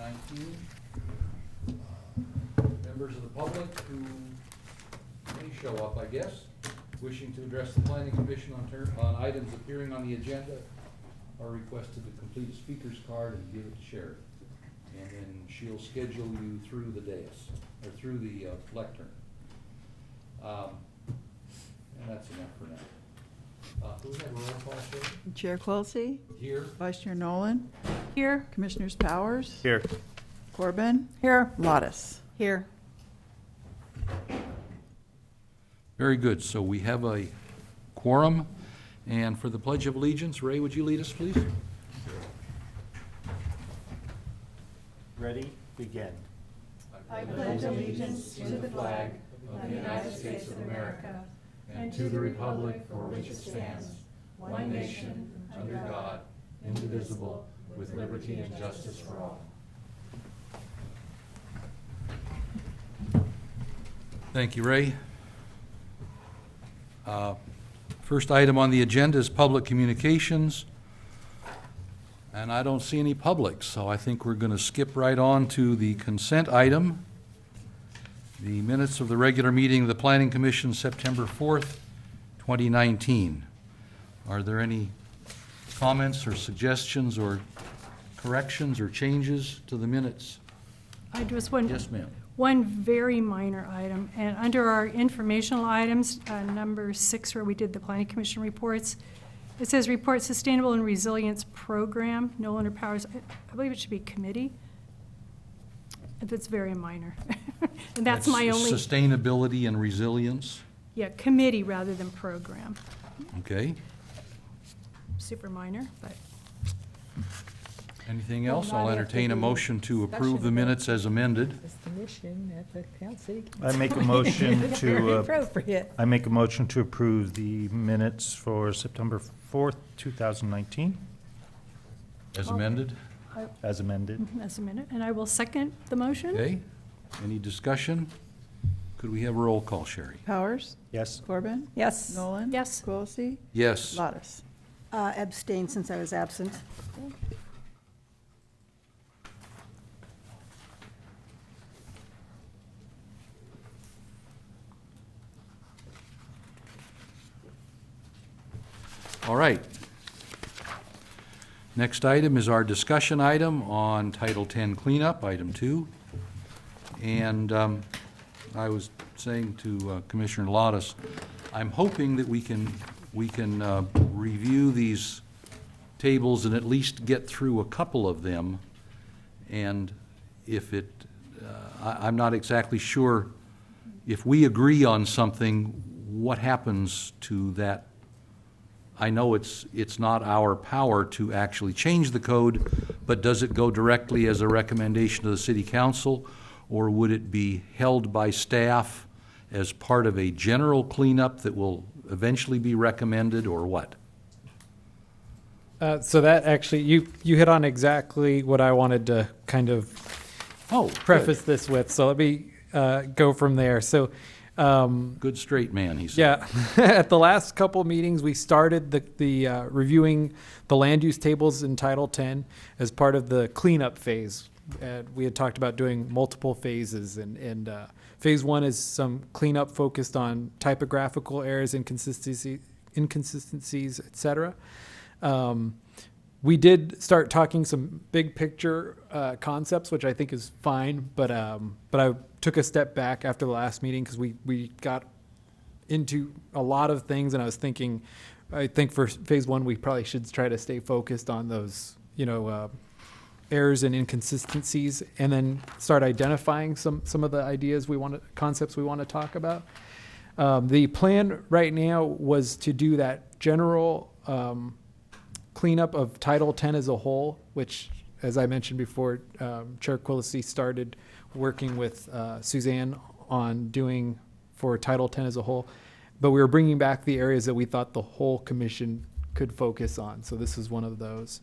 2019. Members of the public who may show up, I guess, wishing to address the Planning Commission on items appearing on the agenda are requested to complete a speaker's card and give it to Sherry. And then she'll schedule you through the dais, or through the lectern. And that's enough for now. Who have a roll call, Sherry? Chair Quilisi? Here. Vice Chair Nolan? Here. Commissioners Powers? Here. Corbin? Here. Lottis? Here. Very good. So we have a quorum. And for the Pledge of Allegiance, Ray, would you lead us, please? Ready? Begin. I pledge allegiance to the flag of the United States of America and to the republic for which it stands, one nation, under God, indivisible, with liberty and justice for all. Thank you, Ray. First item on the agenda is public communications. And I don't see any public, so I think we're going to skip right on to the consent item. The minutes of the regular meeting of the Planning Commission, September 4th, 2019. Are there any comments or suggestions or corrections or changes to the minutes? I just want Yes, ma'am. one very minor item, and under our informational items, number 6, where we did the Planning Commission reports, it says report sustainable and resilience program, no longer powers, I believe it should be committee. That's very minor. And that's my only, Sustainability and resilience, yeah, committee rather than program. okay. Super minor, but Anything Well, else? not I'll after entertain a the motion to approve the discussion minutes as amended. It's the mission at the town city. I make a motion Very to, appropriate. I make a motion to approve the minutes for September 4th, 2019, As amended, as amended. that's a minute, and I will second the motion. okay. Any discussion? Could we have a roll call, Sherry? Powers? Yes. Corbin? Yes. Nolan? Yes. Quilisi? Yes. Lottis? Abstain since I was absent. All right. Next item is our discussion item on Title 10 cleanup, item 2. And I was saying to Commissioner Lottis, I'm hoping that we can review these tables and at least get through a couple of them. And if it, I'm not exactly sure, if we agree on something, what happens to that? I know it's not our power to actually change the code, but does it go directly as a recommendation to the city council? Or would it be held by staff as part of a general cleanup that will eventually be recommended, or what? So that actually, you hit on exactly what I wanted to kind of Oh, preface this with. So let me go from there. So, good straight man, he said. yeah, at the last couple meetings, we started the reviewing the land use tables in Title 10 as part of the cleanup phase. We had talked about doing multiple phases, and phase 1 is some cleanup focused on typographical errors, inconsistencies, etc. We did start talking some big picture concepts, which I think is fine, but I took a step back after the last meeting because we got into a lot of things, and I was thinking, I think for phase 1 we probably should try to stay focused on those, errors and inconsistencies, and then start identifying some of the ideas concepts we want to talk about. The plan right now was to do that general cleanup of Title 10 as a whole, which, as I mentioned before, Chair Quilisi started working with Suzanne on doing for Title 10 as a whole. But we were bringing back the areas that we thought the whole commission could focus on. So this is one of those.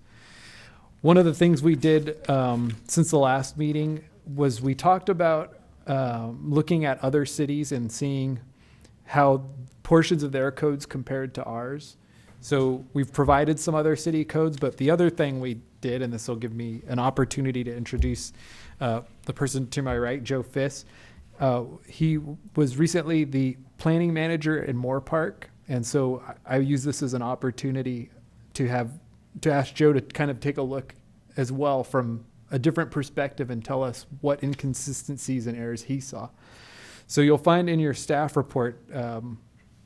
One of the things we did since the last meeting was we talked about looking at other cities and seeing how portions of their codes compared to ours. So we've provided some other city codes, but the other thing we did, and this will give me an opportunity to introduce the person to my right, Joe Fiss. He was recently the planning manager in Moore Park, and so I use this as an opportunity to ask Joe to kind of take a look as well from a different perspective and tell us what inconsistencies and errors he saw. So you'll find in your staff report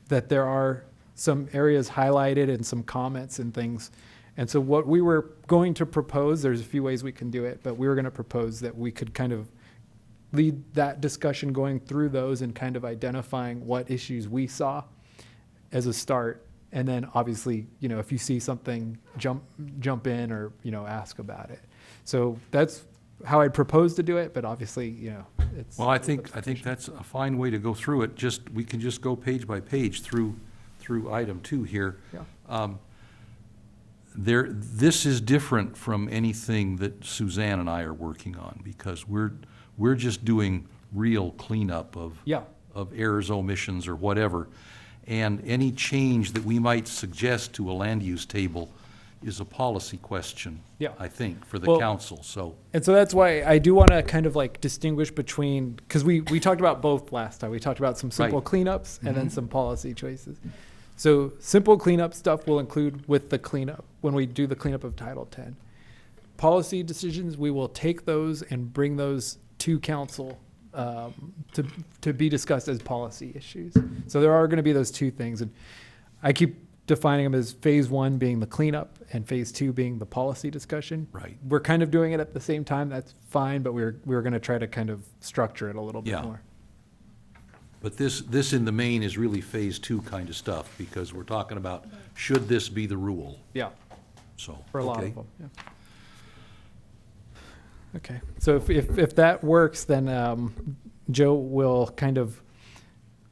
that there are some areas highlighted and some comments and things. And so what we were going to propose, there's a few ways we can do it, but we were going to propose that we could kind of lead that discussion going through those and kind of identifying what issues we saw as a start. And then obviously, if you see something, jump in or, ask about it. So that's how I propose to do it, but obviously, it's. Well, I think that's a fine way to go through it. We can just go page by page through item 2 here. Yeah. This is different from anything that Suzanne and I are working on, because we're just doing real cleanup of errors, omissions, or whatever. And any change that we might suggest to a land use table is a policy question, I think, for the council, so. And so that's why I do want to kind of like distinguish between, because we talked about both last time. We talked about some simple cleanups and then some policy choices. So simple cleanup stuff will include with the cleanup, when we do the cleanup of Title 10. Policy decisions, we will take those and bring those to council to be discussed as policy issues. So there are going to be those two things. And I keep defining them as phase 1 being the cleanup and phase 2 being the policy discussion. Right. We're kind of doing it at the same time. That's fine, but we're going to try to kind of structure it a little bit more. But this in the main is really phase 2 kind of stuff, because we're talking about, should this be the rule? Yeah, So, for a lot okay. of them. Yeah. Okay, so if that works, then Joe will kind of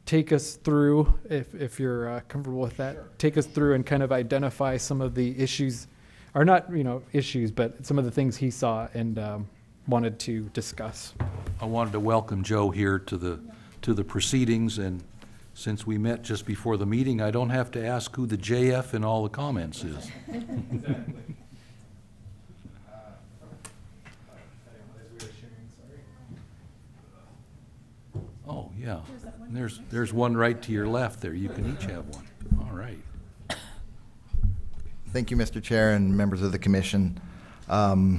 take us through, if you're comfortable with that, take us through and kind of identify some of the issues, or not, issues, but some of the things he saw and wanted to discuss. I wanted to welcome Joe here to the proceedings, and since we met just before the meeting, I don't have to ask who the JF in all the comments is. Oh, yeah. And there's one right to your left there. You can each have one. All right. Thank you, Mr. Chair and members of the commission. As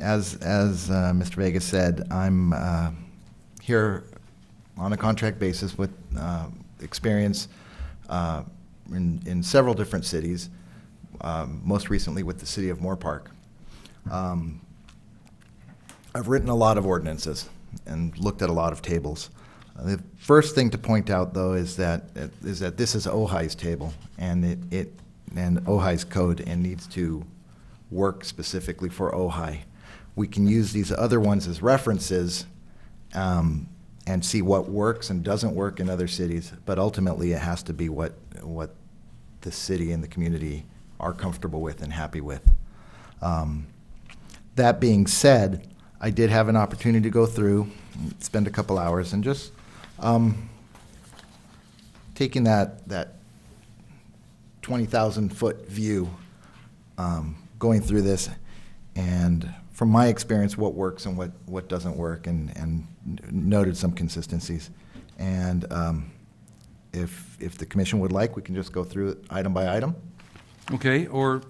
Mr. Vega said, I'm here on a contract basis with experience in several different cities, most recently with the city of Moore Park. I've written a lot of ordinances and looked at a lot of tables. The first thing to point out, though, is that this is Ojai's table, and and Ojai's code, and needs to work specifically for Ojai. We can use these other ones as references and see what works and doesn't work in other cities, but ultimately it has to be what the city and the community are comfortable with and happy with. That being said, I did have an opportunity to go through, spend a couple hours, and just taking that 20,000-foot view, going through this, and from my experience, what works and what doesn't work, and noted some consistencies. And if the commission would like, we can just go through it item by item. Okay, or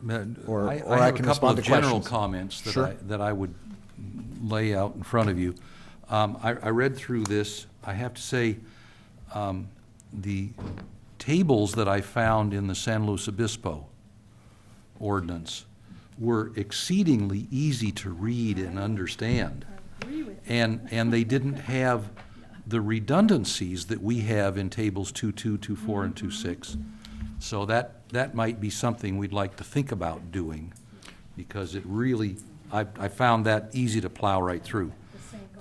Or I I have a can couple respond of to general questions. comments Sure. that I would lay out in front of you. I read through this. I have to say, the tables that I found in the San Luis Obispo ordinance were exceedingly easy to read and understand. And they didn't have the redundancies that we have in tables 2.2, 2.4, and 2.6. So that might be something we'd like to think about doing, because it really, I found that easy to plow right through.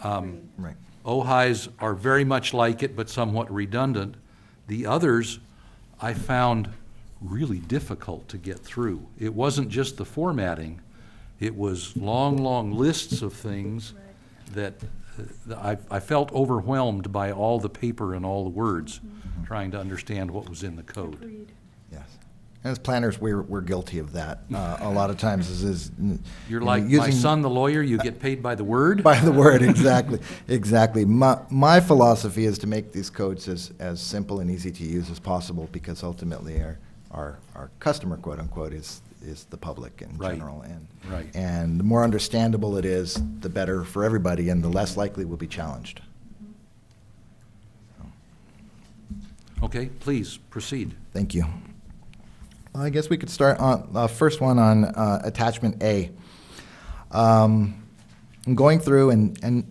Right. Ojai's are very much like it, but somewhat redundant. The others I found really difficult to get through. It wasn't just the formatting. It was long lists of things that I felt overwhelmed by all the paper and all the words, trying to understand what was in the code. Agreed. Yes. And as planners, we're guilty of that. A lot of times is You're you know, like my using- son, the lawyer, you get paid by the word? By the word, exactly, exactly. My philosophy is to make these codes as simple and easy to use as possible, because ultimately our customer, quote unquote, is the public in Right. general. And Right. and the more understandable it is, the better for everybody, and the less likely we'll be challenged. Okay, please, proceed. Thank you. I guess we could start on, first one on attachment A. I'm going through and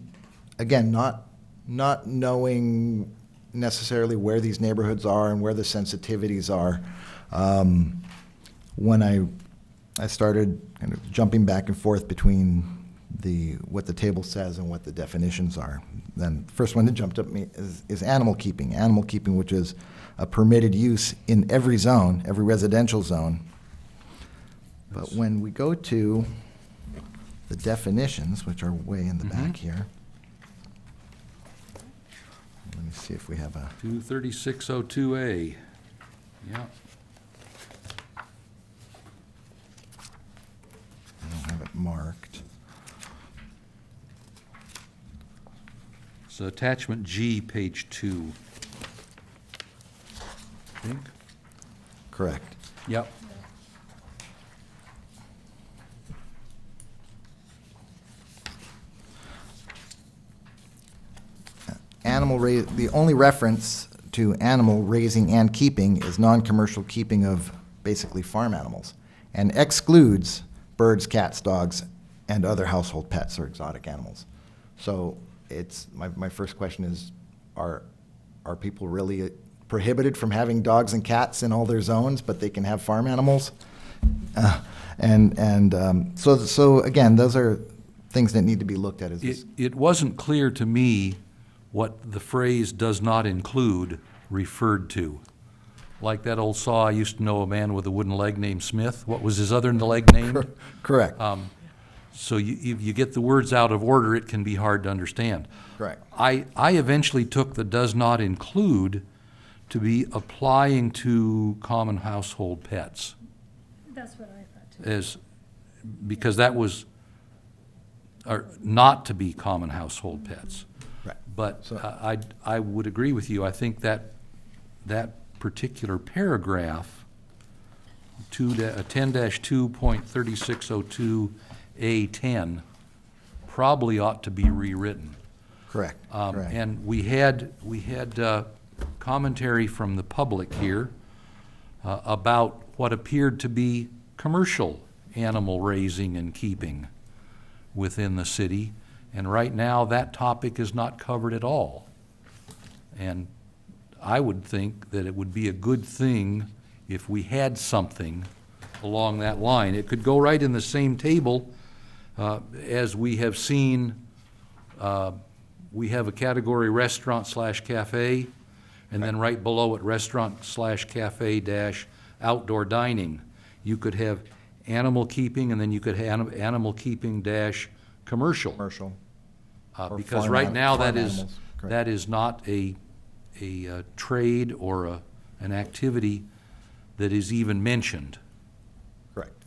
again, not knowing necessarily where these neighborhoods are and where the sensitivities are. When I started kind of jumping back and forth between what the table says and what the definitions are. Then the first one that jumped up at me is animal keeping. Animal keeping, which is a permitted use in every zone, every residential zone. But when we go to the definitions, which are way in the back here, let me see if we have a, 23602A. Yeah. I don't have it marked. So attachment G, page 2. I think? Correct. Yep. The only reference to animal raising and keeping is non-commercial keeping of basically farm animals, and excludes birds, cats, dogs, and other household pets or exotic animals. So it's, my first question is, are people really prohibited from having dogs and cats in all their zones, but they can have farm animals? So again, those are things that need to be looked at. It wasn't clear to me what the phrase "does not include" referred to. Like that old saw, I used to know a man with a wooden leg named Smith. What was his other leg named? Correct. So if you get the words out of order, it can be hard to understand. Correct. I eventually took the "does not include" to be applying to common household pets, That's what I thought too. because that was, or not to be common household pets. Right. But So- I would agree with you. I think that particular paragraph, 10-2.3602A10, probably ought to be rewritten. Correct. Correct. And we had commentary from the public here about what appeared to be commercial animal raising and keeping within the city. And right now, that topic is not covered at all. And I would think that it would be a good thing if we had something along that line. It could go right in the same table as we have seen. We have a category restaurant/cafe, and then right below it, restaurant/cafe-outdoor dining. You could have animal keeping, and then you could have animal keeping-commercial. Commercial. Or Because farm right an- now, farm that animals, correct. that is not a trade or an activity that is even mentioned. Correct.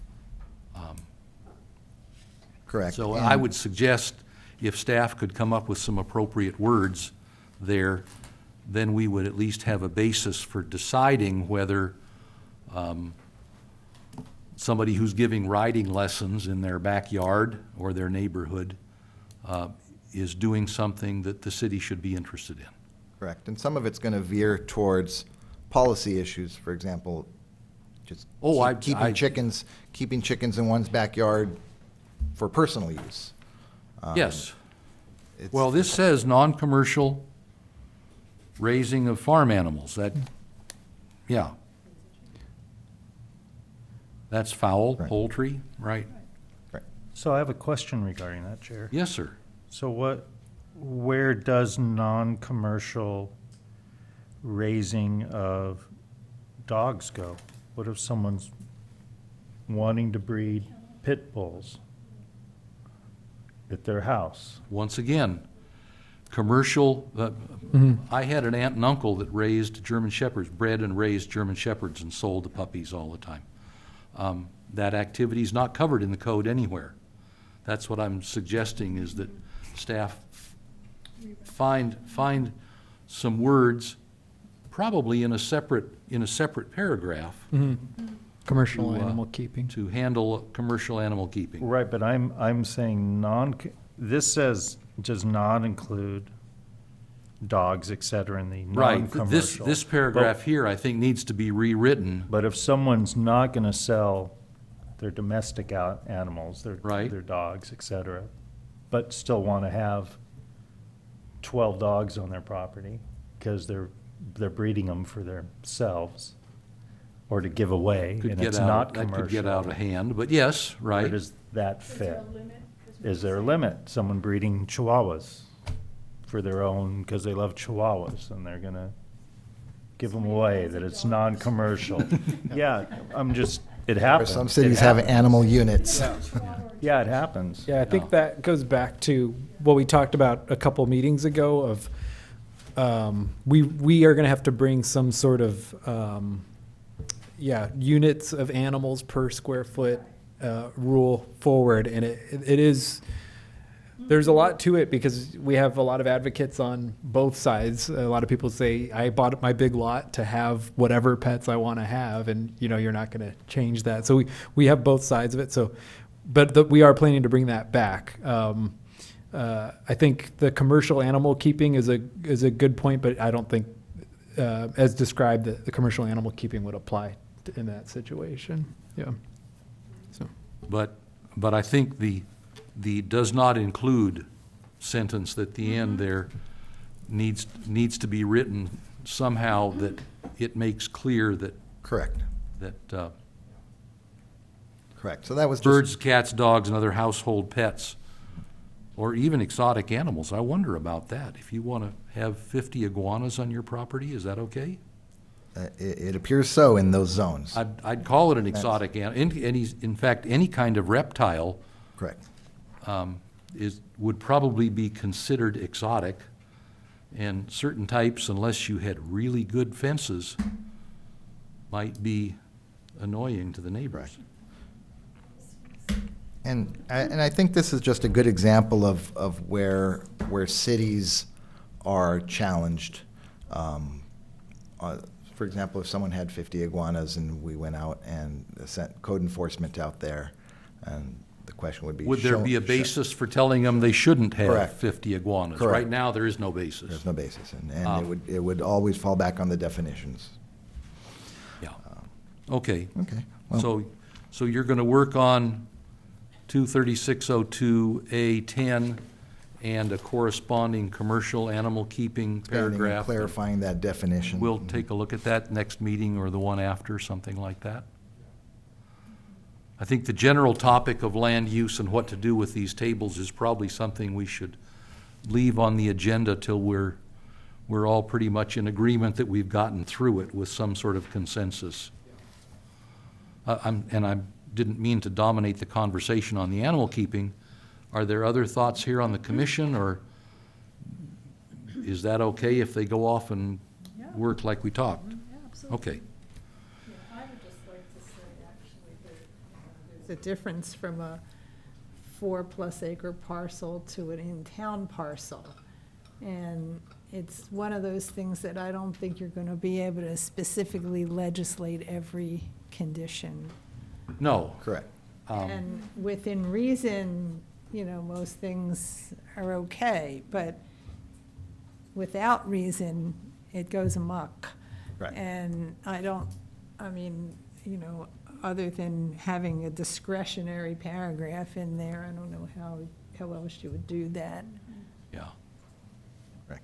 Correct. So And- I would suggest if staff could come up with some appropriate words there, then we would at least have a basis for deciding whether somebody who's giving riding lessons in their backyard or their neighborhood is doing something that the city should be interested in. Correct. And some of it's going to veer towards policy issues, for example, just keeping chickens in one's backyard for personal use. Yes. It's- Well, this says non-commercial raising of farm animals. That, yeah. That's fowl, Right. poultry, right? So I have a question regarding that, Chair. Yes, sir. So where does non-commercial raising of dogs go? What if someone's wanting to breed pit bulls at their house? Once again, commercial, Mhm. I had an aunt and uncle that raised German Shepherds, bred and raised German Shepherds and sold the puppies all the time. That activity is not covered in the code anywhere. That's what I'm suggesting, is that staff find some words, probably in a separate paragraph, Commercial To, animal keeping. to handle commercial animal keeping. Right, but I'm saying this says does not include dogs, et cetera, in the Right, non-commercial. this paragraph here, I think, needs to be rewritten. But if someone's not gonna sell their domestic animals, Right. their dogs, et cetera, but still wanna have 12 dogs on their property, because they're breeding them for themselves, or to give away, Could and get it's out, not that commercial. could get out of hand, but yes, Where right. does that fit? Is there a limit? Someone breeding Chihuahuas for their own, because they love Chihuahuas, and they're gonna give them away, that it's non-commercial. Yeah, it happens. Some cities have animal units. Yeah, it happens. Yeah, I think No. that goes back to what we talked about a couple meetings ago of, we are gonna have to bring some sort of, units of animals per square foot, rule forward, and it is, there's a lot to it because we have a lot of advocates on both sides. A lot of people say, I bought my big lot to have whatever pets I want to have, and you're not going to change that. So we have both sides of it. So, but we are planning to bring that back. I think the commercial animal keeping is a good point, but I don't think, as described, that the commercial animal keeping would apply in that situation. Yeah. So. But I think the does not include sentence at the end there needs to be written somehow that it makes clear that, Correct, that correct. So that was just. birds, cats, dogs, and other household pets, or even exotic animals, I wonder about that. If you want to have 50 iguanas on your property, is that okay? It appears so in those zones. I'd call it an exotic in fact, any kind of reptile Correct. would probably be considered exotic, and certain types, unless you had really good fences, might be annoying to the neighbors. And I think this is just a good example of where cities are challenged. For example, if someone had 50 iguanas and we went out and sent code enforcement out there, and the question would be. Would there be a basis for telling them they shouldn't have Correct. 50 iguanas? Correct. Right now, there is no basis. There's no basis, and Ah. it would always fall back on the definitions. Yeah. Okay. Okay. Well, So you're going to work on 23602A10 and a corresponding commercial animal keeping expanding and paragraph. clarifying that definition. We'll take a look at that next meeting or the one after, something like that. I think the general topic of land use and what to do with these tables is probably something we should leave on the agenda till we're all pretty much in agreement that we've gotten through it with some sort of consensus. And I didn't mean to dominate the conversation on the animal keeping. Are there other thoughts here on the commission, or is that okay if they go off and work like we talked? Okay. I would just like to say, actually, that there's a difference from a 4+ acre parcel to an in-town parcel. And it's one of those things that I don't think you're going to be able to specifically legislate every condition. No. Correct. And within reason, most things are okay, but without reason, it goes amok. Right. And other than having a discretionary paragraph in there, I don't know how else you would do that. Yeah. Right.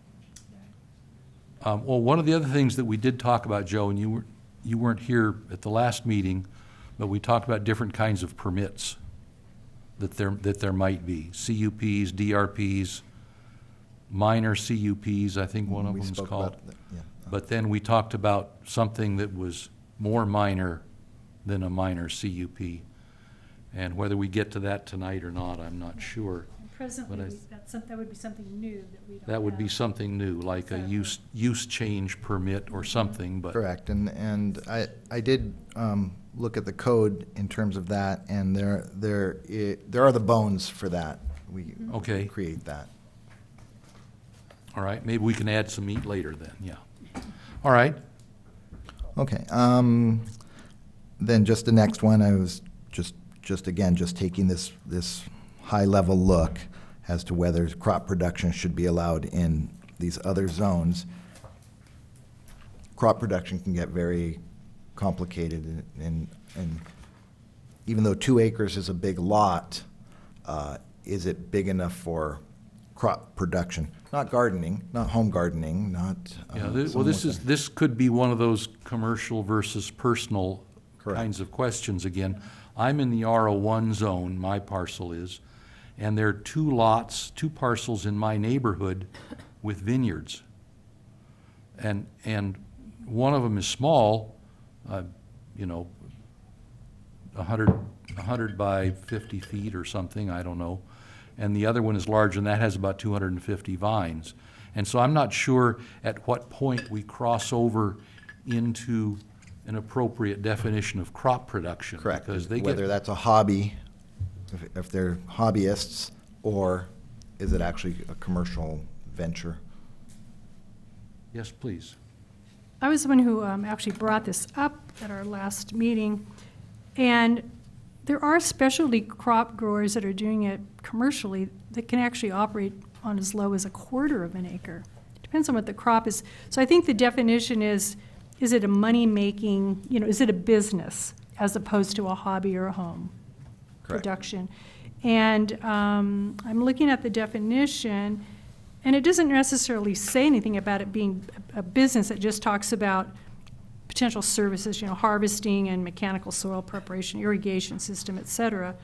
Well, one of the other things that we did talk about, Joe, and you weren't here at the last meeting, but we talked about different kinds of permits that there might be. CUPs, DRPs, minor CUPs, I think one of We them's spoke called. about that, yeah. But then we talked about something that was more minor than a minor CUP. And whether we get to that tonight or not, I'm not sure. Presently, But I- that would be something new that we don't That would be have. something new, like a Exactly. use change permit or something, but. Correct, and I did look at the code in terms of that, and there are the bones for that. We Okay. create that. All right, maybe we can add some meat later then, yeah. All right, Okay, then just the next one, I was just again, just taking this high-level look as to whether crop production should be allowed in these other zones. Crop production can get very complicated, and even though 2 acres is a big lot, is it big enough for crop production? Not gardening, not home gardening, not. yeah, well, someone with a- this could be one of those commercial versus personal Correct. kinds of questions again. I'm in the R01 zone, my parcel is, and there are 2 parcels in my neighborhood with vineyards. And one of them is small, 100 by 50 feet or something, I don't know. And the other one is large, and that has about 250 vines. And so I'm not sure at what point we cross over into an appropriate definition of crop production. Correct, Because they whether get, that's a hobby, if they're hobbyists, or is it actually a commercial venture? yes, please. I was the one who actually brought this up at our last meeting, and there are specialty crop growers that are doing it commercially that can actually operate on as low as 1/4 of an acre. Depends on what the crop is. So I think the definition is it a money-making, is it a business as opposed to a hobby or a home Correct. production? And I'm looking at the definition, and it doesn't necessarily say anything about it being a business. It just talks about potential services, harvesting and mechanical soil preparation, irrigation system, et cetera.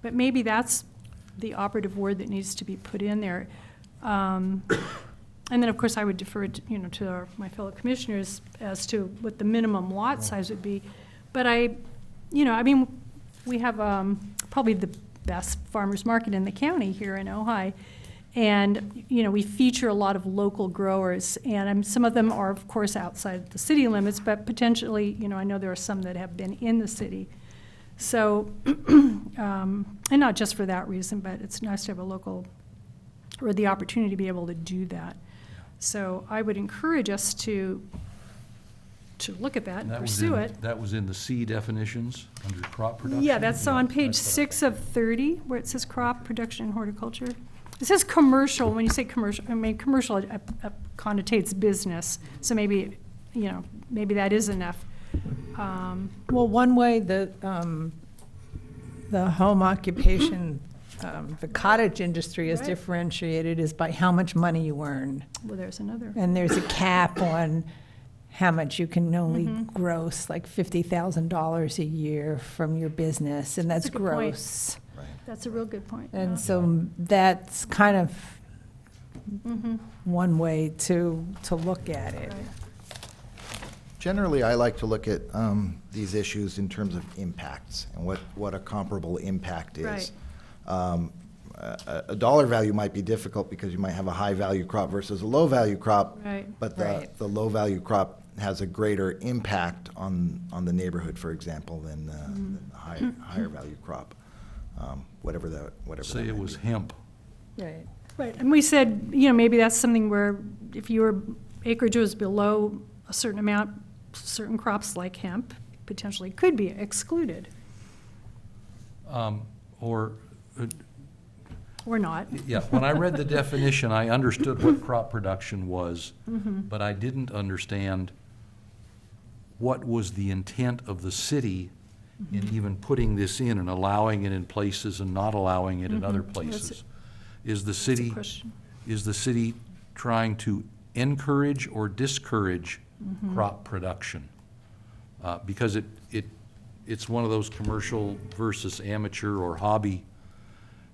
But maybe that's the operative word that needs to be put in there. And then, of course, I would defer to my fellow commissioners as to what the minimum lot size would be. But we have probably the best farmers market in the county here in Ojai. And, we feature a lot of local growers, and some of them are, of course, outside the city limits, but potentially, I know there are some that have been in the city. So, and not just for that reason, but it's nice to have a local, or the opportunity to be able to do that. So I would encourage us to look at that and That was pursue in- it. That was in the C definitions under crop production? Yeah, that's on page that's what I- 6 of 30, where it says crop production and horticulture. It says commercial. When you say commercial, commercial connotates business. So maybe, maybe that is enough. Well, one way the home occupation, the cottage industry is Right. differentiated is by how much money you earn. Well, there's another. And there's a cap on how much you can only gross, like $50,000 a year from your business, and that's That's a good point. gross. That's a real good point. And so that's kind of Mhm. one way to look at it. Right. Generally, I like to look at these issues in terms of impacts and what a comparable impact is. Right. A dollar value might be difficult because you might have a high-value crop versus a low-value crop. Right. But Right. the low-value crop has a greater impact on the neighborhood, for example, than the higher-value crop, whatever that Say might it was be. hemp. Right. Right, and we said, maybe that's something where if your acreage was below a certain amount, certain crops like hemp potentially could be excluded, Or, or not. yeah, when I read the definition, I understood what crop production was, but I didn't understand what was the intent of the city in even putting this in and allowing it in places and not allowing it in other places. Is the That's a city, question. is the city trying to encourage or discourage crop production? Because it's one of those commercial versus amateur or hobby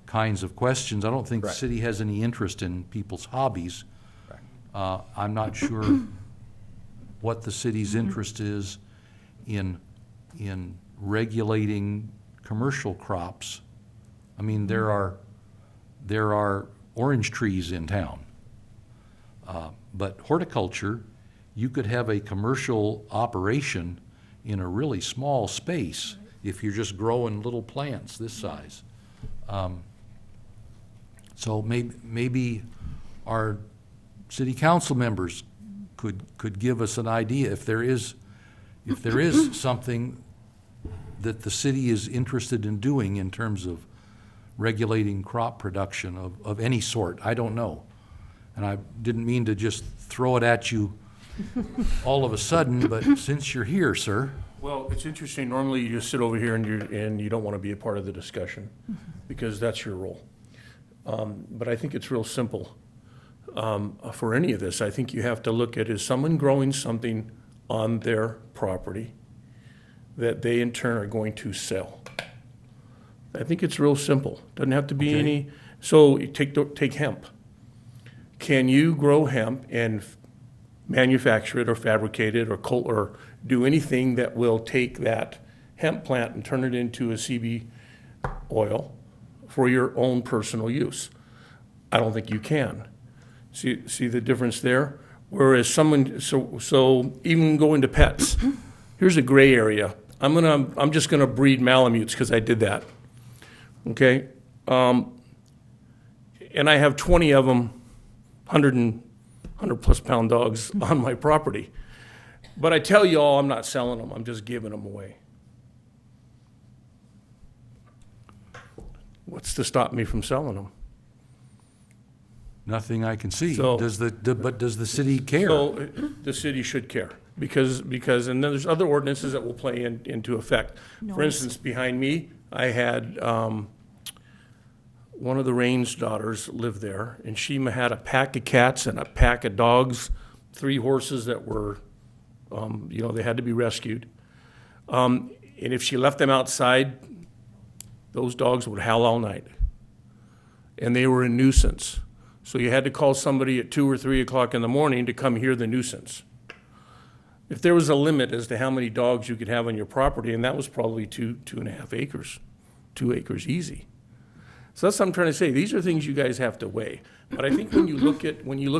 kinds of questions. I don't think the Correct. city has any interest in people's hobbies. Correct. I'm not sure what the city's interest is in regulating commercial crops. I mean, there are there are orange trees in town. But horticulture, you could have a commercial operation in a really small space if you're just growing little plants this size. So maybe our city council members could give us an idea if there is something that the city is interested in doing in terms of regulating crop production of any sort. I don't know. And I didn't mean to just throw it at you all of a sudden, but since you're here, sir. Well, it's interesting. Normally, you just sit over here and you don't want to be a part of the discussion because that's your role. But I think it's real simple. For any of this, I think you have to look at, is someone growing something on their property that they in turn are going to sell? I think it's real simple. Doesn't have to be Okay. any, so you take hemp. Can you grow hemp and manufacture it or fabricate it or do anything that will take that hemp plant and turn it into a CB oil for your own personal use? I don't think you can. See the difference there? Whereas so even going to pets, here's a gray area. I'm just gonna breed Malamutes because I did that. Okay? And I have 20 of them, 100 plus pound dogs on my property. But I tell you all, I'm not selling them, I'm just giving them away. What's to stop me from selling them? Nothing I can see. So- But does the city care? So the city should care because, and then there's other ordinances that will play into effect. For instance, behind me, I had, one of the Rains' daughters lived there, and she had a pack of cats and a pack of dogs, 3 horses that were, they had to be rescued. And if she left them outside, those dogs would howl all night. And they were a nuisance. So you had to call somebody at 2 or 3 o'clock in the morning to come hear the nuisance. If there was a limit as to how many dogs you could have on your property, and that was probably 2.5 acres, 2 acres easy. So that's what I'm trying to say. These are things you guys have to weigh. But I think when you look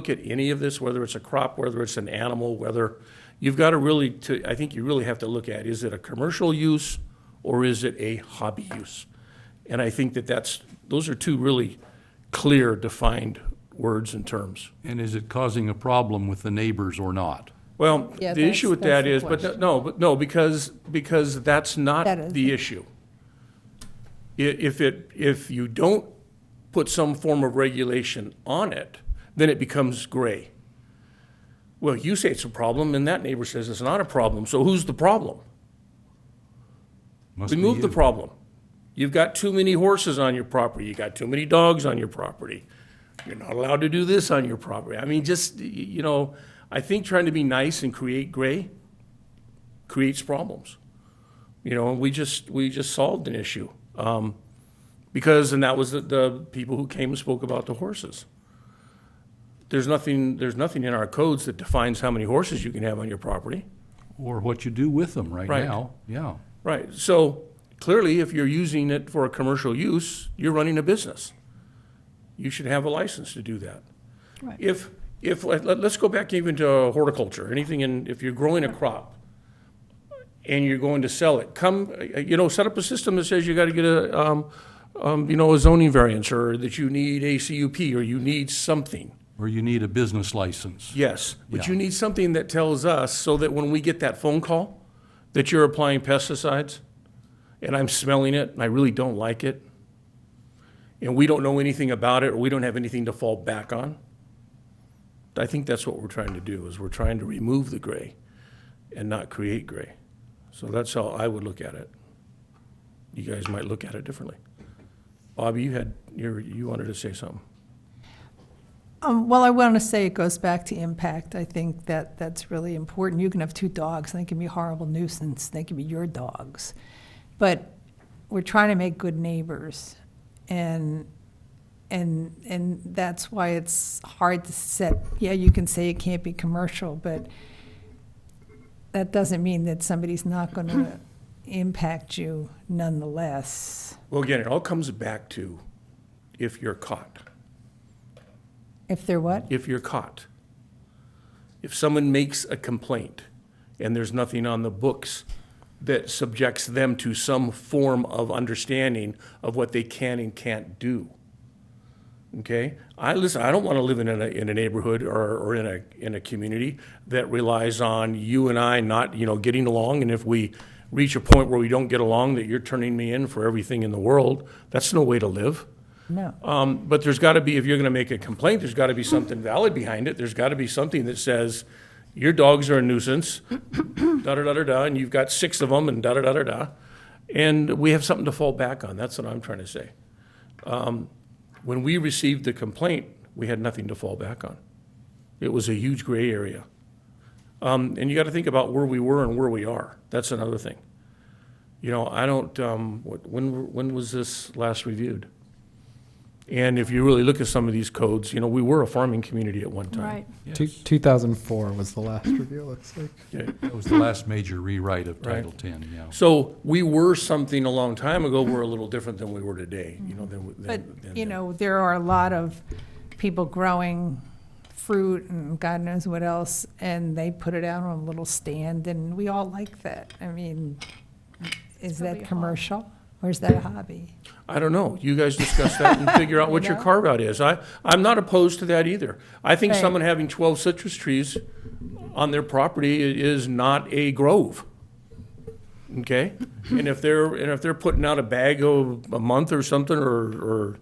at any of this, whether it's a crop, whether it's an animal, whether you've got to I think you really have to look at, is it a commercial use or is it a hobby use? And I think those are 2 really clear, defined words and terms. And is it causing a problem with the neighbors or not? Well, Yeah, the issue with that's that the is, but no, because that's not That is the the- issue. If you don't put some form of regulation on it, then it becomes gray. Well, you say it's a problem, and that neighbor says it's not a problem, so who's the problem? Must be Remove the you. problem. You've got too many horses on your property, you got too many dogs on your property. You're not allowed to do this on your property. I mean, just, I think trying to be nice and create gray creates problems. We just solved an issue. And that was the people who came and spoke about the horses. There's nothing in our codes that defines how many horses you can have on your property. Or what you do with them right Right. now, yeah. Right, so clearly, if you're using it for a commercial use, you're running a business. You should have a license to do that. Right. Let's go back even to horticulture, if you're growing a crop and you're going to sell it, set up a system that says you gotta get a zoning variance, or that you need a CUP, or you need something. Or you need a business license. Yes, but Yeah. you need something that tells us, so that when we get that phone call, that you're applying pesticides, and I'm smelling it, and I really don't like it, and we don't know anything about it, or we don't have anything to fall back on. I think that's what we're trying to do, is we're trying to remove the gray and not create gray. So that's how I would look at it. You guys might look at it differently. Bobby, you wanted to say something. Well, I want to say it goes back to impact. I think that's really important. You can have 2 dogs, and they can be a horrible nuisance. They can be your dogs. But we're trying to make good neighbors. And that's why it's hard to set, you can say it can't be commercial, but that doesn't mean that somebody's not going to impact you nonetheless. Well, again, it all comes back to, if you're caught. If they're what? If you're caught. If someone makes a complaint and there's nothing on the books that subjects them to some form of understanding of what they can and can't do. Okay? I don't want to live in a neighborhood or in a community that relies on you and I not, getting along, and if we reach a point where we don't get along, that you're turning me in for everything in the world. That's no way to live. No. But there's got to be, if you're going to make a complaint, there's got to be something valid behind it. There's got to be something that says, your dogs are a nuisance, da-da-da-da-da, and you've got 6 of them, and da-da-da-da-da. And we have something to fall back on. That's what I'm trying to say. When we received the complaint, we had nothing to fall back on. It was a huge gray area. And you got to think about where we were and where we are. That's another thing. I don't, when was this last reviewed? And if you really look at some of these codes, we were a farming community at one time. Right. Yes. 2004 was the last review, looks like. Okay. That was the last major rewrite of Right. Title 10, yeah. So we were something a long time ago. We're a little different than we were today, But, there are a lot of people growing fruit and God knows what else, and they put it out on a little stand, and we all like that. I mean, is Probably a that hobby. commercial, or is that a hobby? I don't know. You guys discuss that and figure out what your know? carve-out is. I'm not opposed to that either. I think Right. someone having 12 citrus trees on their property is not a grove. Okay? And if they're putting out a bag a month or something, or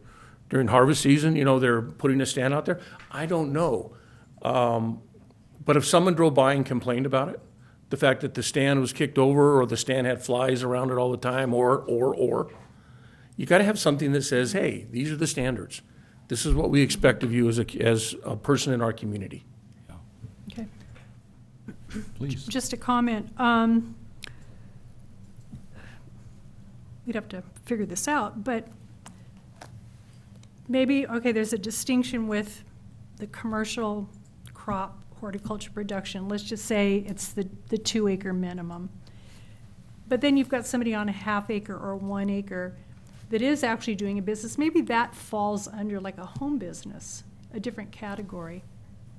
during harvest season, they're putting a stand out there, I don't know. But if someone drove by and complained about it, the fact that the stand was kicked over, or the stand had flies around it all the time, or, you got to have something that says, hey, these are the standards. This is what we expect of you as a person in our community. Okay. Please. Just a comment. We'd have to figure this out, but maybe, okay, there's a distinction with the commercial crop horticulture production. Let's just say it's the 2-acre minimum. But then you've got somebody on a 1/2 acre or 1 acre that is actually doing a business. Maybe that falls under like a home business, a different category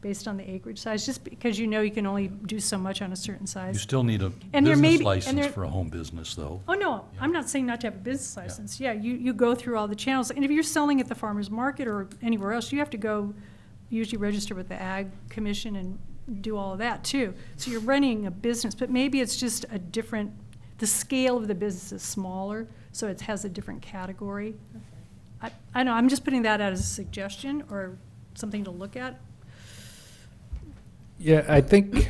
based on the acreage size, just because you can only do so much on a certain You size. still need a And there may business be- and license there- for a home business, though. Oh, no, I'm not saying not to have a business license. Yeah, you go through all the channels. And if you're selling at the farmer's market or anywhere else, you have to go usually register with the Ag Commission and do all of that too. So you're running a business, but maybe it's just a different, the scale of the business is smaller, so it has a different category. I know, I'm just putting that out as a suggestion or something to look at. Yeah, I think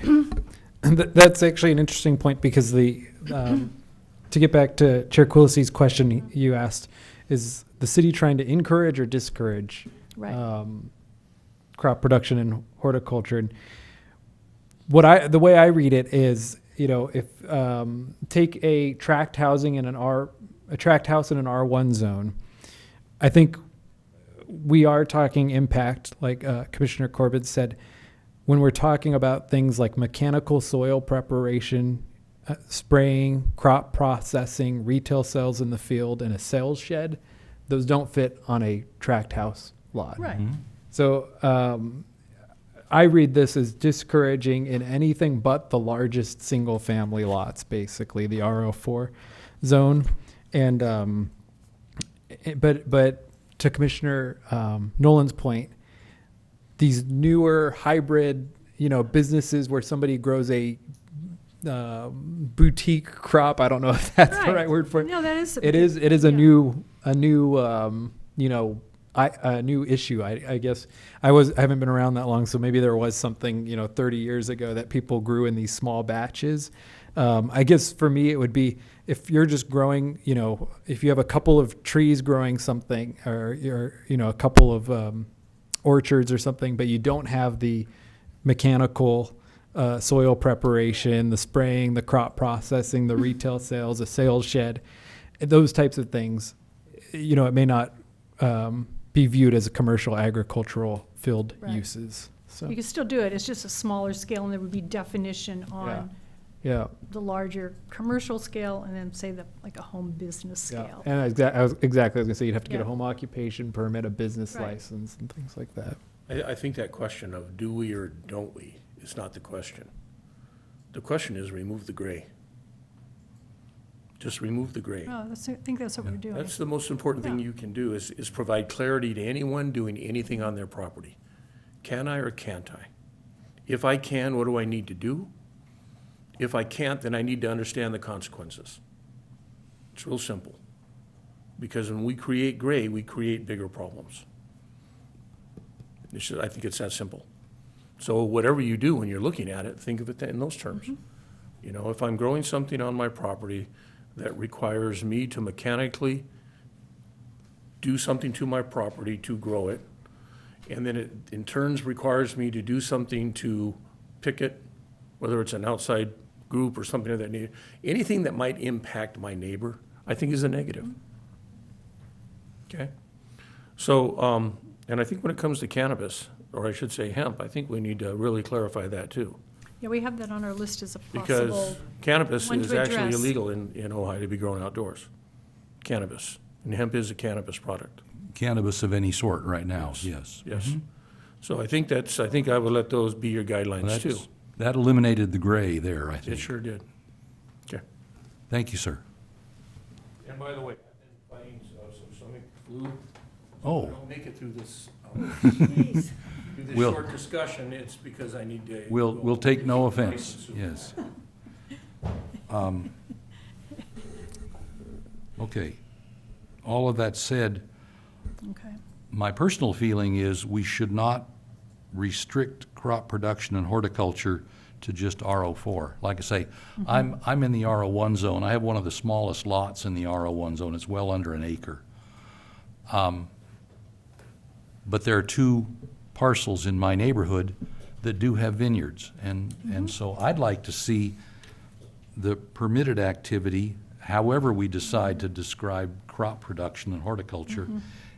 that's actually an interesting point, because to get back to Chair Quillisi's question you asked, is the city trying to encourage or discourage Right. crop production and horticulture? And the way I read it is, if take a tract housing in a tract house in an R1 zone, I think we are talking impact, like Commissioner Corbett said, when we're talking about things like mechanical soil preparation, spraying, crop processing, retail sales in the field, and a sales shed. Those don't fit on a tract house lot. Right. So I read this as discouraging in anything but the largest single-family lots, basically the R04 zone. And but to Commissioner Nolan's point, these newer hybrid, businesses where somebody grows a boutique crop. I don't know if that's the right word for it. No, that is. It is a yeah. new issue. I guess I haven't been around that long, so maybe there was something 30 years ago that people grew in these small batches. I guess for me it would be if you're just growing, if you have a couple of trees growing something, or you're a couple of orchards or something, but you don't have the mechanical soil preparation, the spraying, the crop processing, the retail sales, a sales shed, those types of things, it may not be viewed as a commercial agricultural field Right. uses. So You can still do it, it's just a smaller scale, and there would be definition on Yeah. the larger commercial scale, and then say like a home business Yeah, scale. and I was gonna say, you'd have to get a Yeah. home occupation permit, a business Right. license, and things like that. I think that question of do we or don't we is not the question. The question is remove the gray. Just remove the gray. Oh, I think that's what we're doing. That's the most important thing Yeah. you can do is provide clarity to anyone doing anything on their property. Can I or can't I? If I can, what do I need to do? If I can't, then I need to understand the consequences. It's real simple. Because when we create gray, we create bigger problems. I think it's that simple. So whatever you do when you're looking at it, think of it in those terms. You know, if I'm growing something on my property that requires me to mechanically do something to my property to grow it, and then it in turns requires me to do something to pick it, whether it's an outside group or something of that nature, anything that might impact my neighbor, I think is a negative. Okay? So, and I think when it comes to cannabis, or I should say hemp, I think we need to really clarify that too. Yeah, we have that on our list as a Because possible, cannabis one is to actually address. illegal in Ojai to be grown outdoors. Cannabis. And hemp is a cannabis product. Cannabis of any sort right now, yes. Yes. So I think I would let those be your guidelines too. That eliminated the gray there, I It think. sure did. Okay. Thank you, sir. And by the way, I've been fighting some stomach flu. Oh. If I don't make it through this, through this We'll- short discussion, it's because I need to. We'll take no offense, yes. Okay. All of that said, okay. my personal feeling is we should not restrict crop production and horticulture to just RO4. Like I say, I'm in the RO1 zone. I have one of the smallest lots in the RO1 zone. It's well under an acre. But there are two parcels in my neighborhood that do have vineyards. And so I'd like to see the permitted activity, however we decide to describe crop production and horticulture,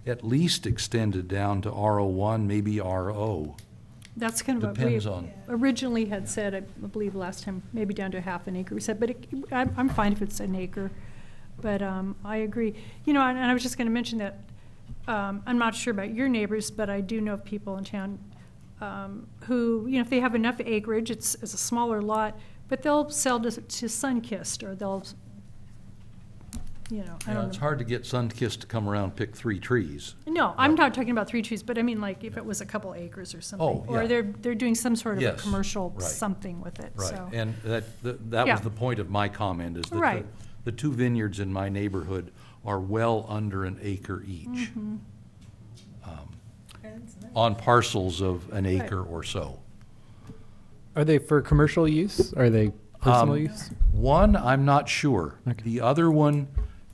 at least extended down to RO1, maybe RO. That's kind of what we Depends on- originally had said, I believe last time, maybe down to half an acre. We said, but I'm fine if it's an acre. But I agree. You know, and I was just going to mention that I'm not sure about your neighbors, but I do know of people in town who, you know, if they have enough acreage, it's a smaller lot, but they'll sell to Sunkist, or they'll, you know, I You know, don't it's know. hard to get Sunkist to come around and pick 3 trees. No, I'm not talking about 3 trees, but I mean, like, if it was a couple acres or something. Oh, Or yeah. they're doing some sort of a Yes, commercial right. something with it, Right, so. and that Yeah. was the point of my comment, is that Right. the 2 vineyards in my neighborhood are well under an acre each. Mm-hmm. On parcels of an acre or so. Are they for commercial use? Are they personal use? One, I'm not sure. Okay. The other one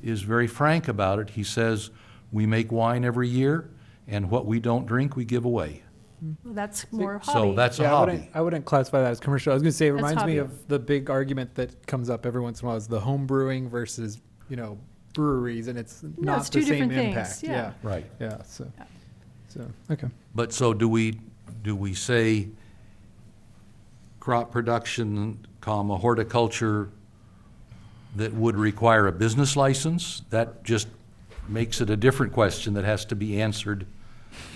is very frank about it. He says, we make wine every year, and what we don't drink, we give away. That's more So hobby. that's a Yeah, hobby. I wouldn't classify that as commercial. I was gonna say, it That's reminds me hobby. of the big argument that comes up every once in a while, is the home brewing versus, you know, breweries, and it's not it's the two same different things, impact. yeah. Right. Yeah, Yeah. so, okay. But so do we say crop production, comma, horticulture that would require a business license? That just makes it a different question that has to be answered,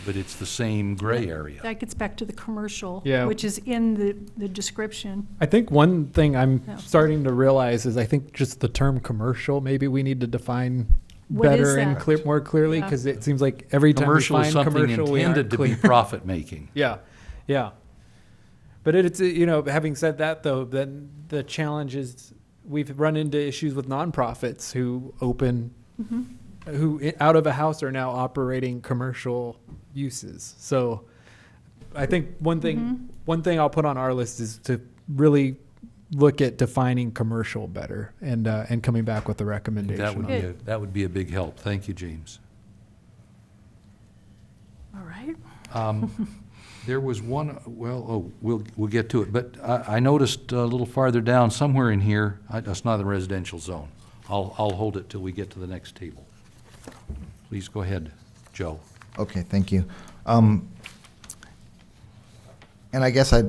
but it's the same gray area. That gets back to the commercial, Yeah. which is in the description. I think one thing I'm Yeah. starting to realize is I think just the term commercial, maybe we need to define What is better and that? more clearly, Yeah. because it seems like every time we Commercial is find something commercial, we aren't intended to be clear. profit-making. Yeah, yeah. But it's, you know, having said that, though, then the challenge is we've run into issues with nonprofits who open, who out of a house are now operating commercial uses. So I think one thing I'll put on our list is to really look at defining commercial better and coming back with a recommendation. That would be a big help. Thank you, James. All right. There was one, we'll get to it, but I noticed a little farther down, somewhere in here, that's not the residential zone. I'll hold it till we get to the next table. Please go ahead, Joe. Okay, thank you. And I guess I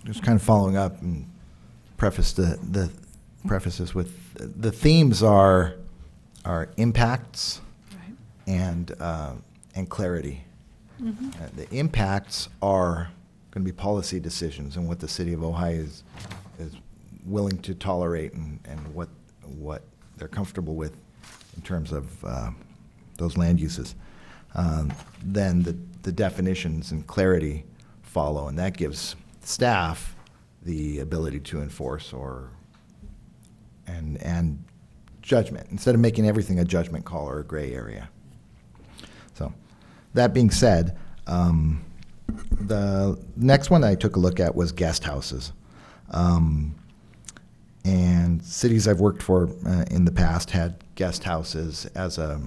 just kind of following up, and preface preface this with, the themes are impacts Right. and clarity. The impacts are going to be policy decisions and what the city of Ojai is willing to tolerate and what they're comfortable with in terms of those land uses. Then the definitions and clarity follow, and that gives staff the ability to enforce and judgment, instead of making everything a judgment call or a gray area. So, that being said, the next one I took a look at was guest houses. And cities I've worked for in the past had guest houses as a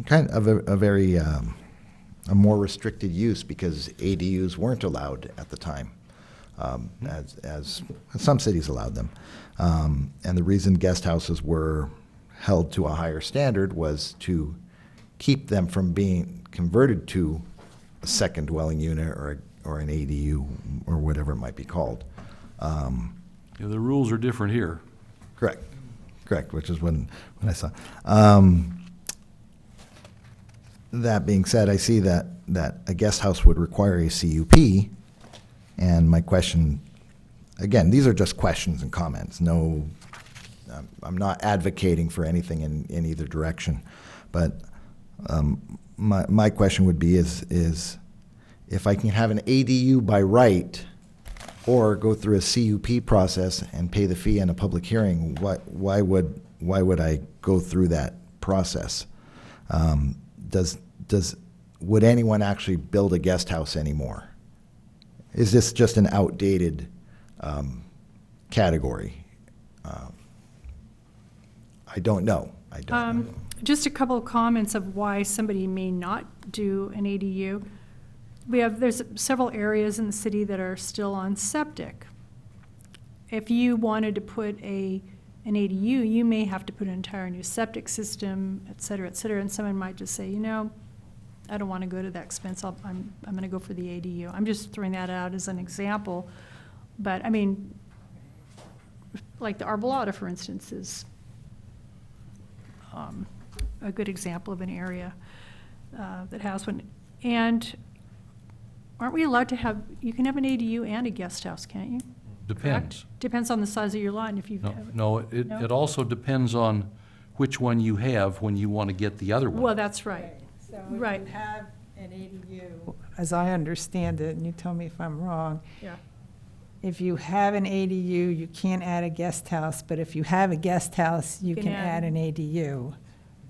kind of a very a more restricted use because ADUs weren't allowed at the time, as some cities allowed them. And the reason guest houses were held to a higher standard was to keep them from being converted to a second dwelling unit or an ADU or whatever it might be called. Yeah, the rules are different here. Correct, which is when I saw. That being said, I see that a guest house would require a CUP, and my question, again, these are just questions and comments. No, I'm not advocating for anything in either direction, but my question would be is if I can have an ADU by right or go through a CUP process and pay the fee in a public hearing, why would I go through that process? Would anyone actually build a guest house anymore? Is this just an outdated category? I don't know. Just a couple of comments of why somebody may not do an ADU. There's several areas in the city that are still on septic. If you wanted to put an ADU, you may have to put an entire new septic system, et cetera, and someone might just say, I don't want to go to that expense, I'm going to go for the ADU. I'm just throwing that out as an example. But, I mean, like the Arbolada, for instance, is a good example of an area that has one. And aren't we allowed to have, you can have an ADU and a guest house, can't you? Depends. Correct? Depends on the size of your lot and if you have. No, it also depends on which one you have when you want to get the other one. Well, that's right. So Right. if you have an ADU, as I understand it, and you tell me if I'm wrong, Yeah. if you have an ADU, you can't add a guest house, but if you have a guest house, you Can can add- add an ADU.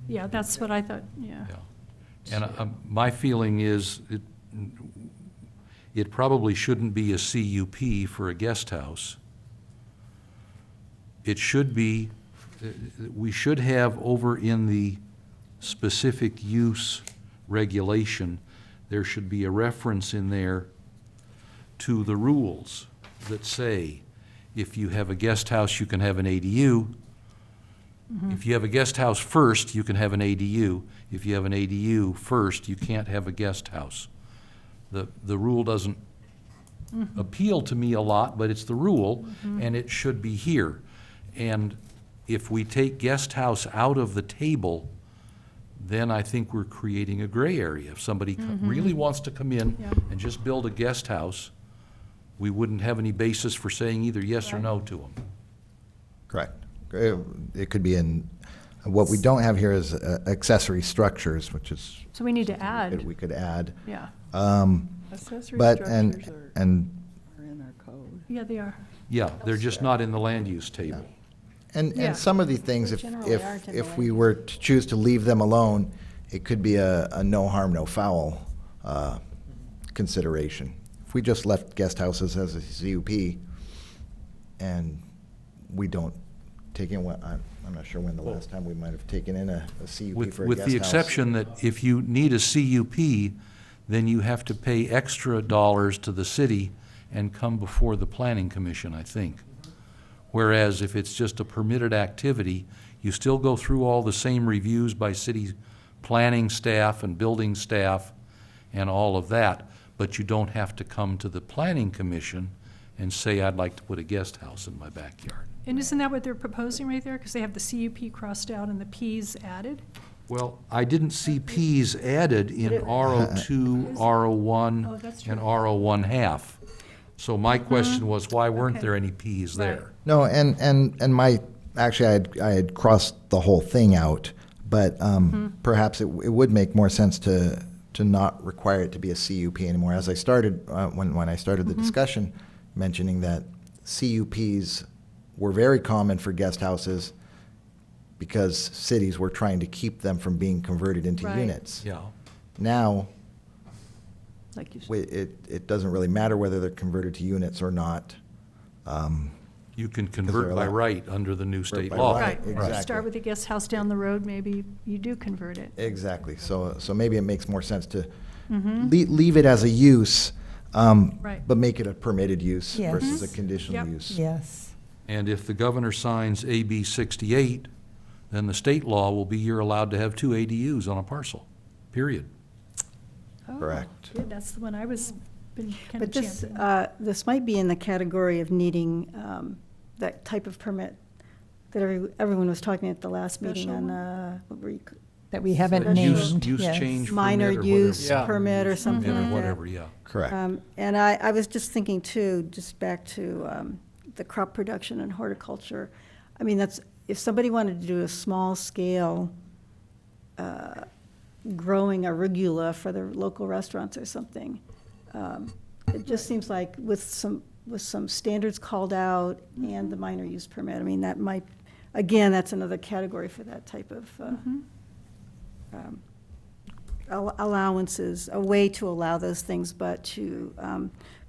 Yeah, that's what I thought, yeah. Yeah. And my feeling is it probably shouldn't be a CUP for a guest house. It should be, we should have over in the specific use regulation, there should be a reference in there to the rules that say, if you have a guest house, you can have an ADU. If you have a guest house first, you can have an ADU. If you have an ADU first, you can't have a guest house. The rule doesn't appeal to me a lot, but it's the rule, and it should be here. And if we take guest house out of the table, then I think we're creating a gray area. If somebody really wants to come in Yeah. and just build a guest house, we wouldn't have any basis for saying either yes or no to them. Correct. It could be in, what we don't have here is accessory structures, which is. So we need to that add, we could add. yeah. Accessory But, structures and are in our code. Yeah, they are. Yeah, they're just not in the land use table. Yeah. some of these things, They if, generally aren't in the if we land were to choose to leave them alone, it could be a no harm, no foul consideration. If we just left guest houses as a CUP and we don't take in what, I'm not sure when the last time we might have taken in a CUP With, for a guest house. with the exception that if you need a CUP, then you have to pay extra dollars to the city and come before the planning commission, I think. Whereas if it's just a permitted activity, you still go through all the same reviews by city planning staff and building staff and all of that, but you don't have to come to the planning commission and say, I'd like to put a guest house in my backyard. And isn't that what they're proposing right there? Because they have the CUP crossed out and the Ps added? Well, I didn't see Ps added in But it- RO2, Oh, RO1, that's true. and RO1 half. So my question was, why weren't Okay. there any Ps there? No, and my, actually, I had crossed the whole thing out, but perhaps it would make more sense to not require it to be a CUP anymore. As I started, when I started the discussion, mentioning that CUPs were very common for guest houses because cities were trying to keep them from being converted into Right. units. Yeah. Now, Like you said. it doesn't really matter whether they're converted to units or not. You can they're convert by allowed. right under the new state by law. right. Right. exactly. Start with a guest house down the road, maybe you do convert it. Exactly. So maybe it makes more sense to leave it as a use, Right. but make it a permitted use Yes. versus a conditional Yep. use. Yes. And if the governor signs AB 68, then the state law will be you're allowed to have 2 ADUs on a parcel, period. Oh, Correct. good. That's the one I was been kind of But this, championing. this might be in the category of needing that type of permit that everyone was talking at the last meeting Special on, one? what were you, That we haven't Special- named. Use yes. change permit minor or whatever. use Yeah. permit or something Permit or like that. whatever, yeah. Correct. And I was just thinking too, just back to the crop production and horticulture. I mean, that's, if somebody wanted to do a small scale growing arugula for their local restaurants or something, it just seems like with some standards called out and the minor use permit, I mean, that might, again, that's another category for that type of allowances, a way to allow those things, but to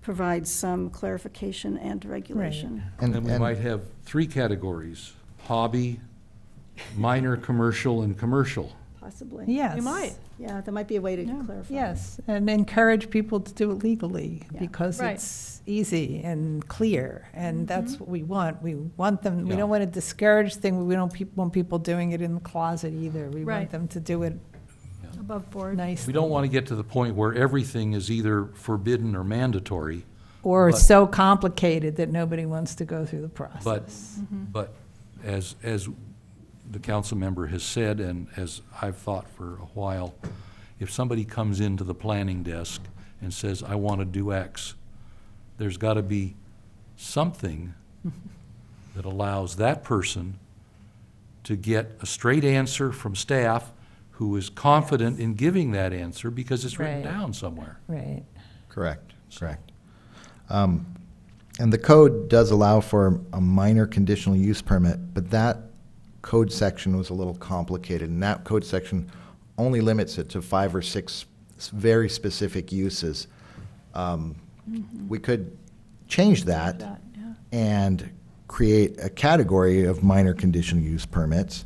provide some clarification and regulation. And then we might have 3 categories: hobby, minor commercial, and commercial. Possibly. Yes. You might. Yeah, that might be a way to Yeah. clarify. Yes, and encourage people to do it legally Yeah. because Right. it's easy and clear, and that's what we want. We want them, we Yeah. don't want to discourage things, we don't want people doing it in the closet either. We Right. want them to do it Above board. nicely. We don't want to get to the point where everything is either forbidden or mandatory, Or but- so complicated that nobody wants to go through the process. but as the council member has said, and as I've thought for a while, if somebody comes into the planning desk and says, I want to do X, there's got to be something that allows that person to get a straight answer from staff who is confident in giving that answer because it's written Right. down somewhere. Right. Correct. And the code does allow for a minor conditional use permit, but that code section was a little complicated, and that code section only limits it to 5 or 6 very specific uses. We could change that That, yeah. and create a category of minor conditional use permits.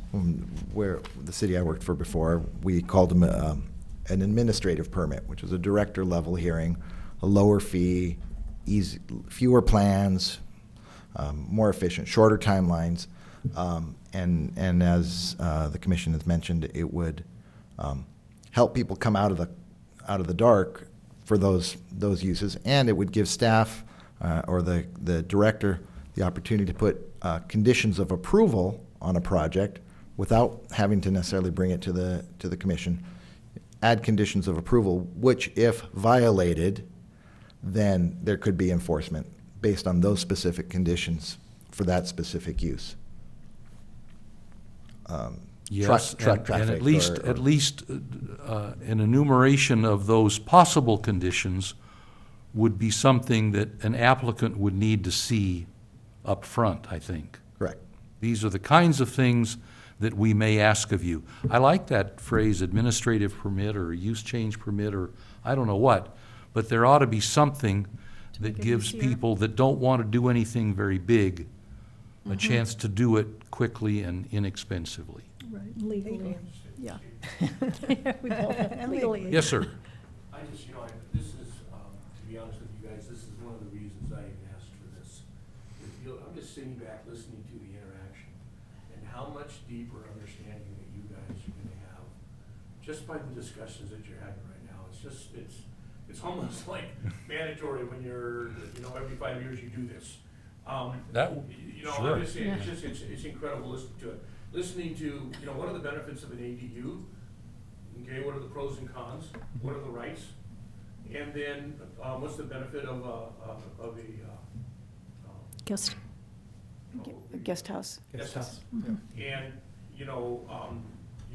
Where the city I worked for before, we called them an administrative permit, which is a director level hearing, a lower fee, easy, fewer plans, more efficient, shorter timelines. And as the commission has mentioned, it would help people come out of the dark for those uses, and it would give staff or the director the opportunity to put conditions of approval on a project without having to necessarily bring it to the commission. Add conditions of approval, which if violated, then there could be enforcement based on those specific conditions for that specific use. Yes, Truck and traffic. at least, or- at least an enumeration of those possible conditions would be something that an applicant would need to see up front, I think. Correct. These are the kinds of things that we may ask of you. I like that phrase, administrative permit or use change permit, or I don't know what, but there ought to be something that make it gives easier. people that don't want to do anything very big a chance to do it quickly and inexpensively. Right, legally, yeah. We both have legally. Yes, sir. I just, this is, to be honest with you guys, this is one of the reasons I even asked for this. I'm just sitting back listening to the interaction and how much deeper understanding that you guys are gonna have just by the discussions that you're having right now. It's It's almost like mandatory when you're, every 5 years you do this. That, sure. I'm just saying, it's incredible listening to it. Listening to, what are the benefits of an ADU? Okay, what are the pros and cons? What are the rights? And then, what's the benefit of a Guest, Guest house. guest house? And,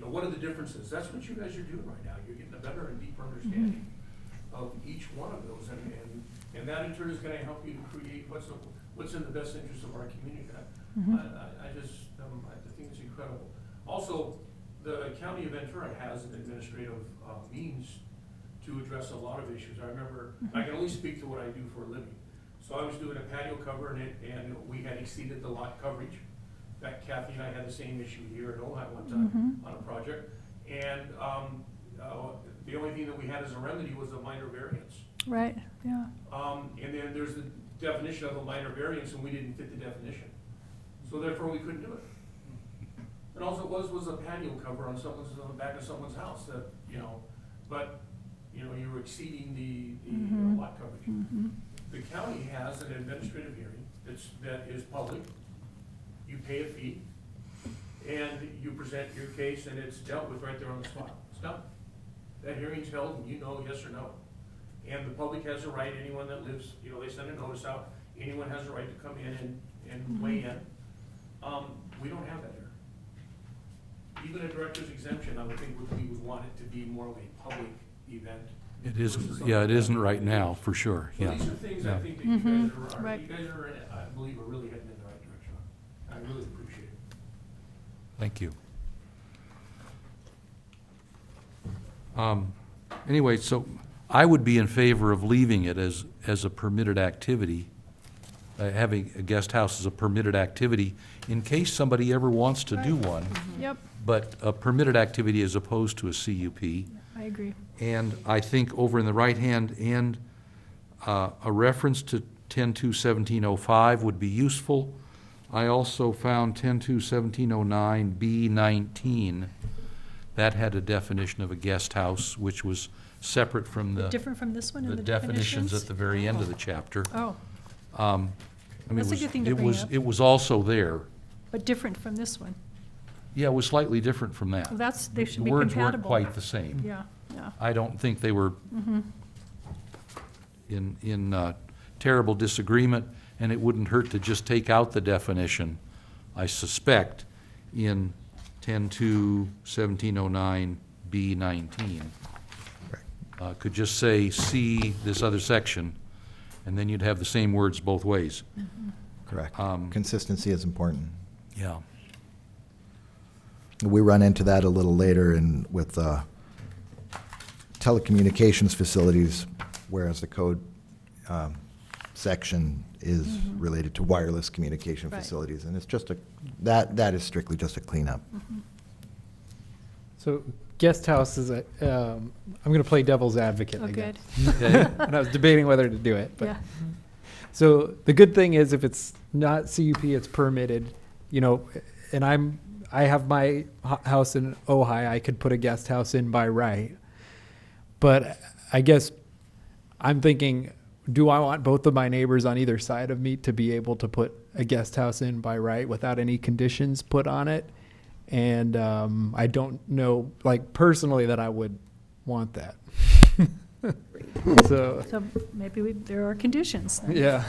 what are the differences? That's what you guys are doing right now. You're getting a better and deeper understanding of each one of those. And that in turn is gonna help you to create what's in the best interest of our community. I think it's incredible. Also, the county of Ventura has an administrative means to address a lot of issues. I remember, I can only speak to what I do for a living. So I was doing a patio cover and we had exceeded the lot coverage. In fact, Kathy and I had the same issue here at Ojai one time on a project. And the only thing that we had as a remedy was a minor variance. right, yeah. And then there's the definition of a minor variance, and we didn't fit the definition. So therefore, we couldn't do it. And all it was a patio cover on the back of someone's house that, but, you were exceeding the lot coverage. The county has an administrative hearing that is public. You pay a fee, and you present your case, and it's dealt with right there on the spot. It's done. That hearing's held, and yes or no. And the public has a right, anyone that lives, they send a notice out, anyone has a right to come in and weigh in. We don't have that here. Even a director's exemption, I would think we would want it to be more of a public event. It isn't, yeah, it isn't right now, for sure, So yeah. these are things I Yeah. think that you guys are, right. I believe, are really heading in the right direction. I really appreciate it. Thank you. Anyway, so I would be in favor of leaving it as a permitted activity, having a guest house as a permitted activity in case somebody ever wants to do one, Yep, but a permitted activity as opposed to a CUP. I agree. And I think over in the right hand end, a reference to 10-2-1705 would be useful. I also found 10-2-1709 B19. That had a definition of a guest house, which was separate from the Different from this one in the the definitions definitions? at the very end of the chapter. Oh, I mean, That's a good thing to it bring was- up. It was also there. but different from this one. Yeah, it was slightly different from that. Well, they should be The words weren't compatible. quite the same. Yeah, yeah. I don't think they were in terrible disagreement, and it wouldn't hurt to just take out the definition, I suspect, in 10-2-1709 B19. Could just say, see this other section, and then you'd have the same words both ways. Correct. Consistency is important. Yeah. We run into that a little later with telecommunications facilities, whereas the code section is related to wireless communication Right. facilities. And it's just that is strictly just a cleanup. So guest house is I'm going to play devil's advocate. Oh, I good. guess. And I was debating whether to do it. But Yeah, So the good thing is if it's not CUP, it's permitted, and I have my house in Ojai, I could put a guest house in by right. But I guess I'm thinking, do I want both of my neighbors on either side of me to be able to put a guest house in by right without any conditions put on it? And I don't know, personally, that I would want that. So, so maybe there are conditions then. yeah.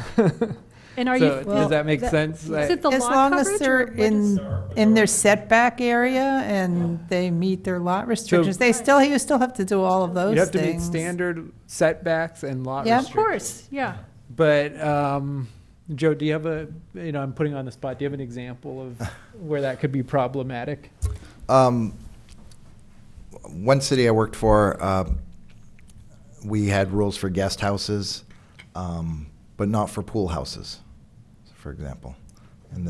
And are So you, does that make sense? is it the As lot long as coverage they're or what is? in their setback area and they meet their lot restrictions, you still have to do all of those You'd have to meet things. standard setbacks and lot Yeah, of Of restrictions. course, yeah. But, Joe, do you have I'm putting you on the spot, do you have an example of where that could be problematic? One city I worked for, we had rules for guest houses, but not for pool houses, for example. And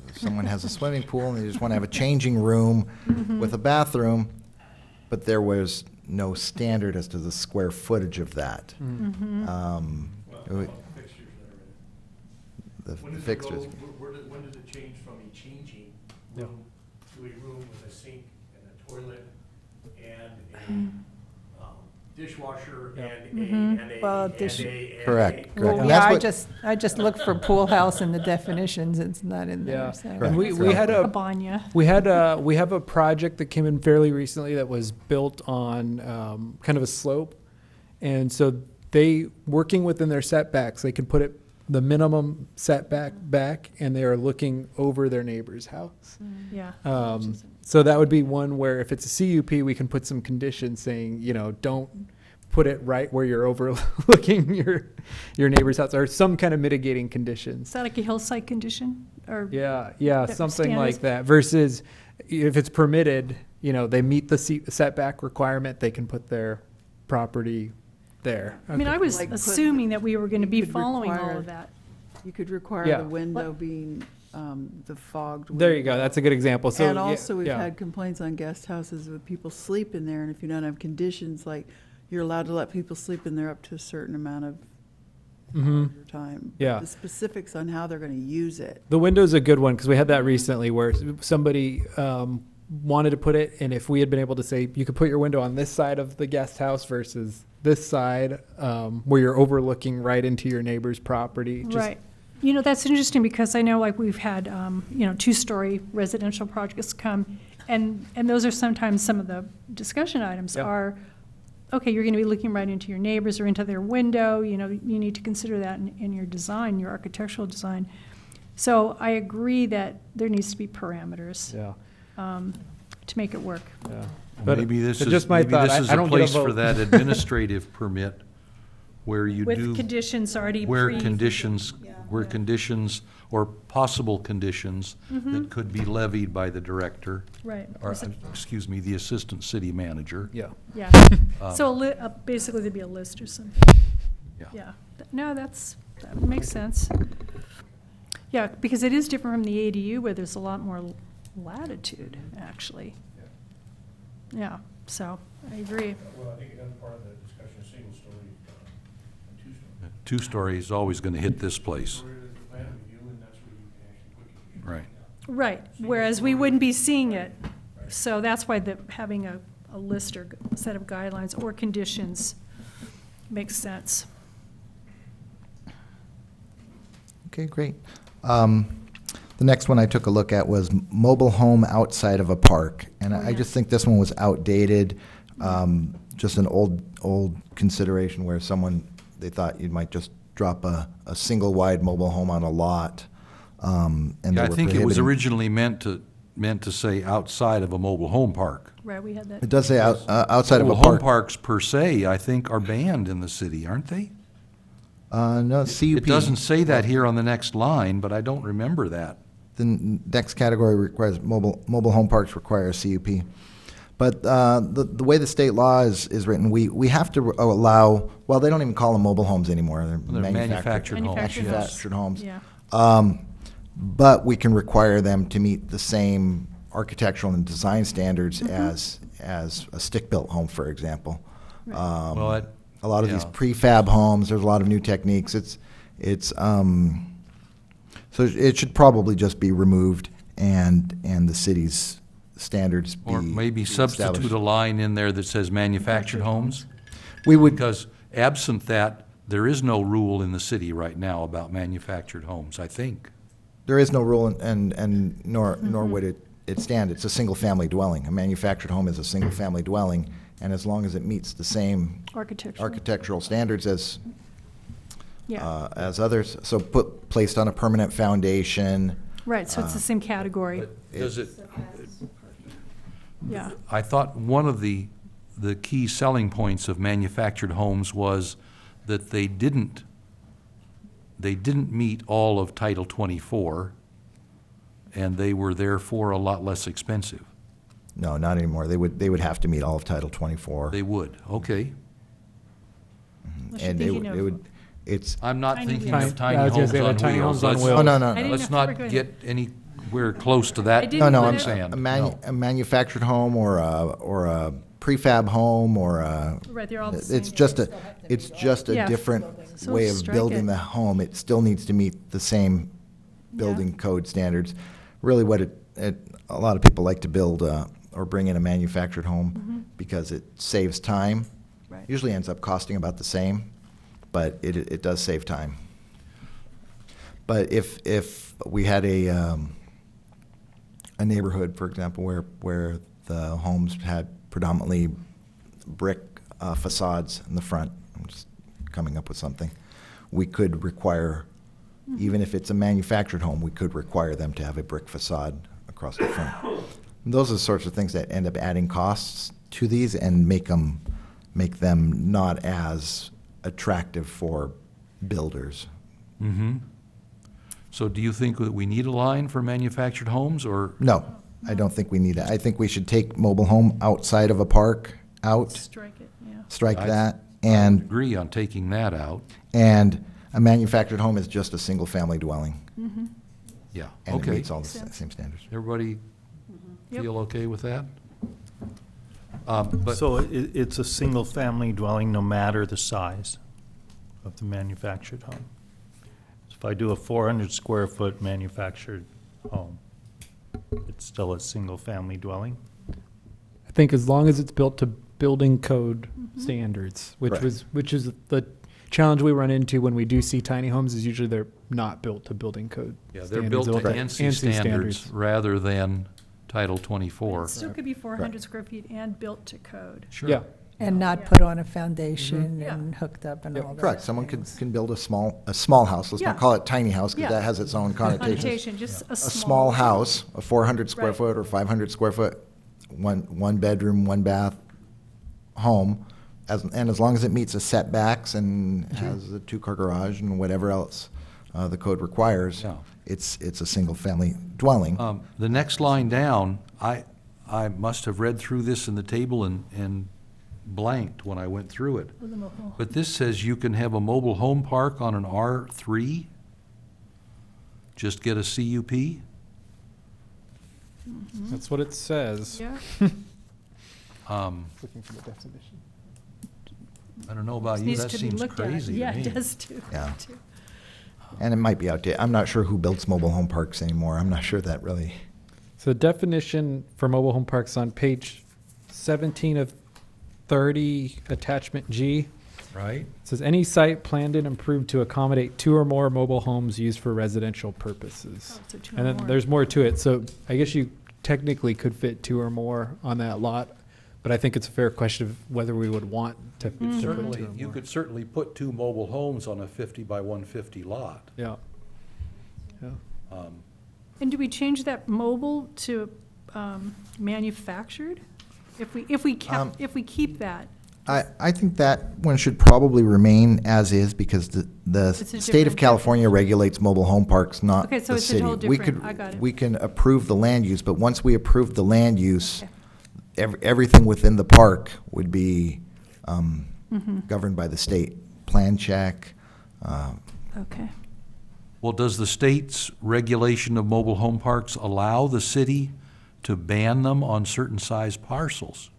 if someone has a swimming pool and they just want to have a changing room with a bathroom, but there was no standard as to the square footage of that. Fixtures that are in it. The When does it fixtures. go- when does it change from a changing room to a room with a sink and a toilet and a dishwasher Yeah. Well, and a. Correct, correct. Well, And yeah, that's what- I just looked for pool house in the definitions, it's not in Yeah. there, so. And we had A a, banya. we have a project that came in fairly recently that was built on kind of a slope. And so they, working within their setbacks, they can put it the minimum setback back, and they are looking over their neighbor's house. Yeah. So that would be one where if it's a CUP, we can put some conditions saying, don't put it right where you're overlooking your neighbor's house, or some kind of mitigating Is conditions. that like a hillside condition or? Yeah, That something like standards? that. Versus if it's permitted, they meet the setback requirement, they can put their property there. I mean, I was Like put- assuming that we were going to be you could following all require- of that. You could require Yeah. the window being the fogged window. There you go. That's a good example. So And yeah, also, we've yeah. had complaints on guest houses with people sleep in there, and if you don't have conditions, like, you're allowed to let people sleep in there up to a certain amount of Mhm. your time. Yeah. The specifics on how they're gonna use it. The window's a good one because we had that recently where somebody wanted to put it, and if we had been able to say you could put your window on this side of the guest house versus this side, where you're overlooking right into your neighbor's property. Right. That's interesting because I know like we've had, 2-story residential projects come, and those are sometimes some of the discussion items Yeah. are, okay, you're going to be looking right into your neighbors or into their window, you need to consider that in your design, your architectural design. So I agree that there needs to be parameters Yeah. to make it work. Yeah. Well, maybe this but is, just my maybe thought. this I- is I a don't get a place for vote. that administrative permit where you With do, conditions already where pre. conditions, where conditions or possible conditions that could be levied by the director, Right. or, excuse me, the assistant city manager. Yeah. Yeah. So basically there'd be a list or something. Yeah. Yeah. No, that makes sense. Yeah, because it is different from the ADU where there's a lot more latitude, actually. Yeah, so I agree. Well, I think another part of the discussion is single story, and two-story. Two-story is always going to hit this place. Story is the plan review, and that's where you can actually put conditions. Right. Right, whereas we wouldn't be seeing it. So that's why having a list or a set of guidelines or conditions makes sense. Okay, great. The next one I took a look at was mobile home outside of a park. And I just think this one was outdated, just an old consideration where they thought you might just drop a single wide mobile home on a lot. And they Yeah, I were think it was prohibiting- originally meant to say outside of a mobile home park. Right, we had that. It does say outside of a Mobile home park. parks per se, I think, are banned in the city, aren't they? No, CUP. It doesn't say that here on the next line, but I don't remember that. The next category requires mobile home parks require a CUP. But the way the state law is written, we have to allow, well, they don't even call them mobile homes anymore. They're They're manufactured homes, Manufactured yes. manufactured homes. Yeah, But we can require them to meet the same architectural and design standards as a stick-built home, for example. Well, A lot of these yeah. prefab homes, there's a lot of new techniques. So it should probably just be removed and the city's standards be Or maybe established. substitute a line in there that says manufactured homes? We would, Because absent that, there is no rule in the city right now about manufactured homes, I think. there is no rule and nor would it stand. It's a single-family dwelling. A manufactured home is a single-family dwelling, and as long as it meets the same architecture. architectural standards Yeah, as others, so placed on a permanent foundation. right, so it's the same category, Does it, yeah. I thought one of the key selling points of manufactured homes was that they didn't meet all of Title 24, and they were therefore a lot less expensive. No, not anymore. They would have to meet all of Title 24. They would, okay. Unless you're And thinking of- it's, I'm not Tiny thinking wheels. of tiny Yeah, I was gonna homes say that on tiny wheels. homes on Let's- wheels. oh, no, I no. didn't Let's know. not Go ahead. get anywhere close to I that. didn't No, no, put I'm it- saying Sand, a no. manufactured home or a prefab home or Right, they're all the same. it's just a Yeah. different So way of strike building it. the home. It still needs to meet the same building code standards. Really what a lot of people like to build or bring in a manufactured home because it saves time. Right. Usually ends up costing about the same, but it does save time. But if we had a neighborhood, for example, where the homes had predominantly brick facades in the front, I'm just coming up with something, we could require, even if it's a manufactured home, we could require them to have a brick facade across the front. And those are the sorts of things that end up adding costs to these and make them not as attractive for builders. Mm-hmm. So do you think that we need a line for manufactured homes, or? No, I don't think we need it. I think we should take mobile home outside of a park out, Strike it, yeah. strike I- that, I would and agree on taking that out. a manufactured home is just a single-family dwelling. Yeah, And it okay. meets all the Makes sense. same standards. Everybody Yep. feel okay with that? But, So it's a single-family dwelling no matter the size of the manufactured home. So if I do a 400 square foot manufactured home, it's still a single-family dwelling? I think as long as it's built to building code standards, Correct. which is the challenge we run into when we do see tiny homes, is usually they're not built to building code yeah, standards. they're built to They're ANSI standards rather than Title 24. It still could be 400 square feet and built to code. Sure. Yeah, And not Yeah. put on a foundation Yeah. and hooked up and Yep. all that. Correct, someone can build a small house, let's Yeah. not call it tiny house, because Yeah. that has its own connotations. Connotation, just a A small house, a 400 square Right. foot or 500 square foot, one bedroom, one bath home, and as long as it meets the setbacks and has a two-car garage and whatever else the code requires, Yeah. it's a single-family dwelling. The next line down, I must have read through this in the table and blanked when I went through it. But this says you can have a mobile home park on an R3? Just get a CUP? that's what it says. Yeah, Looking for the definition. I don't know about This you, needs that to be seems looked at. crazy to Yeah, me. it does too. Yeah. too. And it might be outdated. I'm not sure who builds mobile home parks anymore. I'm not sure that really. So the definition for mobile home parks on page 17 of 30, attachment G. Right? It says any site planned and improved to accommodate 2 or more mobile homes used for residential purposes. Oh, so 2 And or then more. there's more to it. So I guess you technically could fit 2 or more on that lot, but I think it's a fair question of whether we would want to fit 2 Certainly, or you more. could certainly put 2 mobile homes on a 50 by 150 lot. Yeah. Yeah. And do we change that mobile to manufactured? If we keep that, I think that one should probably remain as is because the It's a state of different- California regulates mobile home parks, not Okay, so the it's a city. whole We different- could- I got it. We can approve the land use, but once we approve the land use, Okay. everything within the park would be Mm-hmm. governed by the state. Plan check, okay. Well, does the state's regulation of mobile home parks allow the city to ban them on certain size parcels?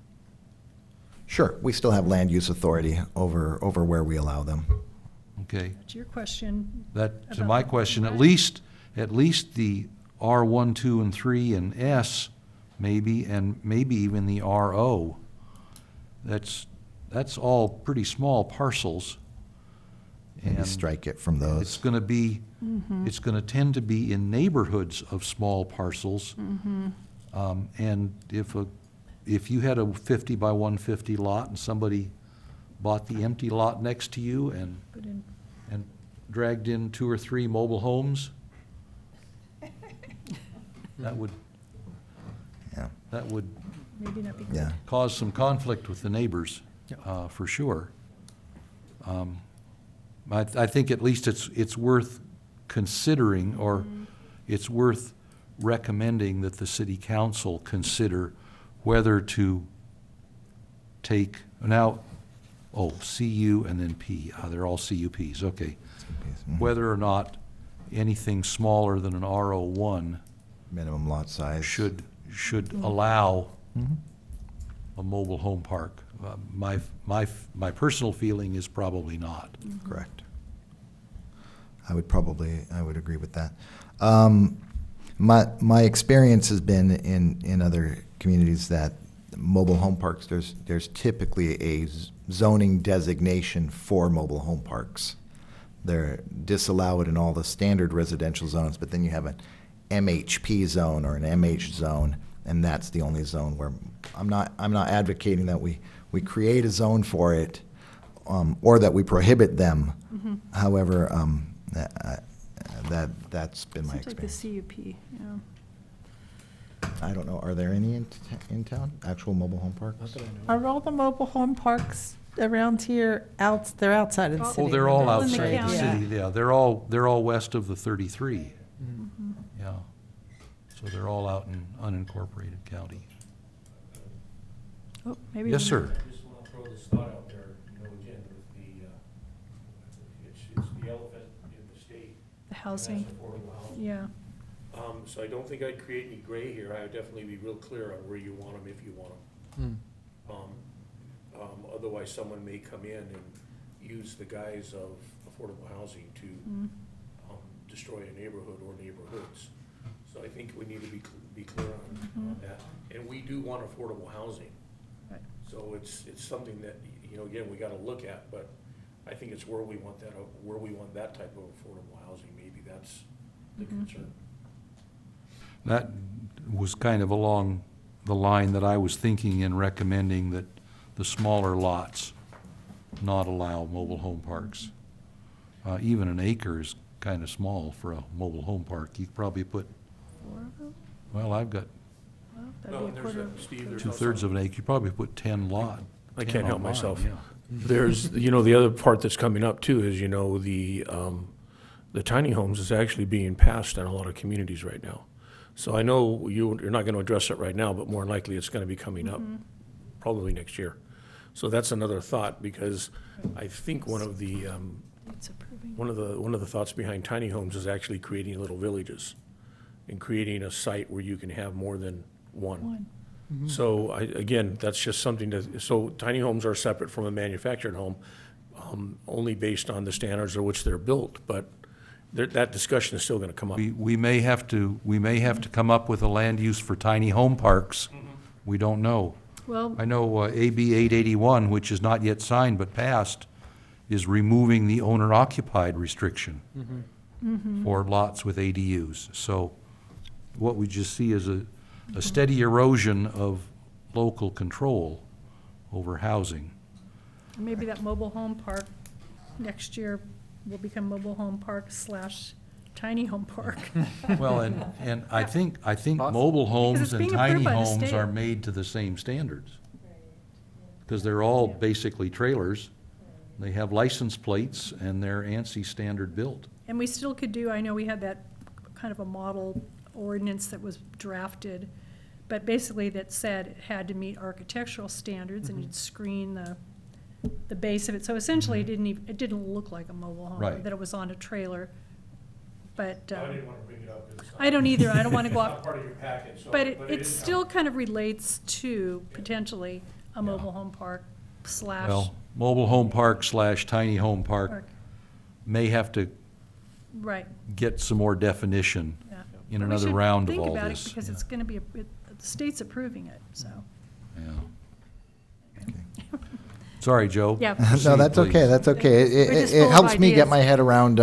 sure, we still have land use authority over where we allow them. Okay, That's your question. that, to About my the- question, at right. least the R1, 2, and 3 and S, maybe, and maybe even the RO. That's all pretty small parcels. Maybe And strike it from it's those. gonna be, Mm-hmm. it's gonna tend to be in neighborhoods of small parcels. Mm-hmm. And if you had a 50 by 150 lot and somebody bought the empty lot next to you and Put in- dragged in 2 or 3 mobile homes, that would Yeah, Maybe not be good. yeah. cause some conflict with the neighbors, for sure. I think at least it's worth considering, or it's worth recommending that the city council consider whether to take, now, CU and then P, they're all CUPs, okay. Mhm. Whether or not anything smaller than an RO1 Minimum lot size. should allow Mhm. a mobile home park. My personal feeling is probably not. Correct. I would agree with that. My experience has been in other communities that mobile home parks, there's typically a zoning designation for mobile home parks. They're disallowed in all the standard residential zones, but then you have an MHP zone or an MH zone, and that's the only zone where, I'm not advocating that we create a zone for it, or that we prohibit them. However, that's been my Seems like the experience. CUP, yeah. I don't know, are there any in town, actual mobile home parks? Are all the mobile home parks around here they're outside of the Oh, city? Oh, they're all All in the outside the county. city, yeah, they're all west of the 33. Yeah, so they're all out in unincorporated county. Oh, maybe. Yes, we- sir. I just want to throw this thought out there, again, with it's the elephant in the state. The housing, That's affordable housing. yeah. So I don't think I'd create any gray here. I would definitely be real clear on where you want them, if you want them. Otherwise, someone may come in and use the guise of affordable housing to destroy a neighborhood or neighborhoods. So I think we need to be clear on that. And we do want affordable housing. Right. So it's something that, again, we gotta look at, but I think it's where we want that type of affordable housing. Maybe that's the concern. That was kind of along the line that I was thinking in recommending that the smaller lots not allow mobile home parks. Even an acre is kind of small for a mobile home park. You could probably put, 4 of them? well, I've got Well, No, that'd be a quarter. Steve, there's two-thirds of an acre. You probably put 10 lot. I 10 can't help on mine, myself. yeah. There's, the other part that's coming up too is, the tiny homes is actually being passed in a lot of communities right now. So I know you're not gonna address it right now, but more than likely it's gonna be coming up, probably next year. So that's another thought, because I think one of the, It's approving. one of the thoughts behind tiny homes is actually creating little villages and creating a site where you can have more than one. So again, that's just something so tiny homes are separate from a manufactured home, only based on the standards of which they're built, but that discussion is still gonna come up. We may have to come up with a land use for tiny home parks. We don't know. Well, I know AB 881, which is not yet signed but passed, is removing the owner-occupied restriction for lots with ADUs. So what we just see is a steady erosion of local control over housing. maybe that mobile home park next year will become mobile home park / tiny home park. Well, and I think Possible. mobile homes it's and being tiny approved by the homes state. are made to the same standards. Because they're all basically trailers. They have license plates and they're ANSI standard built. And we still could do, I know we had that kind of a model ordinance that was drafted, but basically that said it had to meet architectural standards and you'd screen the base of it. So essentially, it didn't look like a mobile home, Right. that it was on a trailer. But, I didn't wanna bring it up, 'cause it's not- I don't either, I don't wanna go it's off, not part of your packet, so. but it it is still kind of relates to potentially a mobile home park / Well, mobile home park / tiny home park park. may have to Right, get some more definition yeah. in But we another should round of all Think about it, this. because Yeah. it's gonna be, the state's approving it, so. Yeah. Sorry, Joe. Yeah. No, Proceed, that's okay, please. that's okay. We're just full It of helps me get ideas. my head around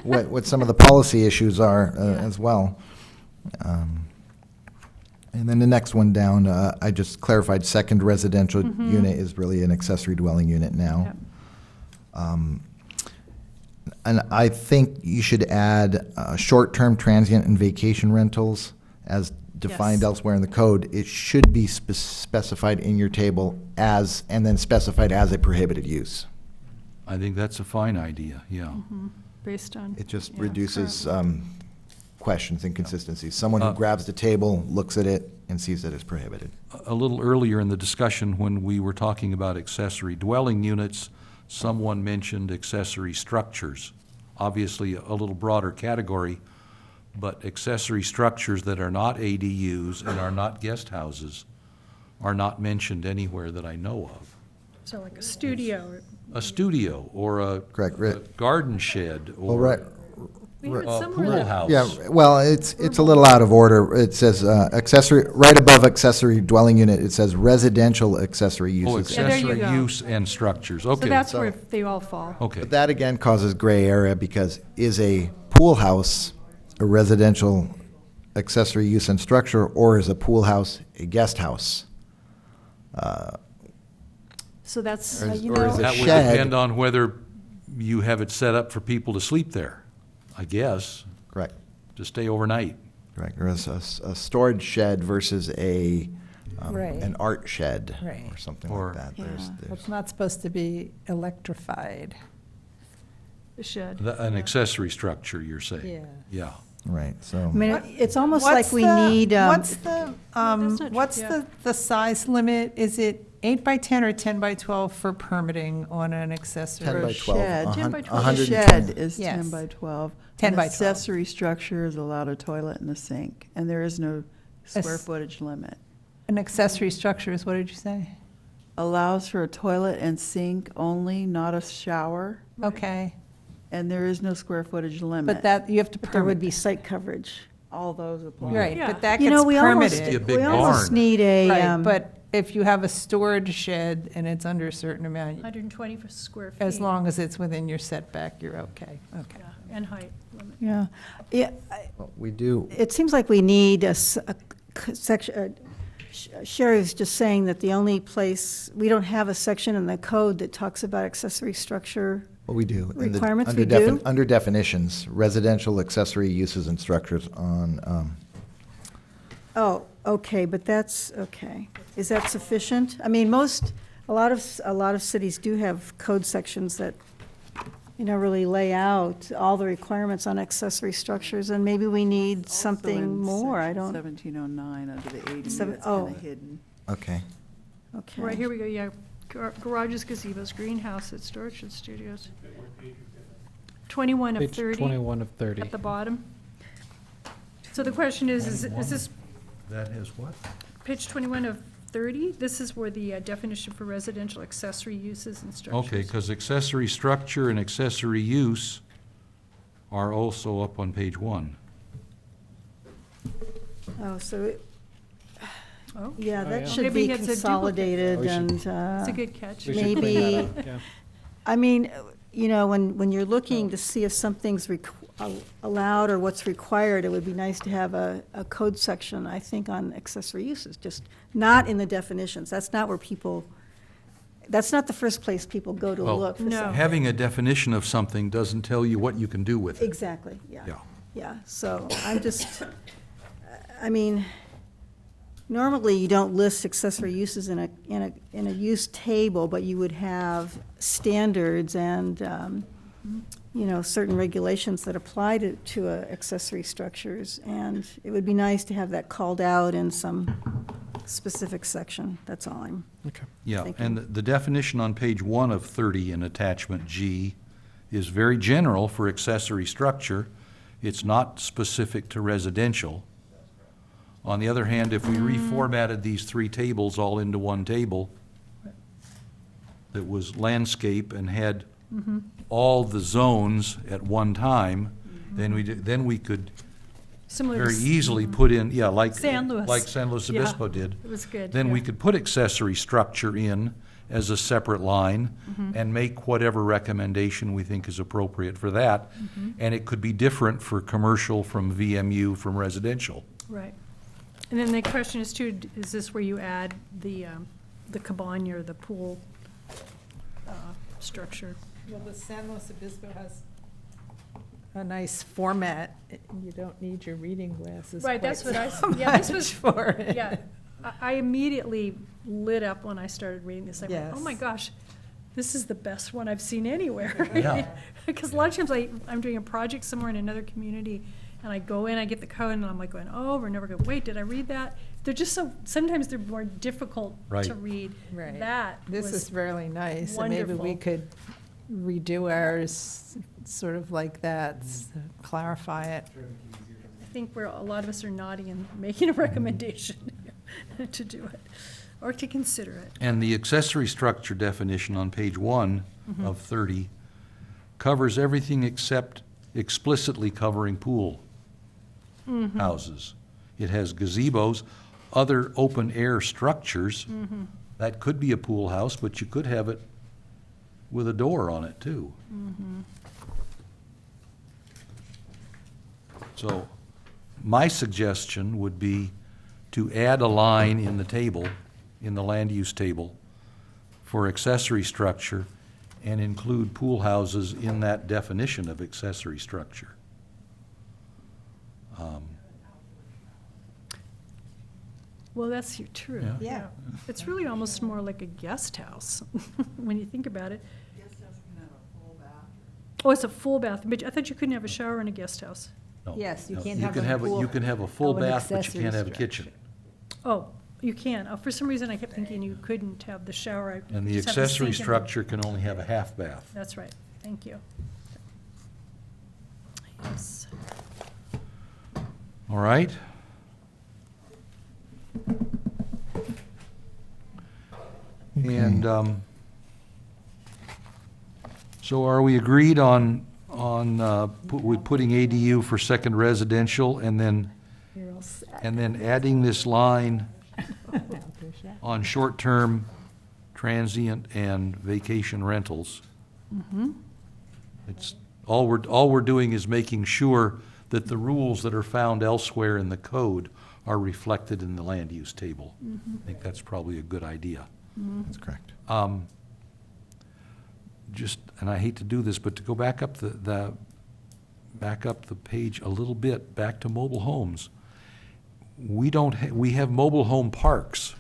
what some of the policy issues are Yeah. as well. And then the next one down, I just clarified, second residential unit is really an accessory dwelling unit now. Yep. And I think you should add short-term transient and vacation rentals as defined Yes. elsewhere in the code. It should be specified in your table as, and then specified as a prohibited use. I think that's a fine idea, yeah. Based on. It just yeah, reduces current- questions and consistencies. Someone who Uh, grabs the table, looks at it, and sees it as prohibited. A little earlier in the discussion, when we were talking about accessory dwelling units, someone mentioned accessory structures. Obviously, a little broader category, but accessory structures that are not ADUs and are not guest houses are not mentioned anywhere that I know of. So like a studio, or A studio or a Correct, a garden shed Well, or. right, We heard pool somewhere that. house. Yeah, well, it's a little out of order. It says accessory, right above accessory dwelling unit, it says residential accessory Oh, uses. Yeah, there you accessory go. use and structures, So okay. that's where they all fall. Okay, But that again causes gray area because is a pool house a residential accessory use and structure, or is a pool house a guest house? So that's, Or is- you or is know, it- that would shed. depend on whether you have it set up for people to sleep there, I guess, Correct, to stay overnight. correct. Or is a storage shed versus Right. an art shed Right. or something Or- like that. There's- Yeah. there's- It's not supposed to be electrified. the shed. An accessory structure, you're saying? Yeah. Yeah. Right, I so, mean, What- it's almost What's like we the- need, What's the, that's not what's true, yeah. the size limit? Is it 8 by 10 or 10 by 12 for permitting on an accessory? 10 For by a 12. shed. 10 by 12. A 110. shed is 10 Yes. by 12. 10 An by 12. accessory structure is allowed a toilet and a sink, and there is no square s- footage limit. An accessory structure is, what did you say? Allows for a toilet and sink only, not a shower, Okay, and there is no square footage limit. but that, you have to but there would permit. be site coverage. All those apply. Right, Yeah. but that You gets know, we almost, permitted. Be a big we almost barn. need a, Right, but if you have a storage shed and it's under a certain amount, 120 for square feet. as long as it's within your setback, you're okay. Okay. Yeah, and height limit. yeah, yeah, we do, it seems like we need a section, Sherry's just saying that the only place, we don't have a section in the code that talks about accessory structure. well, we do. In the- Requirements, under we do? Under definitions, residential accessory uses and structures on, Oh, okay, but that's, okay. Is that sufficient? I mean, a lot of cities do have code sections that, you know, really lay out all the requirements on accessory structures, and maybe we need Also something in more, I section don't, 1709 under the ADU, it's Seven- kind oh. of hidden. okay. okay. Right, here we go, yeah. Garages, gazebos, greenhouses, storage shed studios. 21 of Page 30 21 of 30. at the bottom. So the question is this That has what? page 21 of 30? This is where the definition for residential accessory uses and structures. Okay, because accessory structure and accessory use are also up on page 1. Oh, so, Oh, yeah, Oh, that yeah. should Maybe be it's a duplicate. consolidated We should- and, that's a good catch. We should clean that maybe- up, yeah. I mean, you know, when you're looking to see if something's allowed or what's required, it would be nice to have a code section, I think, on accessory uses, just not in the definitions. That's not where people, that's not the first place people go to Well, look for No. something. Having a definition of something doesn't tell you what you can do with it. Exactly, yeah. Yeah. Yeah, so I'm just, I mean, normally you don't list accessory uses in a use table, but you would have standards and, you know, certain regulations that apply to accessory structures. And it would be nice to have that called out in some specific section, that's all I'm, Okay. Yeah, Thank and you. the definition on page 1 of 30 in attachment G is very general for accessory structure. It's not specific to residential. On the other hand, if we reformatted these 3 tables all into one table that was landscape and had all the zones at one time, then we could Similar to very easily put in, yeah, like. San Luis. Like San Luis Yeah, Obispo did. It was good. Then we yeah. could put accessory structure in as a separate line and make whatever recommendation we think is appropriate for that. And it could be different for commercial from VMU from residential. Right. And then the question is too, is this where you add the cabana or the pool structure? Well, the San Luis Obispo has a nice format. You don't need your reading glasses. Right, quite that's what I so s- yeah, this much was- for it. Yeah, I immediately lit up when I started reading this. I went, oh Yes. my gosh, this is the best one I've seen anywhere. Yeah. Because a lot of times I'm doing a project somewhere in another community, and I go in, I get the code, and I'm like going, oh, we're never going, wait, did I read that? They're just so, sometimes they're more difficult Right. to read. Right. That This was is really nice, and maybe we wonderful. could redo ours sort of like that, clarify it. I think where a lot of us are nodding and making a recommendation to do it, or to consider it. And the accessory structure definition on page 1 of 30 covers everything except explicitly covering pool houses. It has gazebos, other open-air structures. That could be a pool house, but you could have it with a door on it, too. So my suggestion would be to add a line in the table, in the land use table, for accessory structure and include pool houses in that definition of accessory structure. Well, that's true. Yeah. Yeah. It's really almost more like a guest house, when you think about it. Oh, it's a full bath, but I thought you couldn't have a shower in a guest house. No, Yes, you no. can't You have can a pool You can have a full of an bath, but you accessory can't have a structure. kitchen. Oh, you can. Oh, for some reason, I kept thinking you couldn't have the shower. And the just have the accessory sink in structure can only have a half bath. That's right. Thank you. Yes. All right? And, so are we agreed on putting ADU for second residential and then You're all set. adding this line on short-term transient and vacation rentals? It's, all we're doing is making sure that the rules that are found elsewhere in the code are reflected in the land use table. I think that's probably a good idea. That's correct. Just, and I hate to do this, but to go back up back up the page a little bit, back to mobile homes. We have mobile home parks.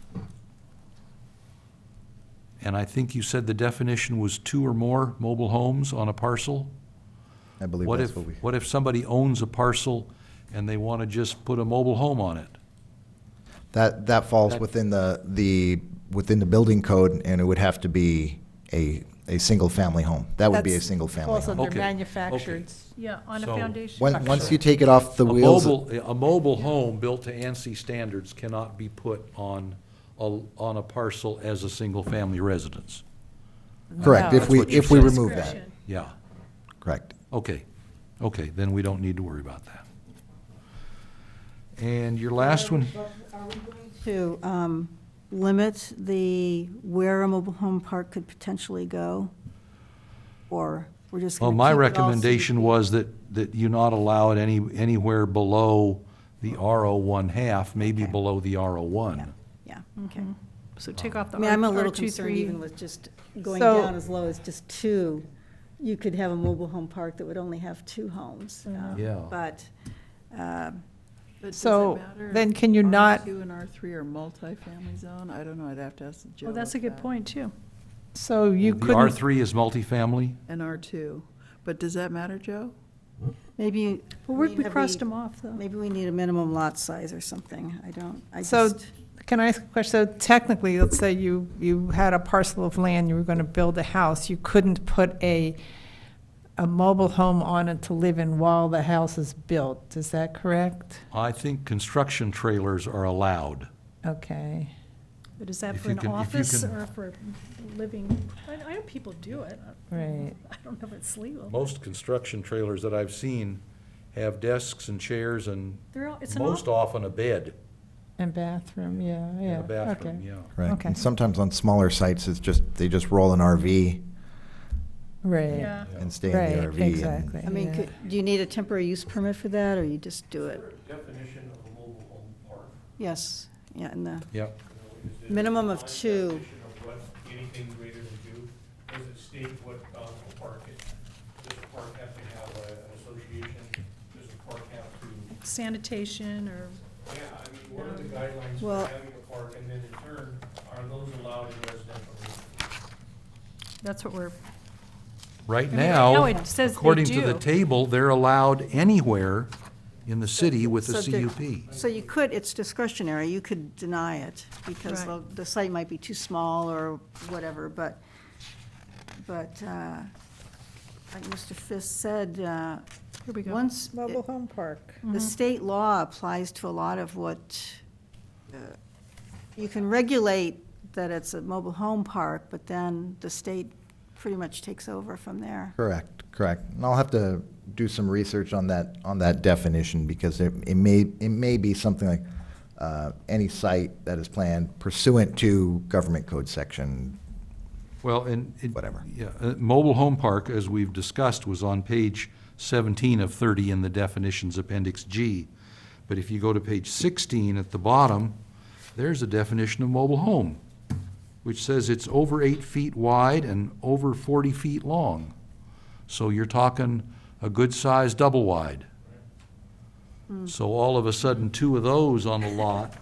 And I think you said the definition was 2 or more mobile homes on a parcel? I believe What that's if, what we. what if somebody owns a parcel and they want to just put a mobile home on it? That falls That- within within the building code, and it would have to be a single-family home. That would be a That's single-family falls home. under Okay, manufactured. Yeah, on a So- foundation. Once you take it off the wheels. A mobile home built to ANSI standards cannot be put on a parcel as a single-family residence. Correct, No. if we, That's what if we you're remove that, Description. Yeah, correct. okay, then we don't need to worry about that. And your last one, To limit where a mobile home park could potentially go? Or we're just well, going to my keep it all recommendation CUP? was that you not allow it anywhere below the RO 1/2, maybe Okay. below the RO 1. Yeah, okay. So take off the I mean, I'm a little R2, concerned 3. even with just going So- down as low as just 2. You could have a mobile home park that would only have 2 homes. Yeah. But, But does it So, matter then if can you not- R2 and R3 are multifamily zone? I don't know, I'd have to ask Joe. Oh, that's a about good that. point, too. So you The couldn't, R3 is multifamily? And R2. But does that matter, Joe? maybe. Well, I mean, we have crossed them off, though. Maybe we need a minimum lot size or something. I so, just, can I ask a question? So technically, let's say you had a parcel of land, you were going to build a house, you couldn't put a mobile home on it to live in while the house is built, is that correct? I think construction trailers are allowed. Okay. But is that If for you an can- if you office can- or for living? I know people do it. Right. I don't know if it's legal. Most construction trailers that I've seen have desks and chairs and It's an most often a bed And bathroom, yeah, and yeah. a bathroom, Okay. yeah. Right, Okay. and sometimes on smaller sites, they just roll an RV Right. Yeah. and stay in the Right, RV. and- exactly. I mean, yeah. do you need a temporary use permit for that, or you just do it? Definition of a mobile home park. Yes, yeah, and the Yep. minimum of 2. Definition of what anything greater than 2, does it state what a park is? Does a park have to have an association? Does a park have to, Sanitation or, yeah, I mean, what are the guidelines Well- for having a park? And then in turn, are those allowed in residential neighborhoods? that's what we're, Right I mean, right now now, it says they according to the do. table, they're allowed anywhere in the city with a Subject- CUP. So you could, it's discretionary, you could deny it, because Right. the site might be too small or whatever, but, like Mr. Fisk said, here we go. once, Mobile home park. the state law applies to a lot of what, you can regulate that it's a mobile home park, but then the state pretty much takes over from there. Correct, correct. And I'll have to do some research on that definition, because it may be something like any site that is planned pursuant to government code section. Well, Whatever. Yeah, mobile home park, as we've discussed, was on page 17 of 30 in the definitions, Appendix G. But if you go to page 16 at the bottom, there's a definition of mobile home, which says it's over 8 feet wide and over 40 feet long. So you're talking a good-sized double wide. So all of a sudden, 2 of those on a lot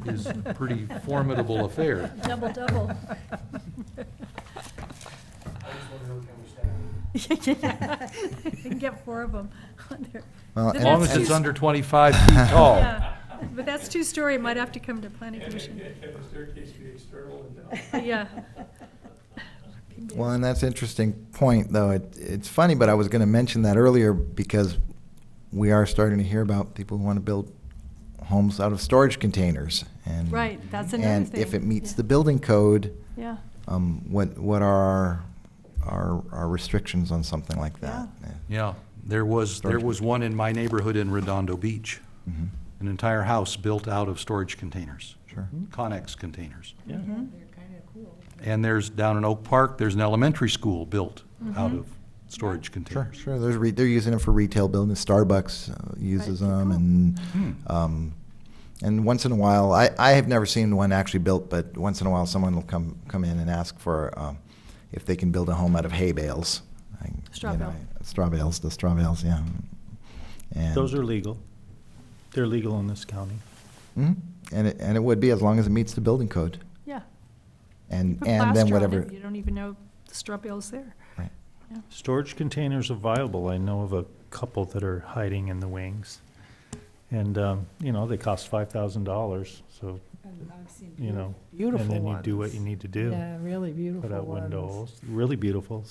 is a pretty formidable affair. Double, double. You can get 4 of them on there. Well, Then As long that's as it's too- under 25 feet tall. Yeah, but that's 2-story, it might have to come to planning commission. Yeah. Well, and that's an interesting point, though. It's funny, but I was going to mention that earlier because we are starting to hear about people who want to build homes out of storage containers. And Right, that's another thing. And if it meets Yeah. the building code, Yeah, what are our restrictions on something like that? Yeah, there was one in my neighborhood in Redondo Beach, Mhm. an entire house built out of storage containers, Sure. Connex containers. Yeah. They're kind of cool. And there's, down in Oak Park, there's an elementary school built out of storage Sure, containers. sure. They're using them for retail buildings. Starbucks uses Right, them, cool. and once in a while, I have never seen one actually built, but once in a while, someone will come in and ask for if they can build a home out of hay bales. Straw You know, bale. the straw bales, yeah. And Those are legal. They're legal in this county. Mhm. And it would be as long as it meets the building code, yeah. and Put and plaster then on whatever. it, you don't even know the straw bale's there. Right. Yeah. Storage containers are viable. I know of a couple that are hiding in the wings. And, they cost $5,000, so, I've seen and then you do what you need to do. Yeah, really beautiful Put out ones. windows, really beautiful.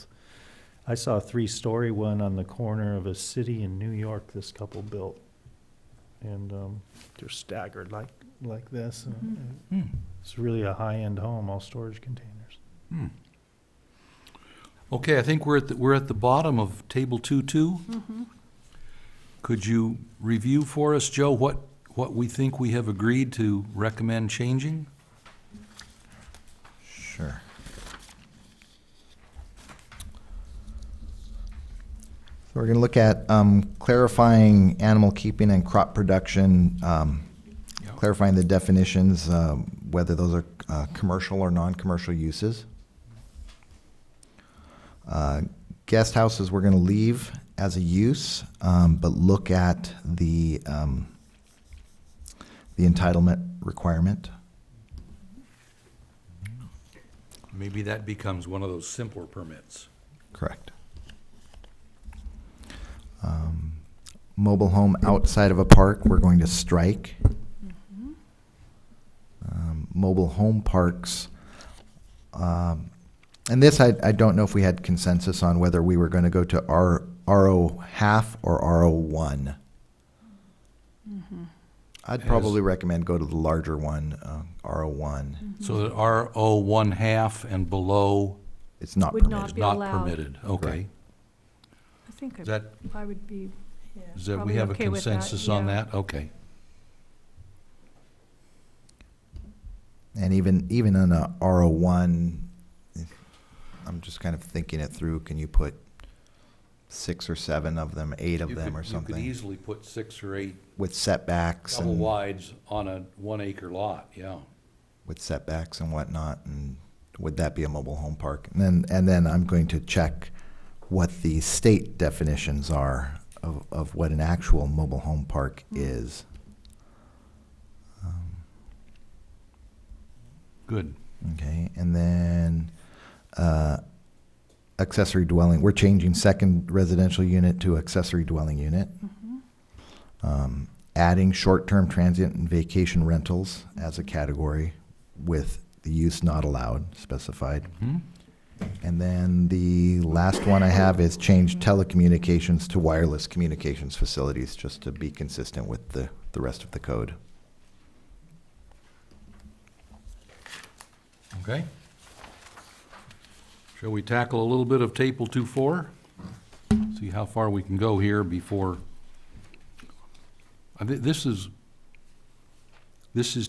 I saw a 3-story one on the corner of a city in New York this couple built. And they're staggered like this. Hmm. It's really a high-end home, all storage containers. Hmm. Okay, I think we're at the bottom of table 2.2. Could you review for us, Joe, what we think we have agreed to recommend changing? Sure. So we're going to look at clarifying animal keeping and crop production, clarifying the definitions, whether those are commercial or non-commercial uses. Guest houses we're going to leave as a use, but look at the entitlement requirement. Maybe that becomes one of those simpler permits. Correct. Mobile home outside of a park, we're going to strike. Mobile home parks, and this I don't know if we had consensus on whether we were going to go to RO half or RO1. I'd probably recommend go to the larger one, RO1. So that RO 1/2 and below It's not Would not permitted. is Be not allowed. permitted. Okay. I think Is that, I would be, is that, we Probably have a okay with that, consensus on yeah. that? Okay. And even on a RO1, I'm just kind of thinking it through. Can you put 6 or 7 of them, 8 of them or You could something? easily put 6 or 8 With setbacks double and wides on a 1-acre lot, yeah. with setbacks and whatnot, and would that be a mobile home park? And then I'm going to check what the state definitions are of what an actual mobile home park is. Good. Okay, and then accessory dwelling, we're changing second residential unit to accessory dwelling unit. Adding short-term transient and vacation rentals as a category with the use not allowed specified. Hmm? And then the last one I have is change telecommunications to wireless communications facilities, just to be consistent with the rest of the code. Okay. Shall we tackle a little bit of table 2.4? See see how far we can go here before, this is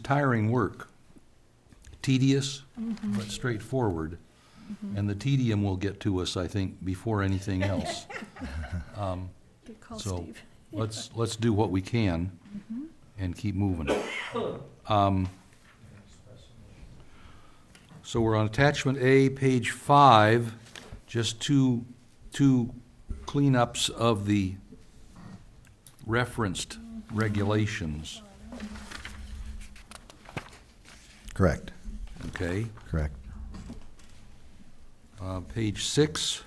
tiring work. Tedious, but straightforward. And the tedium will get to us, I think, before anything else. Good call, So, Steve. let's do what we can and keep moving. So we're on attachment A, page 5, just two cleanups of the referenced regulations, Correct, okay? correct. Page 6,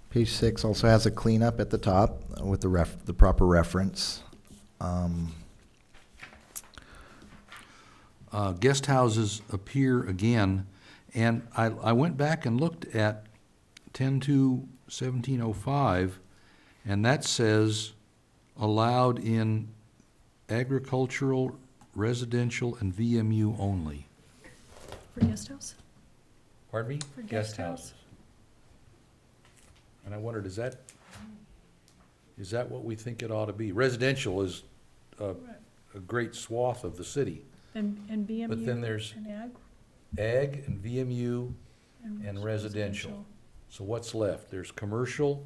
Page 6 also has a cleanup at the top with the proper reference. guest houses appear again, and I went back and looked at 10-2-1705, and that says allowed in agricultural, residential, and VMU only. For guest house? Pardon me? For guest house. And I wondered, is that what we think it ought to be? Residential is a great swath of the city. And VMU? But then there's And ag? ag and VMU and residential. So what's left? There's commercial,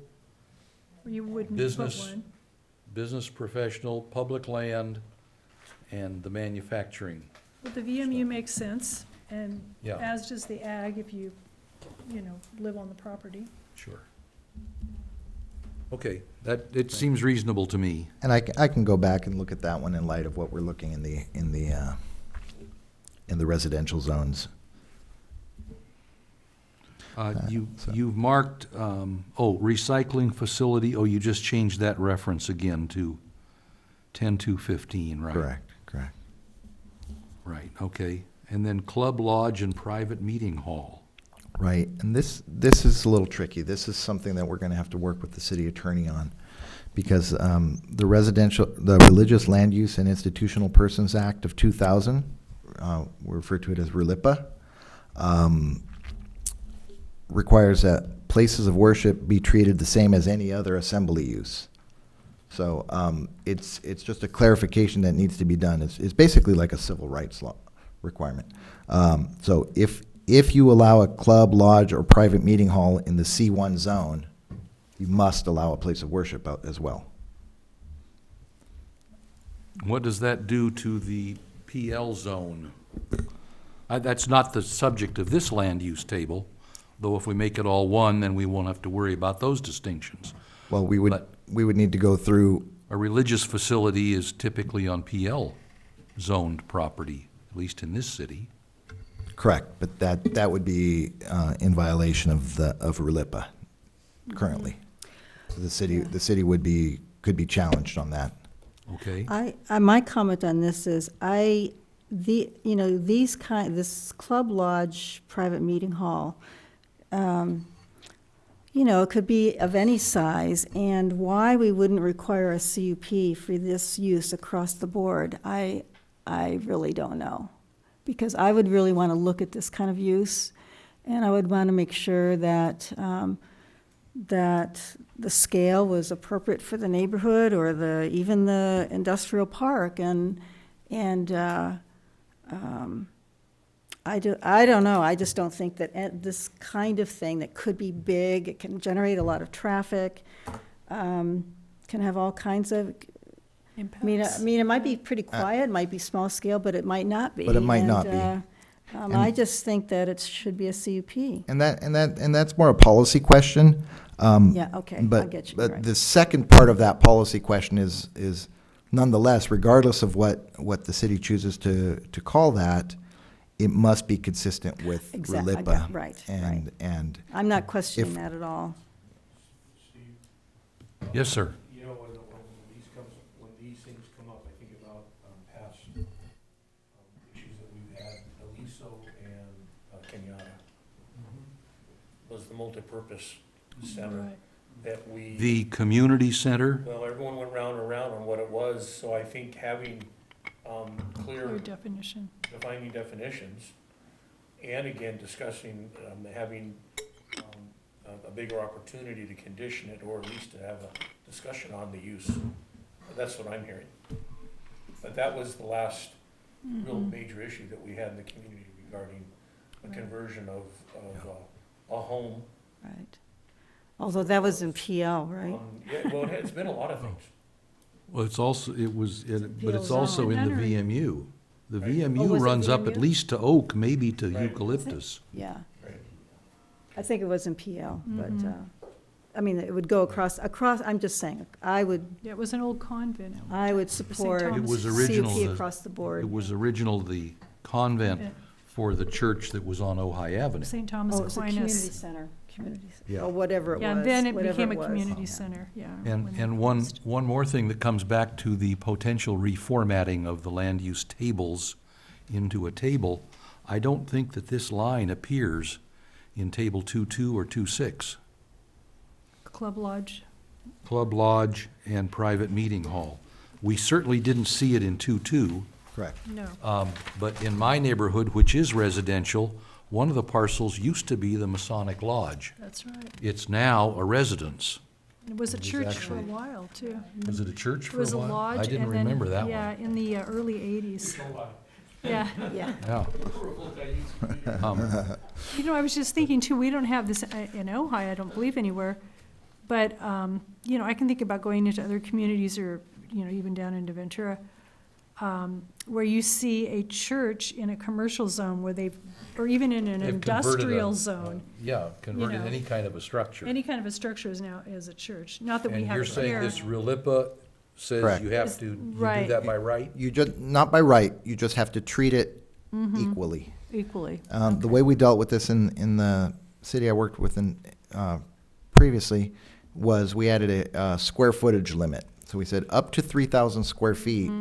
You wouldn't put business, one. business professional, public land, and the manufacturing. But the VMU makes sense, and Yeah. as does the ag if you live on the property. Sure. Okay, it seems reasonable to me. And I can go back and look at that one in light of what we're looking in the residential zones. You've marked, recycling facility, you just changed that reference again to 10-2-15, right? Correct. Right, okay. And then club, lodge, and private meeting hall. Right, and this is a little tricky. This is something that we're going to have to work with the city attorney on, because the Religious Land Use and Institutional Persons Act of 2000, we refer to it as RLIPA, requires that places of worship be treated the same as any other assembly use. So it's just a clarification that needs to be done. It's basically like a civil rights law requirement. So if you allow a club, lodge, or private meeting hall in the C1 zone, you must allow a place of worship out as well. What does that do to the PL zone? That's not the subject of this land use table, though if we make it all one, then we won't have to worry about those distinctions. Well, we But- would need to go through. A religious facility is typically on PL zoned property, at least in this city. Correct, but that would be in violation of RLIPA currently. So the city could be challenged on that. Okay? My comment on this is, this club lodge, private meeting hall, it could be of any size, and why we wouldn't require a CUP for this use across the board, I really don't know. Because I would really want to look at this kind of use, and I would want to make sure that that the scale was appropriate for the neighborhood or even the industrial park, and I don't know. I just don't think that this kind of thing that could be big, it can generate a lot of traffic, can have all kinds of. Impacts. I mean, it might be pretty quiet, it might be small scale, but it might not be. But it might not be. I just think that it should be a CUP. And that's more a policy question. Yeah, okay, I But get you, but right. the second part of that policy question is nonetheless, regardless of what the city chooses to call that, it must be consistent with Exactly, RLIPA. right. And I'm not questioning If- that at all. Yes, sir. You know, when these things come up, I think about past issues that we've had, Aliso and Kenyatta. Was the multipurpose center Right. that we. The community center, Well, everyone went round and round on what it was, so I think having Clear clear definition. defining definitions, and again, discussing, having a bigger opportunity to condition it, or at least to have a discussion on the use. That's what I'm hearing. But that was the last real major issue that we had in the community regarding a conversion of a home. Right. Although that was in PL, right? Yeah, well, it's been a lot of things. Well, it's also, but it's PL also in the nunnery. VMU. The Right. Oh, VMU was it runs up at VMU? least to oak, maybe to Right. eucalyptus. Yeah. Right. I think it was in PL, but, Mhm. I mean, it would go across, I'm just saying, I would Yeah, it was an old convent. support Thomas. It was original, CUP across the board. it was original the convent Yeah. for the church that was on Ojai Avenue. St. Thomas Oh, it was a community Aquinas. center, Yeah. or whatever it was. Yeah, and then it whatever became a was. community Yeah. center, yeah. And, when they and one closed. more thing that comes back to the potential reformatting of the land use tables into a table, I don't think that this line appears in table 2.2 or 2.6. Club Lodge. Club lodge and private meeting hall. We certainly didn't see it in 2.2, Correct. No. but in my neighborhood, which is residential, one of the parcels used to be the Masonic Lodge. That's right. It's now a residence. It was a It was church for a actually- while, too. Was it a church It for was a a while? lodge. I didn't and then- remember that one. Yeah, in the early 80s. Yeah. Yeah. Yeah. You know, I was just thinking, too, we don't have this in Ojai, I don't believe anywhere. But, you know, I can think about going into other communities or, you know, even down into Ventura, where you see a church in a commercial zone where they've, or even in an They've converted industrial a- zone. Yeah, converted know, any kind of a structure. Any kind of a structure is now is a church. Not that we And have you're it saying here. this RELIPA says Correct. you have to, you do Right. that by right? You just, not by right, you just have to treat it equally. Equally. The way we dealt with this in the city I worked with previously was we added a square footage limit. So we said up to 3,000 square feet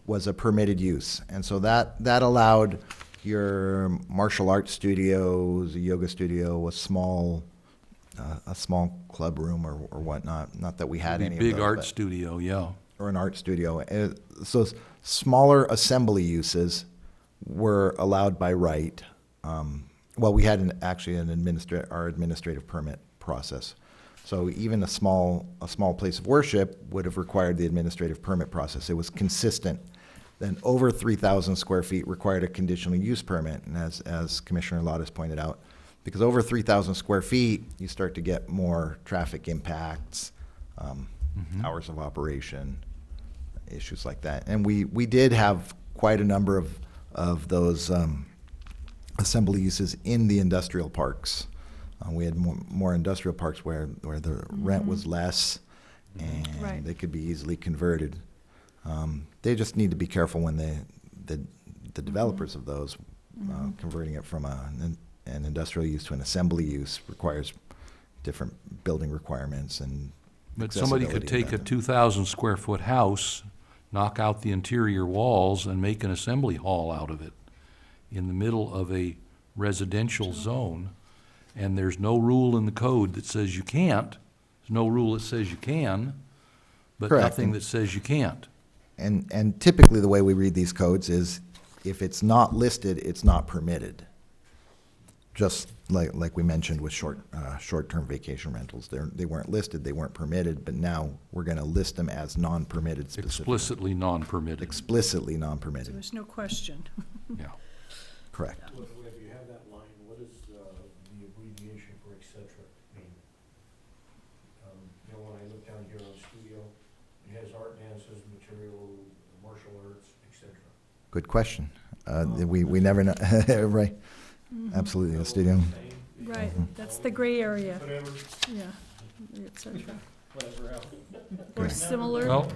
was a permitted use. And so that allowed your martial arts studios, a yoga studio, a small club room or whatnot. Not that we had any of those. Big art but- studio, yeah. or an art studio. So smaller assembly uses were allowed by right. Well, we had actually our administrative permit process. So even a small place of worship would have required the administrative permit process. It was consistent. Then over 3,000 square feet required a conditional use permit. And as Commissioner Lottis pointed out, because over 3,000 square feet, you start to get more traffic impacts, hours of operation, issues like that. And we did have quite a number of those assembly uses in the industrial parks. We had more industrial parks where the rent was less and Right. they could be easily converted. They just need to be careful when the developers of those, converting it from an industrial use to an assembly use requires different building requirements and But somebody could accessibility take a and 2,000 square foot house, knock out the interior walls and make an assembly hall out of it in the middle of a residential zone. And there's no rule in the code that says you can't. There's no rule that says you can, but Correct. nothing that says you can't. And typically, the way we read these codes is, if it's not listed, it's not permitted. Just like we mentioned with short-term vacation rentals, they weren't listed, they weren't permitted, but now we're gonna list them as non-permitted specifically. Explicitly non-permitted, Explicitly So non-permitted, there's no question. yeah. correct. If you have that line, what is the abbreviation for et cetera mean? You know, when I look down here on studio, it has art, dances, material, martial arts, et cetera. Good question. We never know, right, absolutely, the studio. Right, that's the gray area, Whatever. yeah, et cetera. Or similar. Well,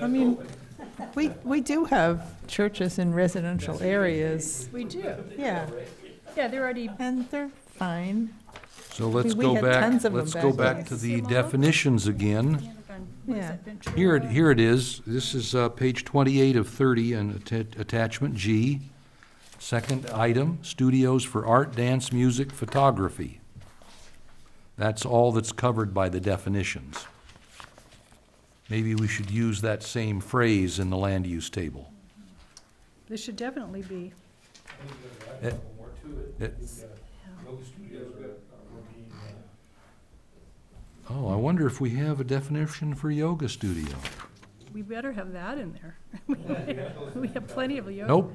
I mean, we do have churches in residential areas, We do. yeah, Yeah, they're already, and they're fine. so let's we go had back, tons of them let's go back back then. to the definitions again. Yeah. Here it is. This is page 28 of 30 and attachment G. Second item, studios for art, dance, music, photography. That's all that's covered by the definitions. Maybe we should use that same phrase in the land use table. There should definitely be. It- it- Oh, I wonder if we have a definition for yoga studio. We better have that in there. We have plenty of yoga. Nope.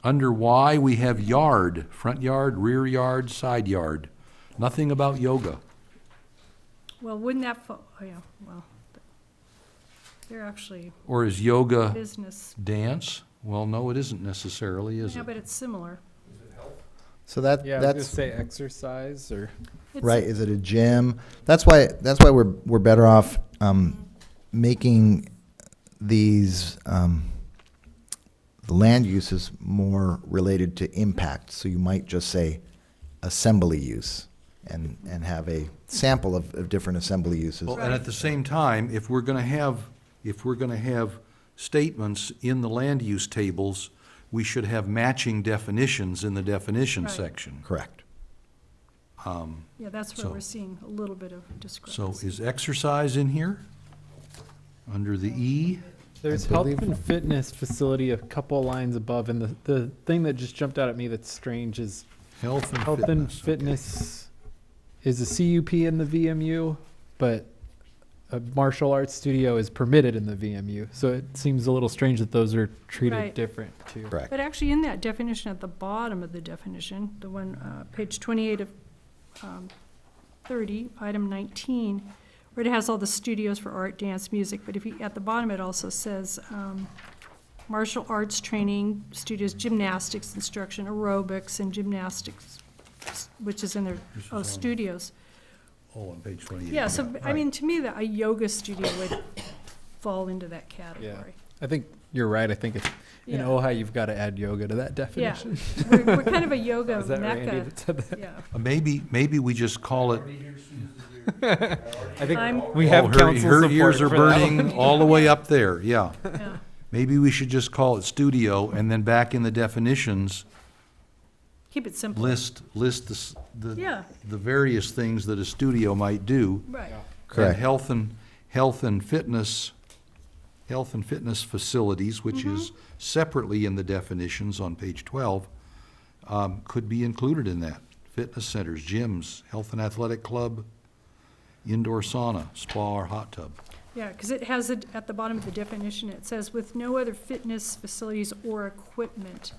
Under Y, we have yard, front yard, rear yard, side yard. Nothing about yoga. Well, wouldn't that fall, oh, yeah, well, they're actually Or is yoga business. dance? Well, no, it isn't necessarily, is Yeah, it? but it's similar. So that, Yeah, I was gonna that's, say exercise or. It's- right, is it a gym? That's why we're better off, making these, the land uses more related to impact. So you might just say assembly use and have a sample of different assembly uses. Well, and at the same time, if we're gonna have statements in the land use tables, we should have matching definitions in the definition Right. section. Correct. Yeah, that's where So- we're seeing a little bit of So discrepancy. is exercise in here? Under the E? There's I health believe- and fitness facility a couple lines above, and the thing that just jumped out at me that's strange is Health and health and fitness. fitness is a CUP in the VMU, but a martial arts studio is permitted in the VMU. So it seems a little strange that those are treated Right. different too. Correct. But actually, in that definition, at the bottom of the definition, the one, page 28 of 30, item 19, where it has all the studios for art, dance, music, but if you, at the bottom, it also says martial arts training studios, gymnastics instruction, aerobics, and gymnastics, which is in their, This is oh, on- studios. Oh, on page 28. Yeah, so, I right. mean, to me, a yoga studio would fall into that category. I think you're right. I think in Yeah. Ojai, you've got to add yoga to that Yeah, definition. we're kind of a yoga Is that Randy mecca, that said that? yeah. Maybe we just call it. I think I'm- we have Oh, council her support ears are for that one. burning all the way up there, yeah. Yeah. Maybe we should just call it studio, and then back in the definitions, Keep it simple. list the Yeah. the various things that a studio might do. Right. Correct. And health and fitness facilities, which is separately in the definitions on page 12, could be included in that. Fitness centers, gyms, health and athletic club, indoor sauna, spa or hot tub. Yeah, because it has it at the bottom of the definition, it says with no other fitness facilities or equipment.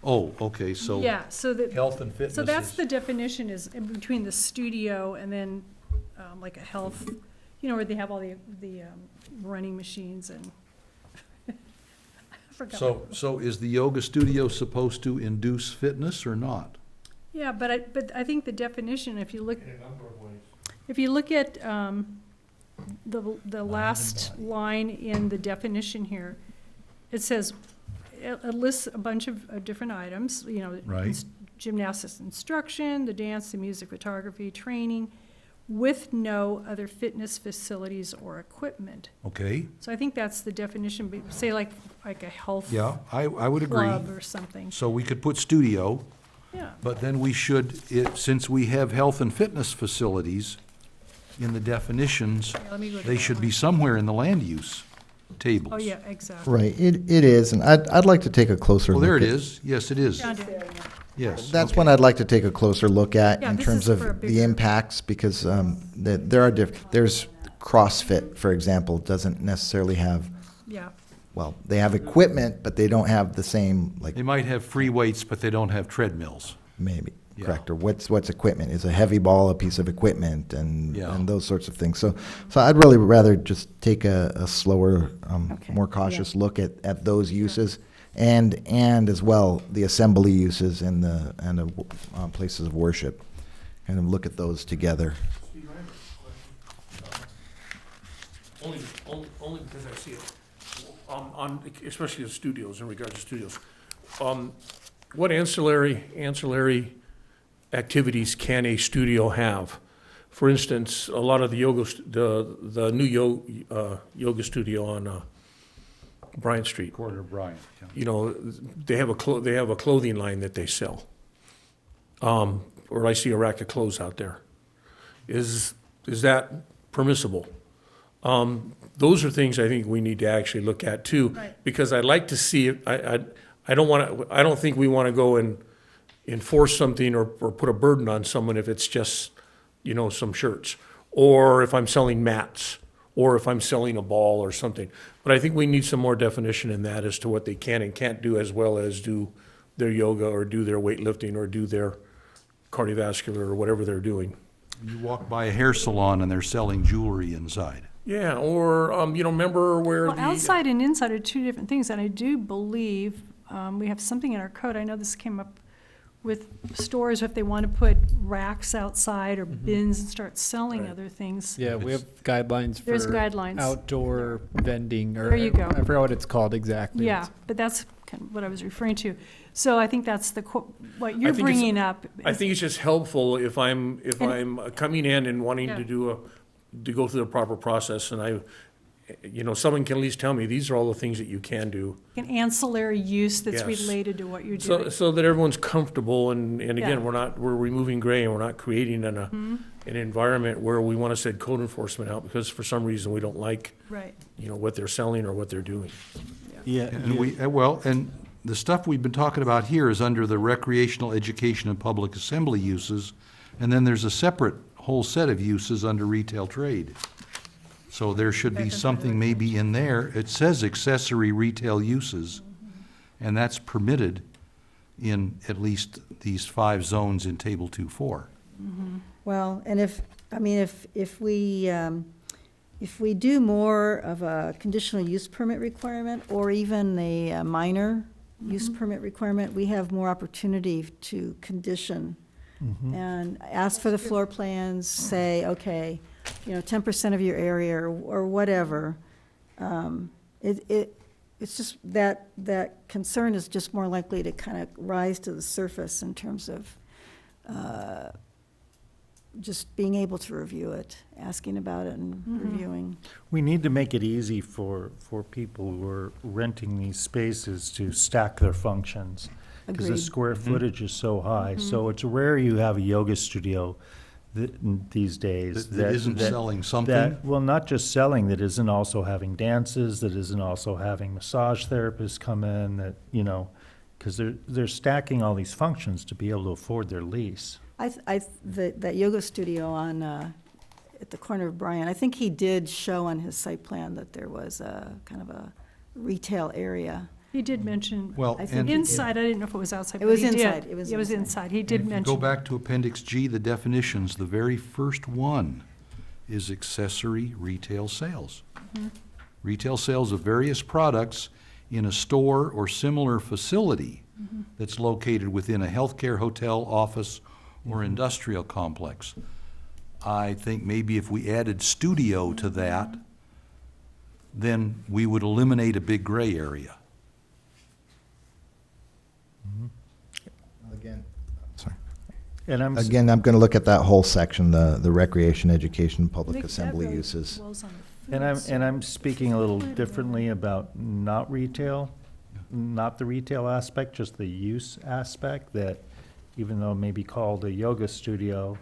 Oh, okay, so Yeah, so that, health and fitness so that's is- the definition is in between the studio and then, like a health, you know, where they have all the running machines and. I forgot. So is the yoga studio supposed to induce fitness or not? Yeah, but I think the definition, if you look. If you look at, the last line in the definition here, it says, it lists a bunch of different items, you know. Right. Gymnastics instruction, the dance, the music, photography, training, with no other fitness facilities or equipment. Okay, So I think that's the definition, but say like a health yeah, I would agree. club or something, So we could put studio, yeah. but then we should, since we have health and fitness facilities in the definitions, Yeah, let me go to they that should one. be somewhere in the land use tables. Oh, yeah, exactly. Right, it is, and I'd like to take a closer Well, look. there it at- is. Yes, it is. Found it. Yes. That's okay. one I'd like to take a closer look at Yeah, in this terms is for a of the bigger- impacts, because there are there's CrossFit, for example, doesn't necessarily have, Yeah, well, they have equipment, but they don't have the same, like, They might have free weights, but they don't have treadmills. maybe, Yeah. correct, or what's equipment? Is a heavy ball a piece of equipment, and Yeah. those sorts of things. So I'd really rather just take a slower, Okay, more cautious look at those uses, and as well, the assembly uses and the places of worship, kind of look at those together. Only because I see it, on, especially the studios, in regards to studios. What ancillary activities can a studio have? For instance, a lot of the the new yoga studio on Bryant Street, Corner Bryant, yeah. you know, they have a clothing line that they sell. Or I see a rack of clothes out there. Is that permissible? Those are things I think we need to actually look at too. Right. Because I'd like to see it, I don't think we want to go enforce something or put a burden on someone if it's just, you know, some shirts. Or if I'm selling mats, or if I'm selling a ball or something. But I think we need some more definition in that as to what they can and can't do, as well as do their yoga or do their weightlifting or do their cardiovascular or whatever they're doing. You walk by a hair salon and they're selling jewelry inside. Yeah, or, you know, remember where Well, the. outside and inside are two different things, and I do believe we have something in our code. I know this came up with stores if they want to put racks outside or bins and start selling Right. other things. Yeah, we have guidelines for There's guidelines. outdoor vending, or There you go. I forgot what it's called exactly. Yeah, but that's kind of what I was referring to. So I think that's what you're think it's- bringing up. I think it's just helpful if I'm coming in and wanting Yeah. to go through the proper process, and you know, someone can at least tell me, these are all the things that you can do. An ancillary use that's Yes. related to what you're doing. So that everyone's comfortable, and Yeah. again, we're removing gray, and we're not creating an environment where we want to send code enforcement out because for some reason we don't like, Right. you know, what they're selling or what they're doing. Yeah, And the stuff we've been talking about here is under the recreational, education, and public assembly uses, and then there's a separate whole set of uses under retail trade. So there should be something maybe in there. It says accessory retail uses, and that's permitted in at least these 5 zones in Table 2.4. Well, and if we do more of a conditional use permit requirement, or even a minor use permit requirement, we have more opportunity to condition and ask for the floor plans, say, okay, you know, 10% of your area or whatever. It's just that concern is just more likely to kind of rise to the surface in terms of just being able to review it, asking about it and reviewing. we need to make it easy for people who are renting these spaces to stack their functions. Because the Agreed. square footage is so high, so it's rare you have a yoga studio these days. That isn't selling something? Well, not just selling, that isn't also having dances, that isn't also having massage therapists come in, that, you know, because they're stacking all these functions to be able to afford their lease. That yoga studio on, at the corner of Bryan, I think he did show on his site plan that there was a kind of a retail area. He did mention, Well, I think and inside, I didn't know if it was outside. It but was he did. inside. It was inside. inside. He did if you mention. go back to Appendix G, the definitions, the very first one is accessory retail sales. Retail sales of various products in a store or similar facility that's located within a healthcare, hotel, office, or industrial complex. I think maybe if we added studio to that, then we would eliminate a big gray area. Again, sorry. And I'm, Again, I'm going to look at that whole section, the recreation, education, I public think that assembly really uses. dwells on the and food I'm, and I'm side. speaking a little differently about not retail, not the retail aspect, just the use aspect, that even though it may be called a yoga studio,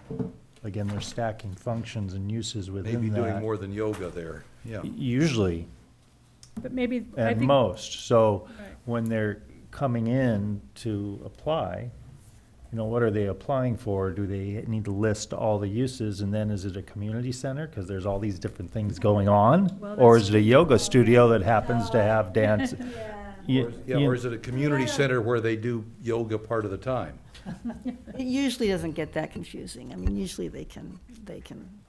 again, they're stacking functions and uses within Maybe doing that. more than yoga there, yeah. Usually, But maybe, I and think. most. So Right. when they're coming in to apply, you know, what are they applying for? Do they need to list all the uses, and then is it a community center? Because there's all these different things going on? Well, Or that's is it a yoga studio that happens to have dance? Yeah, or is it a community center where they do yoga part of the time? It usually doesn't get that confusing. I mean, usually they can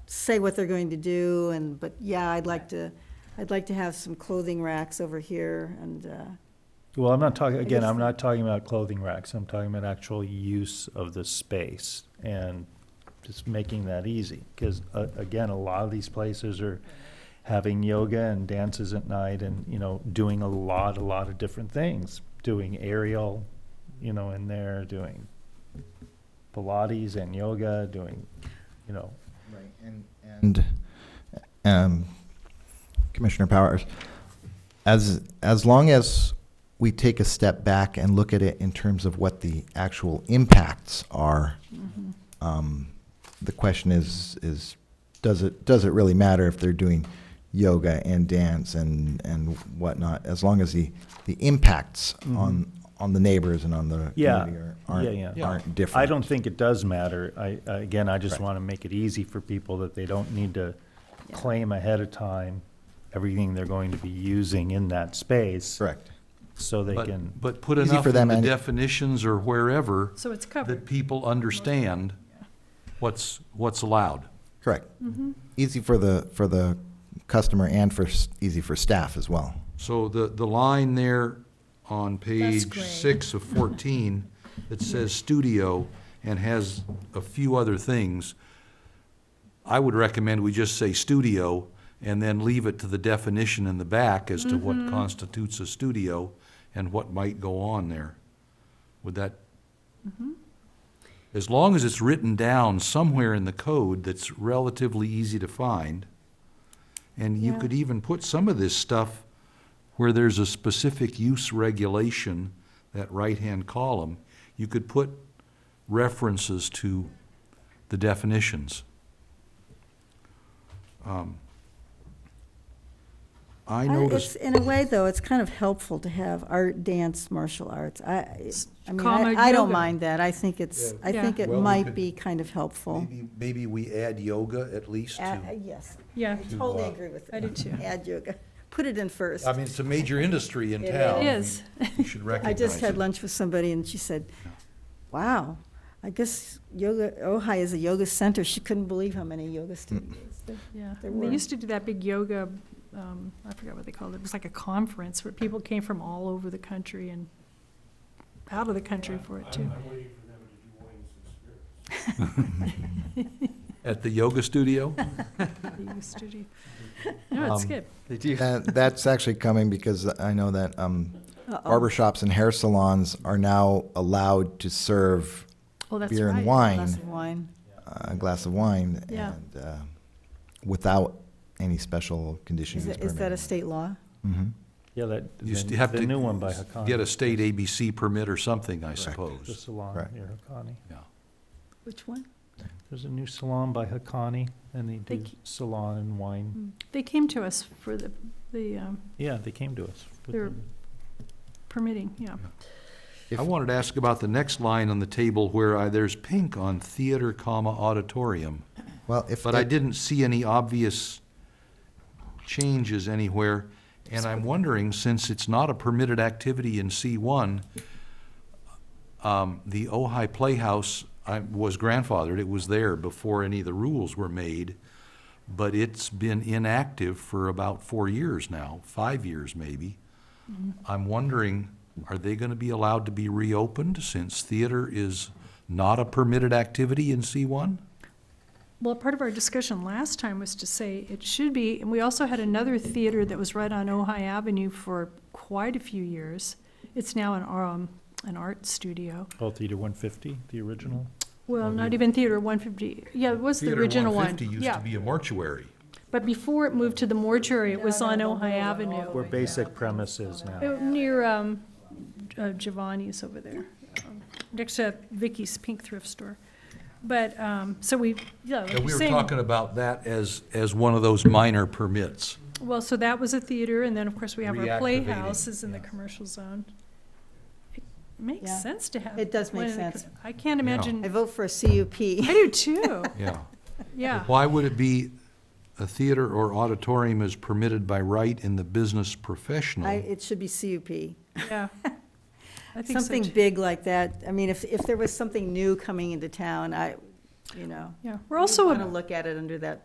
say what they're going to do, but yeah, I'd like to have some clothing racks over here, and, Well, I'm not talking, again, guess- I'm not talking about clothing racks. I'm talking about actual use of the space and just making that easy. Because, again, a lot of these places are having yoga and dances at night and, you know, doing a lot of different things. Doing aerial, you know, in there, doing Pilates and yoga, doing, you know. Right, and Commissioner Powers, as long as we take a step back and look at it in terms of what the actual impacts are, the question is does it really matter if they're doing yoga and dance and whatnot, as long as the impacts on on the neighbors and on the Yeah, community yeah, yeah. aren't different. I don't think it does matter. Again, I just Right. want to make it easy for people that they don't need to claim ahead of time everything they're going to be using in that space. Correct. So they can, But put Easy enough for in them the and- definitions or wherever So it's that covered. people understand what's allowed. Correct. Easy for the customer and easy for staff as well. So the line there on page great. 6 of 14 that says studio and has a few other things, I would recommend we just say studio and then leave it to the definition in the back as to what constitutes a studio and what might go on there. Would that? As long as it's written down somewhere in the code that's relatively easy to find, and you Yeah. could even put some of this stuff where there's a specific use regulation, that right-hand column, you could put references to the definitions. I noticed, In a way, though, it's kind of helpful to have art, dance, martial arts. I mean, Comma, I don't yoga. mind that. I think I Yeah. think it Well, we might could- be kind of helpful. maybe we add yoga at least to. Yes, Yeah, totally agree with that. I do too. Add yoga. Put it in first. I mean, it's a major industry in It town. It is. You should I recognize just had it. lunch with somebody, and she said, wow, I guess Ojai is a yoga center. She couldn't believe how many yoga studios there. Yeah, There and they were. used to do that big yoga, I forgot what they called it, it was like a conference where people came from all over the country and out of the country for it too. At the yoga studio? The yoga studio. No, it's good. They do. That's actually coming because I know that barber shops and hair salons are now allowed to serve Oh, that's beer and right. wine, Glass of wine. a glass of wine, Yeah. and without any special condition use permit. Is that a state law? Mhm. yeah, that, You st- the have the to new one by Hakani. Get a state ABC permit or something, I The suppose. salon Correct. near Hakani. Yeah. Which one? There's a new salon by Hakani, and they They do ke- salon and wine. They came to us for the Yeah, they came to us. with They're- the- permitting, yeah. I wanted to ask about the next line on the table where there's pink on theater, comma, auditorium. Well, if. But I didn't see any obvious changes anywhere. And I'm wondering, since it's not a permitted activity in C1, the Ojai Playhouse was grandfathered. It was there before any of the rules were made. But it's been inactive for about 4 years now, 5 years maybe. I'm wondering, are they going to be allowed to be reopened since theater is not a permitted activity in C1? Well, part of our discussion last time was to say it should be, and we also had another theater that was right on Ojai Avenue for quite a few years. It's now an art studio. Oh, Theater 150, the original? Well, not even Theater 150. Yeah, it was the Theater original one. 150 used Yeah, to be a mortuary. but before it moved to the mortuary, it was on Ojai Avenue. Where basic premise is now. Near Giovanni's over there, next to Vicky's Pink Thrift Store. But, so we, yeah, like Yeah, we you're were saying, talking about that as one of those minor permits. well, so that was a theater, and then, of course, we have our Reactivating, playhouses in the yeah. commercial zone. It makes Yeah. sense to have. It does make one in the sense. I can't Yeah. imagine, I vote for a CUP. I do too, Yeah. yeah. Why would it be a theater or auditorium is permitted by right in the business professional? It should be CUP. Yeah. I think so, Something too. big like that. I mean, if there was something new coming into town, Yeah, we're also, want to a- look at it under that.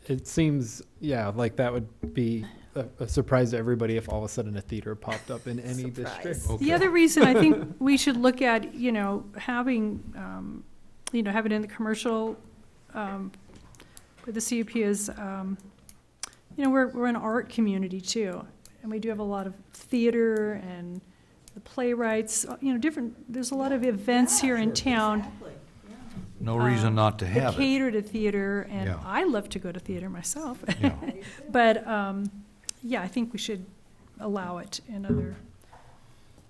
It seems, yeah, like that would be a surprise to everybody if all of a sudden a theater popped up in any Surprise. district. Okay. the other reason I think we should look at, having, have it in the commercial, with the CUP is, we're an art community too. And we do have a lot of theater and the playwrights, there's a lot of events here in town. No reason not to that have it. cater to theater, and Yeah. I love to go to theater myself. Yeah. But, I think we should allow it in other,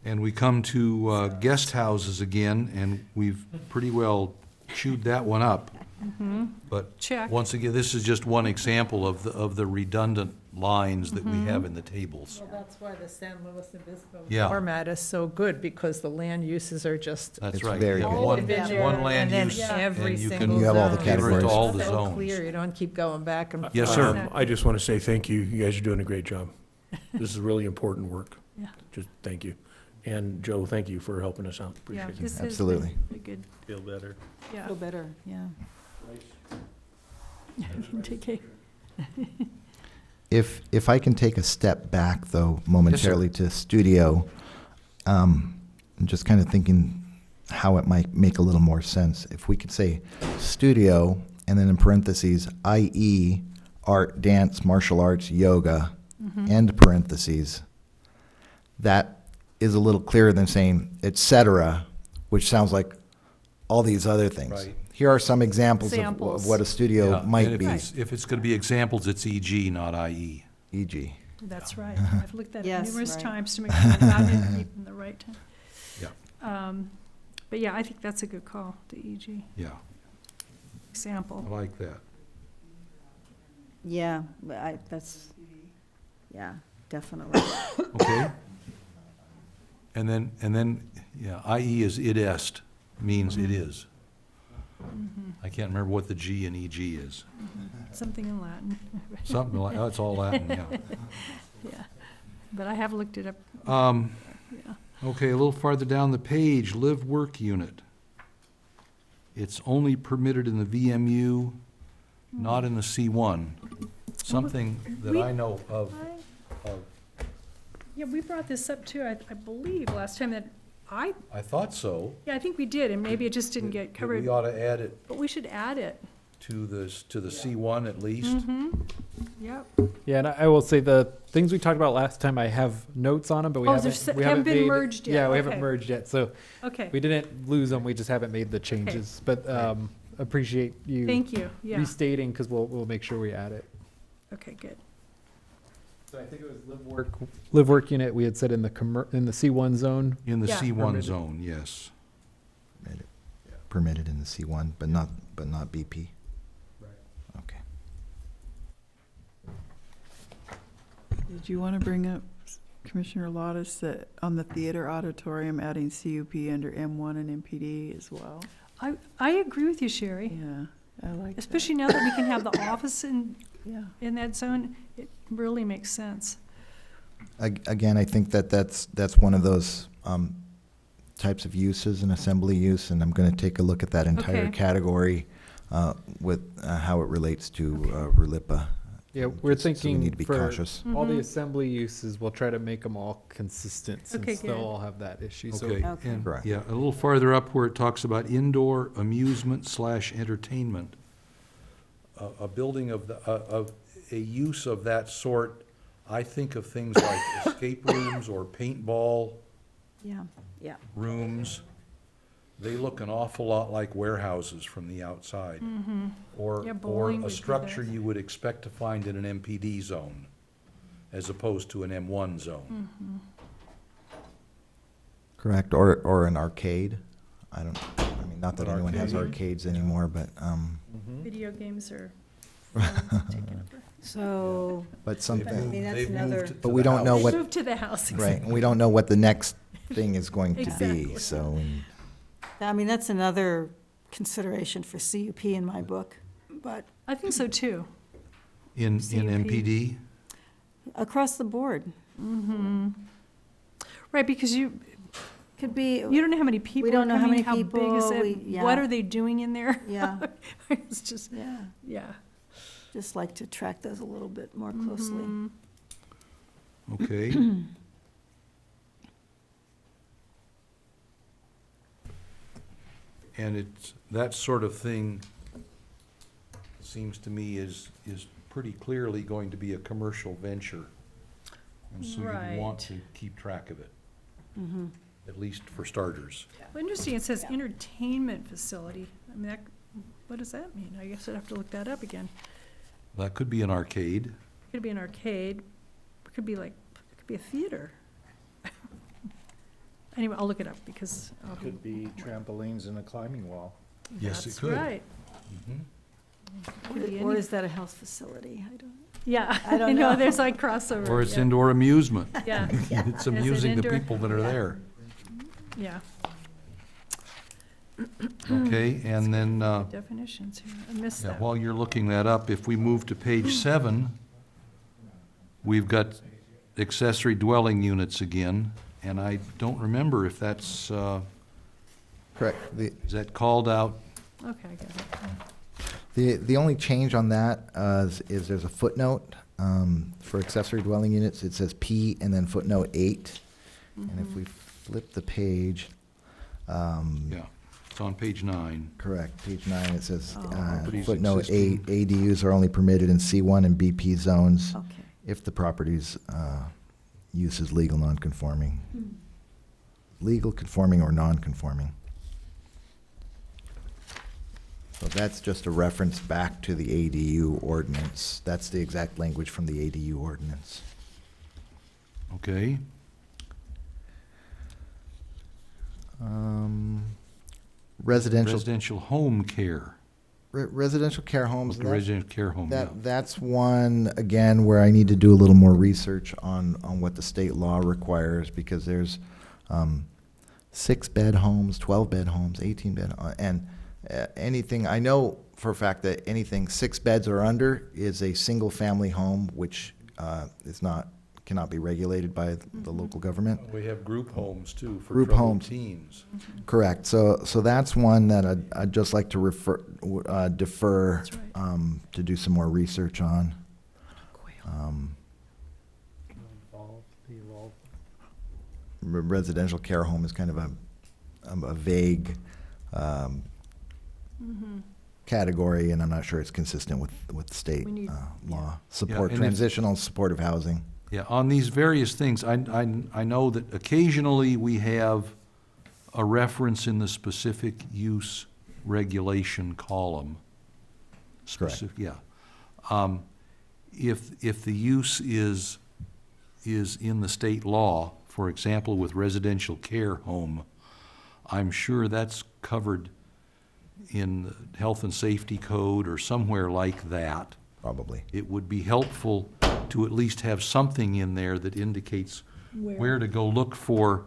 And we come to guest houses again, and we've pretty well chewed that one up. But Check. once again, this is just one example of the redundant lines that we have in the tables. Well, that's why the San Luis Obispo Yeah. format is so good, because the land uses are just That's It's right. very You have good. one- individual, One land and then use, every and you single can You have all the zone. cater it to categories. all the So zones. clear, you don't keep going back and forth. Yes, sir. I just want to say thank you. You guys are doing a great job. This is really important work. Yeah. Just thank you. And Joe, thank you for helping us out. Yeah, Appreciate it. this has Absolutely. been a good, Feel better. yeah. Feel better, yeah. Take a- If I can take a step back, though, momentarily to studio, I'm just kind of thinking how it might make a little more sense. If we could say studio, and then in parentheses, i.e. art, dance, martial arts, yoga, end parentheses, that is a little clearer than saying et cetera, which sounds like all these other things. Right. Here are some examples Examples. of what a studio Yeah, might and be, if it's going to be examples, it's e.g., not i.e. e.g. That's right. I've looked at it Yes, numerous right. times to make sure I got it in the right time. Yeah. But yeah, I think that's a good call, the EG Yeah, I example. like that. Yeah, but yeah, definitely. Okay? And then, yeah, i.e. is id est, means it is. I can't remember what the G in EG is. Something in Latin. Something like, oh, it's all Latin, yeah. Yeah, but I have looked it up. Yeah. Okay, a little farther down the page, live-work unit. It's only permitted in the VMU, not in the C1. Something that I know of. Yeah, we brought this up too, I believe, last time that I thought so. yeah, I think we did, and maybe it just didn't get that covered, We ought to add it but we should add it. to the C1 at least. Yep. Yeah, and I will say the things we talked about last time, I have notes on them, but we Oh, haven't. there's- we haven't been made- merged yet, Yeah, we okay. haven't merged yet, so Okay, we didn't lose them, we just haven't made the changes. But appreciate you thank you, yeah. restating, because we'll make sure we add it. Okay, good. So I think it was live work unit, we had said in the in the C1 zone. In the Yeah. C1 Permitted. zone, yes. Permitted in the C1, but not BP. Right. Okay. Did you want to bring up, Commissioner Lottis, that on the theater auditorium, adding CUP under M1 and MPD as well? I agree with you, Sherry, Yeah, I like that. especially now that we can have the office Yeah. in that zone, it really makes sense. Again, I think that's one of those types of uses, an assembly use, and I'm going to take a look at that entire Okay. category with how it relates to RLIPA. Yeah, we're Just so thinking we need to be for cautious. all the Mhm. assembly uses, we'll try to make them all consistent, Okay, since they'll good. all have that issue, so. Okay, Okay. and, Correct. yeah, a little farther up where it talks about indoor amusement/entertainment. A building of a use of that sort, I think of things like escape rooms or paintball Yeah, yeah. rooms. They look an awful lot like warehouses from the outside. Or, Yeah, or bowling a would be structure there. you would expect to find in an MPD zone, as opposed to an M1 zone. Correct, or an arcade. I mean, not that An anyone has arcade. arcades anymore, but Video games are taken over. So, but I something, mean, that's They've moved another, to But we the don't know house. what- Move to the house. right, and we don't know what the next thing is going to Exactly. be, so. I mean, that's another consideration for CUP in my book, but I think so too. In CUP. MPD? across the board, Right, because you could be, don't know how many people don't are know how coming, many how big is people, it, yeah. what are they doing in there? yeah, It's just, yeah. yeah. Just like to track those a little bit more closely. Mhm. Okay. And it's, that sort of thing seems to me is pretty clearly going to be a commercial venture. And so you want Right. to keep track of it, Mm-hmm. at least for starters. Well, interesting, it says entertainment facility. I mean, what does that mean? I guess I'd have to look that up again. That could be an arcade. Could be an arcade, it could be like, it could be a theater. Anyway, I'll look it up because I'll be. Could be trampolines and a climbing wall. Yes, it That's could. right. Or is that a health facility? I don't. Yeah, I don't I know, know. there's like crossover. Or it's yeah. indoor amusement. Yeah, It's amusing the indoor? people that are there. yeah. Okay, and then, Definitions here, I missed yeah, that. while you're looking that up, if we move to page 7, we've got accessory dwelling units again, and I don't remember if that's, Correct. is that called out? Okay, I got it. The only change on that is there's a footnote for accessory dwelling units. It says P and then footnote 8. And if we flip the page, Yeah, it's on page 9. correct, page 9, it says Properties footnote 8, existing. ADUs are only permitted in C1 and BP zones Okay. if the property's use is legal non-conforming. Legal, conforming, or non-conforming. So that's just a reference back to the ADU ordinance. That's the exact language from the ADU ordinance. Okay, Residential, residential home care, residential care homes. the residential care home, yeah. That's one, again, where I need to do a little more research on what the state law requires, because there's 6-bed homes, 12-bed homes, 18-bed, and anything, I know for a fact that anything 6 beds or under is a single-family home, which cannot be regulated by the local government. We have group homes too, for Group troubled homes. teens. Correct. So that's one that I'd just like to defer That's right. to do some more research on. Residential care home is kind of a vague category, and I'm not sure it's consistent with state We need- law. Support, and if- transitional supportive housing. Yeah, on these various things, I know that occasionally we have a reference in the specific use regulation column. Correct. Yeah. If the use is in the state law, for example, with residential care home, I'm sure that's covered in the health and safety code or somewhere like that. Probably. It would be helpful to at least have something in there that indicates where to go look for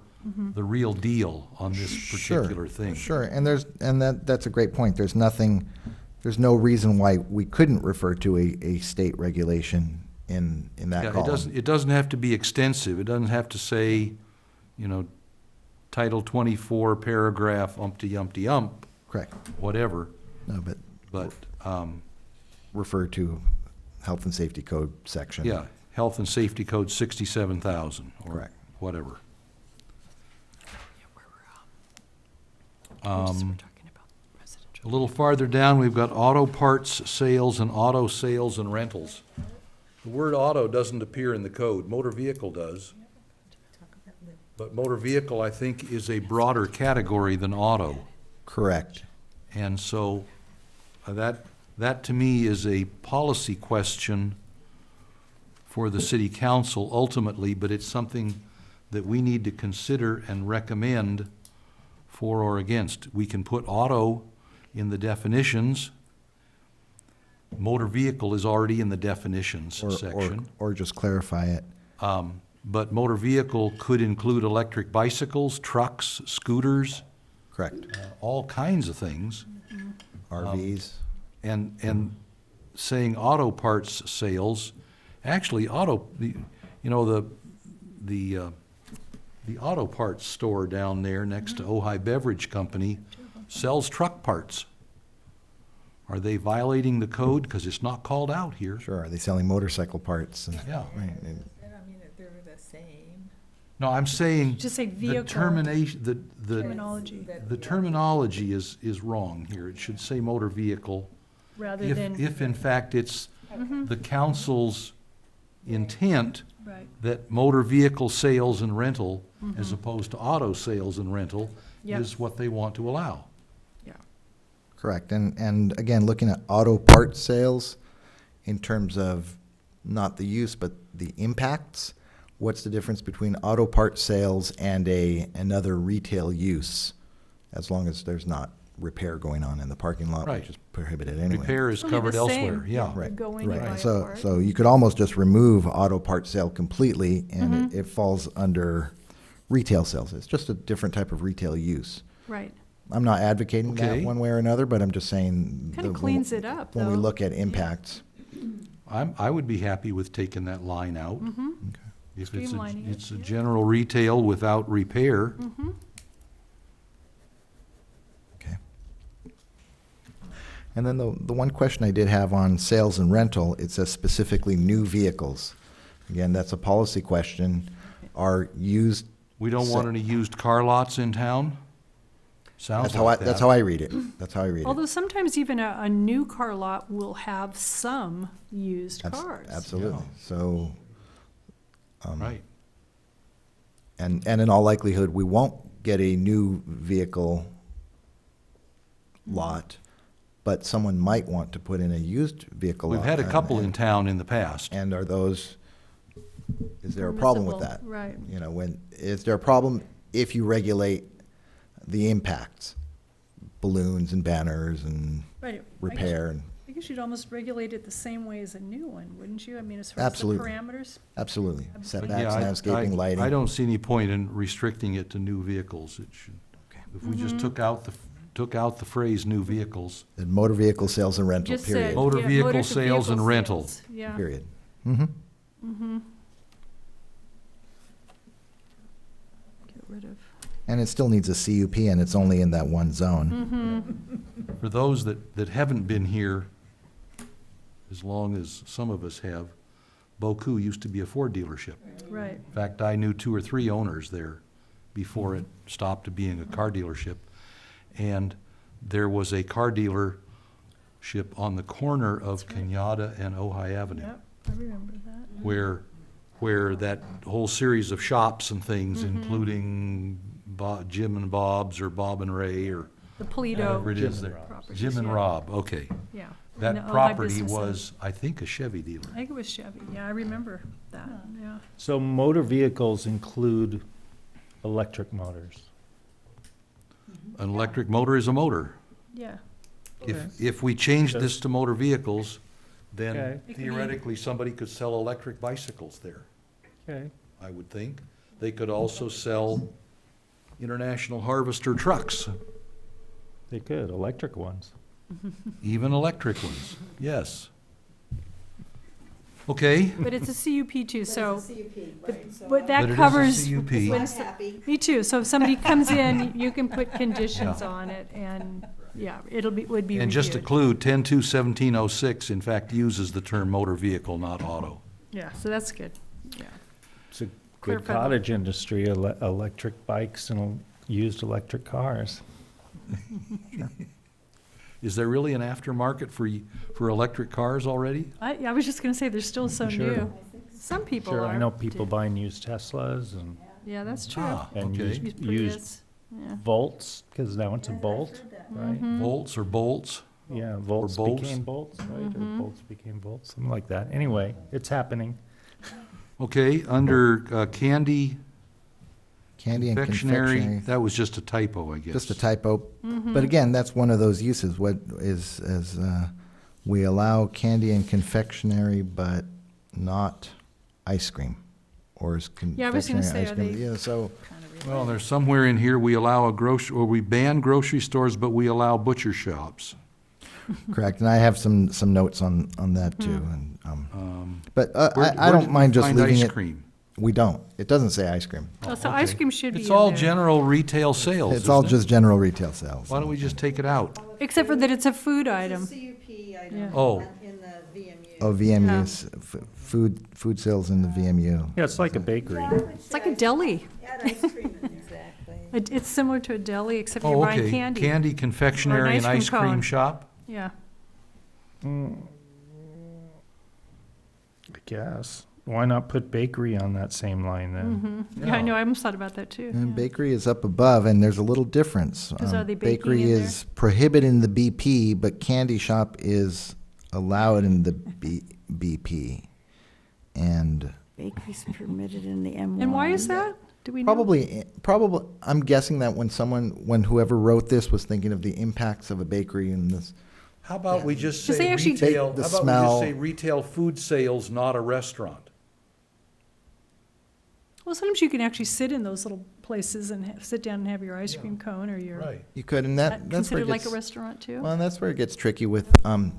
the real deal on this particular thing. Sure, and that's a great point. There's no reason why we couldn't refer to a state regulation in that Yeah, column. it doesn't have to be extensive. It doesn't have to say, Title 24, paragraph umpty-umpty-ump, Correct. whatever, No, but but, refer to health and safety code section. yeah, Health and Safety Code 67,000, or Correct. whatever. We're talking about residential. A little farther down, we've got auto parts sales and auto sales and rentals. The word auto doesn't appear in the code, motor vehicle does. But motor vehicle, I think, is a broader category than auto. Correct. And so that to me is a policy question for the city council ultimately, but it's something that we need to consider and recommend for or against. We can put auto in the definitions. Motor vehicle is already in the definitions section. Or just clarify it. But motor vehicle could include electric bicycles, trucks, scooters, Correct. all kinds of things. RVs. And saying auto parts sales, actually, the auto parts store down there next to Ojai Beverage Company sells truck parts. Are they violating the code? Because it's not called out here. Sure. Are they selling motorcycle parts? Yeah. Right. I mean, they're the same. No, I'm saying Just say the vehicle. termination, Terminology, the terminology is wrong here. It should say motor vehicle. rather If, than. if in fact it's the council's intent Right, that motor vehicle sales and rental, as opposed to auto sales and rental, Yep. is what they want to allow. yeah. Correct. And again, looking at auto parts sales in terms of not the use, but the impacts, what's the difference between auto parts sales and another retail use, as long as there's not repair going on in the parking lot, Right. which is prohibited anyway. Repair is It'll be covered the same. elsewhere, yeah. Right, Go in, you buy right. a So, part. so you could almost just remove auto part sale completely, and Mm-hmm. it falls under retail sales. It's just a different type of retail use. Right. I'm not advocating that Okay. one way or another, but I'm just saying. Kinda when- cleans it up, When we though. look at impacts. I would be happy with taking that line out. Okay. If it's a, Streamlining it, it's a yeah. general retail without repair, Okay. And then the one question I did have on sales and rental, it says specifically new vehicles. Again, that's a policy question. Are used, we don't want any used car lots in town? Sounds that's how I, like that. that's how I read it. That's how I read it. Although sometimes even a new car lot will have some used cars. Absolutely. Yeah. So, Right. and in all likelihood, we won't get a new vehicle lot, but someone might want to put in a used vehicle lot. We've had a couple in and- town in the past. And are those, is there a problem with that? Permissible, right. You know, is there a problem if you regulate the impacts? Balloons and banners and Right. repair and, I guess you'd almost regulate it the same way as a new one, wouldn't you? I mean, as far as the Absolutely. parameters? absolutely. Yeah, Setbacks, I- landscaping, lighting. I don't see any point in restricting it to new vehicles. It should, if we just took out the phrase new vehicles, And motor vehicle sales and rental, Just said, period. Motor yeah, vehicle to sales and vehicle rental. sales, Yeah. Period. Mm-hmm. Get rid of. And it still needs a CUP, and it's only in that one zone. Mm-hmm. for those that haven't been here as long as some of us have, Boku used to be a Ford dealership. Right. In fact, I knew 2 or 3 owners there before it stopped being a car dealership. And there was a car dealership on the corner of Kenyatta and Ojai Avenue, Yep, I remember that. where that whole series of shops and things, including Jim and Bob's or Bob and Ray or The Polito. whatever it is Jim and there. properties, Jim and yeah. Rob, okay. Yeah. And That the Ojai property Business Center. was, I think, a Chevy dealer. I think it was Chevy. Yeah, I remember that, yeah. So motor vehicles include electric motors. An electric motor is a motor. Yeah. If we change this to motor vehicles, then Okay. It could be- theoretically, somebody could sell electric bicycles there, Okay. I would think. They could also sell International Harvester trucks, They could, electric ones. even electric ones, yes. Okay, But it's a CUP too, so, but but that it is a covers. CUP. when s- Me too. So if somebody comes in, you can put conditions on it and, yeah, would be And just to reviewed. clue, 10-2-1706, in fact, uses the term motor vehicle, not auto. Yeah, so that's good, yeah. It's a Clear good for the- cottage industry, electric bikes and used electric cars. Is there really an aftermarket for electric cars already? I was just gonna say, they're still so Sure. new. Some people are. Sure, I know people buying used Teslas and Yeah, that's true. Ah, And okay. Used used Prius, yeah. Volts, because now it's a Bolt, right? Volts or bolts? Yeah, Volts bolts? became Bolts, right? Or Bolts became Bolts, something like that. Anyway, it's happening. Okay, under candy, Candy and confectionery, confectionery. that was just a typo, I guess. Just a typo. But again, that's one of those uses. What is, we allow candy and confectionery, but not ice cream? Or is Yeah, I was gonna confectionery say, ice are cream? they- Yeah, so, Well, there's somewhere in here, we allow or we ban grocery stores, but we allow butcher shops. correct. And I have some notes on that too. And, but Where- I where don't did we mind just find leaving ice it. cream? We don't. It doesn't say ice cream. Oh, so ice Okay. cream should be in It's all there. general retail sales, It's all isn't it? just general retail sales. Why don't we just take it out? Except for that it's a food item. CUP Yeah. Oh. in the VMU. Oh, VMUs, food sales in the VMU. Yeah, it's like a bakery. It's like a deli. Add ice cream in there. Exactly. It's similar to a deli, except you're Oh, buying okay. candy. Candy, confectionery, and ice ice cream cream cone. shop? Yeah. I guess. Why not put bakery on that same line then? Yeah, I know, I almost thought about that too. And yeah. bakery is up above, and there's a little difference. 'Cause are they baking Bakery in there? is prohibited in the BP, but candy shop is allowed in the BP. And Bakery's permitted in the M1. And why is that? Do we know? Probably, I'm guessing that when whoever wrote this was thinking of the impacts of a bakery in this, How about we just 'Cause say they actually- retail, The how about we just smell. say retail food sales, not a restaurant? Well, sometimes you can actually sit in those little places and sit down and have your ice cream cone or your. Right. you could, and Is that's where considered it like a gets, restaurant too? well, and that's where it gets tricky with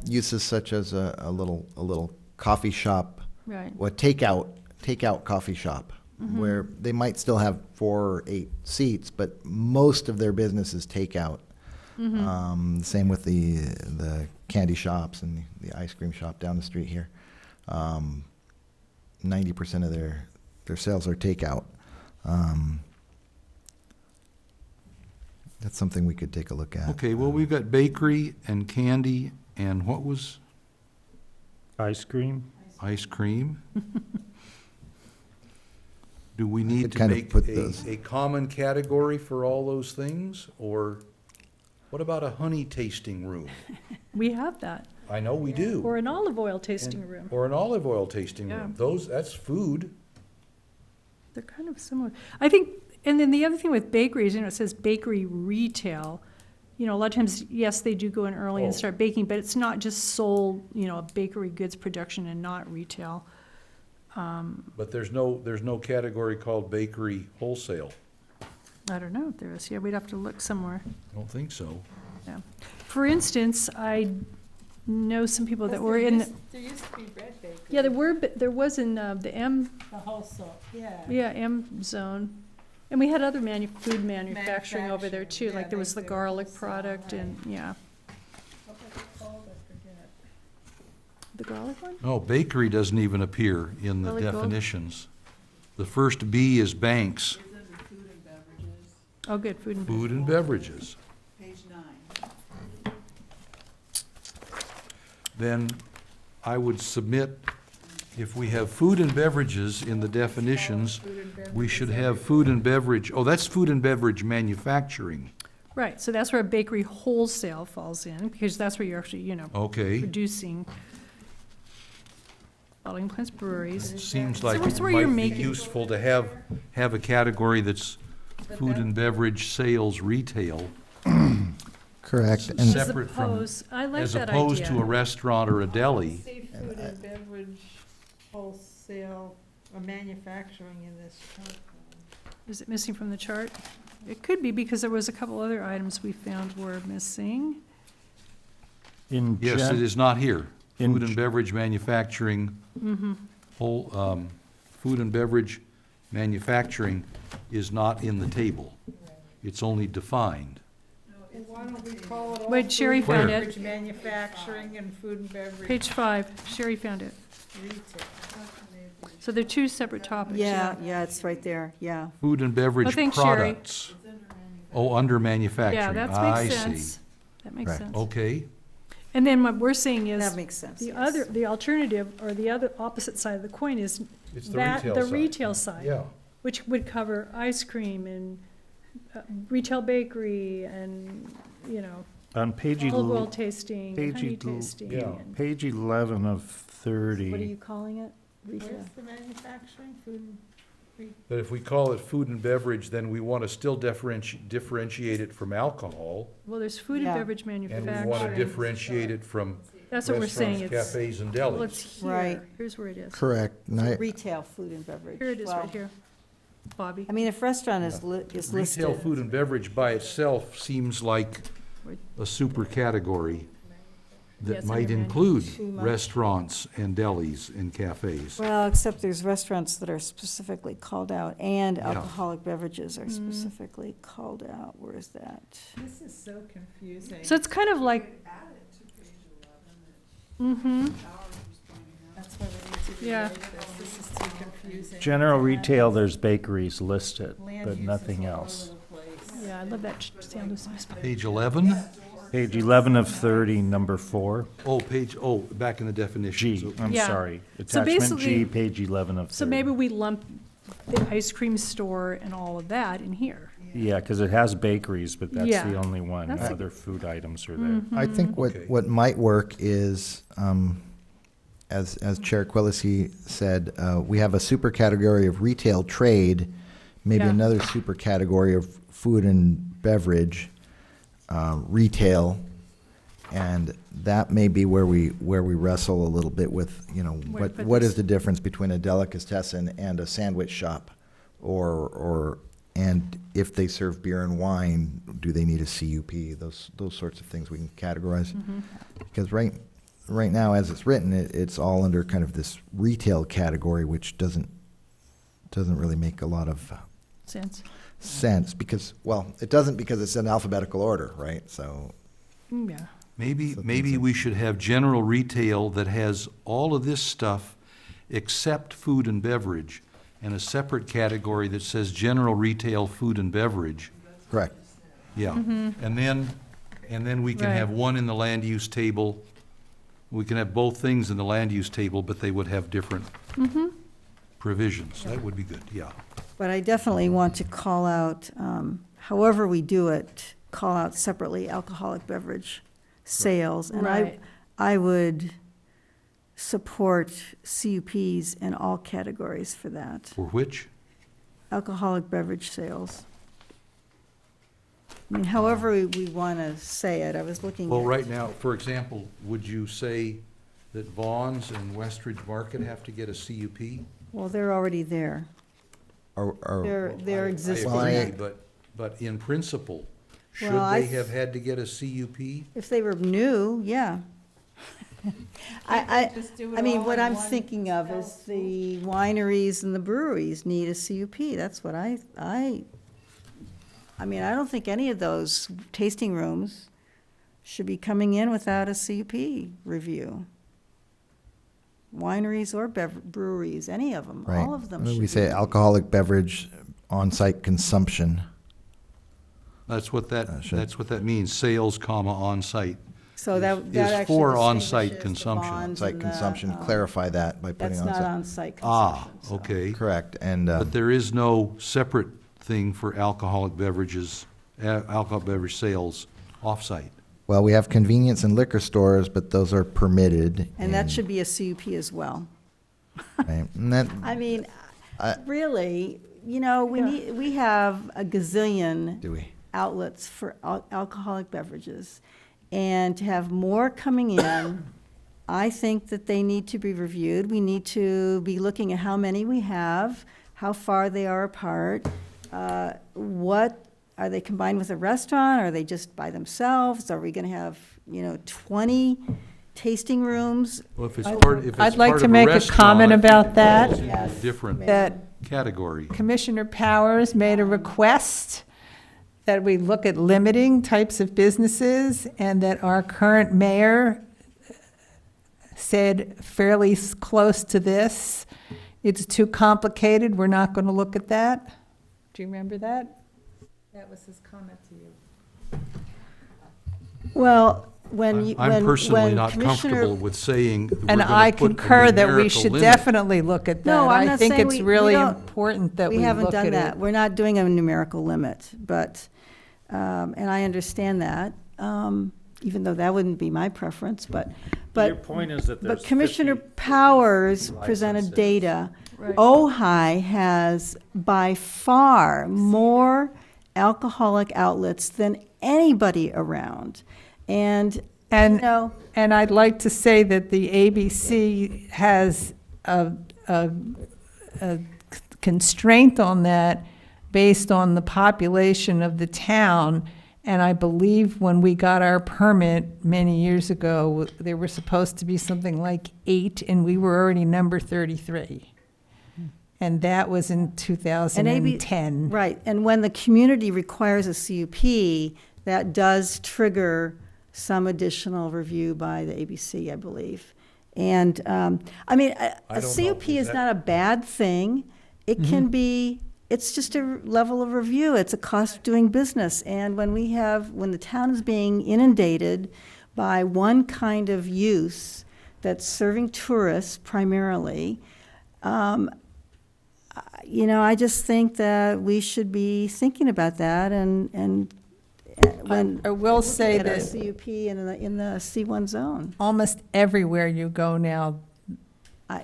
uses such as a little coffee shop, Right. or takeout coffee shop, Mm-hmm. where they might still have 4 or 8 seats, but most of their business is takeout. Mm-hmm. Same with the candy shops and the ice cream shop down the street here. 90% of their sales are takeout. That's something we could take a look at. Okay, well, we've got bakery and candy and what was Ice cream? ice cream? Do we need could to kind of make put those- a common category for all those things? Or what about a honey tasting room? We have that. I know we do. Or an olive oil tasting And- room. Or an olive oil tasting Yeah. room. That's food. They're kind of similar. I think, and then the other thing with bakeries, it says bakery retail. A lot of times, yes, they do go in early and Oh. start baking, but it's not just sole, bakery goods production and not retail. But there's no category called bakery wholesale. I don't know if there is. Yeah, we'd have to look somewhere. I don't think so. Yeah. For instance, I know some people that were in, There used to be bread bakery. yeah, there was in the M, The wholesale, yeah. M zone. And we had other food manufacturing over there too, Manufacturing, like yeah, there was the they were garlic wholesale, product right. and, yeah. What was it called? I forget. The garlic one? No, bakery doesn't even appear in the Really cool. definitions. The first B is banks, Oh, good, food and food and beverages. Page 9. Then I would submit, if we have food and beverages in the definitions, we should have food and beverage, that's food and beverage manufacturing. Right, so that's where a bakery wholesale falls in, because that's where you're actually, Okay, producing bottling plants, breweries. seems like that's it where you're might be making- useful to have a category that's food and beverage sales retail, Correct. S- And As separate from- opposed, I like as that opposed to a idea. restaurant or a deli. Say food and beverage wholesale or manufacturing in this chart. Is it missing from the chart? It could be, because there was a couple other items we found were missing. In Yes, it is not here. in Food and beverage manufacturing, food and beverage manufacturing is not in the table. It's only defined. Why don't we call it all? Wait, Sherry food and found it. beverage Manufacturing and food and beverage Page 5, Sherry found it. retail. So they're two separate topics. Yeah, it's right there, yeah. Food and beverage thanks, Sherry. products. Oh, under manufacturing. Yeah, that I makes see. sense. That makes Right. sense. Okay, And then what we're saying is, That makes sense, the yes. the alternative, or the other opposite side of the coin is it's the that, retail the side. retail side. Yeah, Which would cover ice cream and retail bakery and, On page olive oil 11, tasting, and page honey 11, tasting. yeah. and- page 11 of What are 30, you calling it? Retail? Where's the manufacturing, food and but if we call it food and beverage, then we want to still differentiate it from alcohol, Well, there's food and Yeah. beverage and we want to manufacturing. differentiate it from That's what we're saying. restaurants, It's, cafes, and well, delis. it's Right. here. Here's where it is. correct. And I- Retail, food and beverage. Here it is, Well, right here. Bobby. I mean, if restaurant is listed. Retail food and beverage by itself seems like a super category Yeah, that it's might under include Too much. restaurants and delis and cafes. Well, except there's restaurants that are specifically called out, and Yeah. alcoholic beverages Mm. are specifically called out. Where is that? This is so confusing. So it's kind of like, mm-hmm, That's why we need to Yeah. rewrite this. This is too confusing. general retail, there's bakeries listed, Land but uses nothing all else. over the place. yeah, I love that sound of spice. Page 11? Page 11 of 30, number 4, Back in the definitions. G, I'm Yeah. sorry. So Attachment basically- G, page 11 of 30. So maybe we lump the ice cream store and all of that in here. Yeah, because it has bakeries, but that's Yeah. the only one. That's a- Other food items are there. I think Okay. what might work is, as Chair Quillisi said, we have a super category of retail trade maybe Yeah. another super category of food and beverage, retail, and that may be where we wrestle a little bit with, you know, Where to put what this. is the difference between a delicatessen and a sandwich shop? And if they serve beer and wine, do they need a CUP? Those sorts of things we can categorize. Mm-hmm. Because right now, as it's written, it's all under kind of this retail category, which doesn't really make a lot of sense because, well, it doesn't because it's in alphabetical order, right? So, Yeah. Maybe we should have general retail that has all of this stuff except food and beverage, and a separate category that says general retail, food and beverage. correct. Yeah. And then we can Right. have one in the land use table. We can have both things in the land use table, but they would have different provisions. That would be good, yeah. But I definitely want to call out, however we do it, call out separately alcoholic beverage sales. And Right. I would support CUPs in all categories for that, For which? alcoholic beverage sales. I mean, however we want to say it, I was looking at. Well, right now, for example, would you say that Vaughn's and Westridge Market have to get a CUP? Well, they're already there. They're existing. I agree, but in principle, should Well, I they have had to get a CUP? If they were new, yeah. I mean, what I'm thinking of is the wineries and the breweries need a CUP. That's what I mean, I don't think any of those tasting rooms should be coming in without a CUP review. Wineries or breweries, any of them, Right. all of them should We say be. alcoholic beverage on-site consumption. That's what Should- that's what that means, sales, comma, on-site. So that is actually for on-site distinguishes the consumption. bonds On-site and the, consumption, clarify that by putting That's on-site. not on-site Ah, consumption. so. okay. Correct, and, But there is no separate thing for alcoholic beverages, alcohol beverage sales off-site. well, we have convenience and liquor stores, but those are permitted. And that should be a CUP as well. Right, and that, I mean, I- really, you know, we have a gazillion do we? outlets for alcoholic beverages. And to have more coming in, I think that they need to be reviewed. We need to be looking at how many we have, how far they are apart, what, are they combined with a restaurant? Are they just by themselves? Are we going to have, 20 tasting rooms? Well, if it's part, if it's I'd like part to of a make a restaurant, comment it about that. falls into a Yes. different That category. Commissioner Powers made a request that we look at limiting types of businesses, and that our current mayor said fairly close to this, it's too complicated, we're not going to look at that. Do you remember that? That was his comment to you. Well, when you, I'm personally when not comfortable Commissioner, with saying that we're And gonna I put a concur that we numerical should limit. definitely look at that. No, I'm I not think saying it's we really don't- important that we we haven't look done at that. it. We're not doing a numerical limit, but, and I understand that, even though that wouldn't be my preference, but. Your point is that there's But Commissioner 50 Powers presented licenses. data. Right. Ojai has by far more alcoholic outlets than anybody around. And, And- know, And I'd like to say that the ABC has a constraint on that based on the population of the town. And I believe when we got our permit many years ago, there were supposed to be something like 8, and we were already number 33. And that was in 2010. right, and when the community requires a CUP, that does trigger some additional review by the ABC, I believe. And, I mean, a I don't know. CUP Is is that- not a bad thing. It can be, it's just a level of review. It's a cost of doing business. And when the town is being inundated by one kind of use that's serving tourists primarily, I just think that we should be thinking about that and when. I will say looking at our that CUP in the C1 zone. almost everywhere you go now,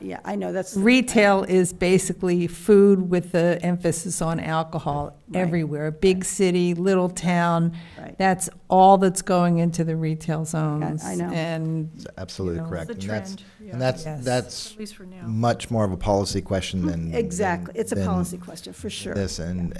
Yeah, I know, that's. Retail is basically food with the emphasis on alcohol Right. everywhere. Big city, little town, Right. that's all that's going into the retail zones. I know. And, It's absolutely You know, correct. It's a And that's- trend, yeah. And that's, Yes. that's At least for now. much more of a policy question than. Exactly, it's a than policy question, for sure. This, and,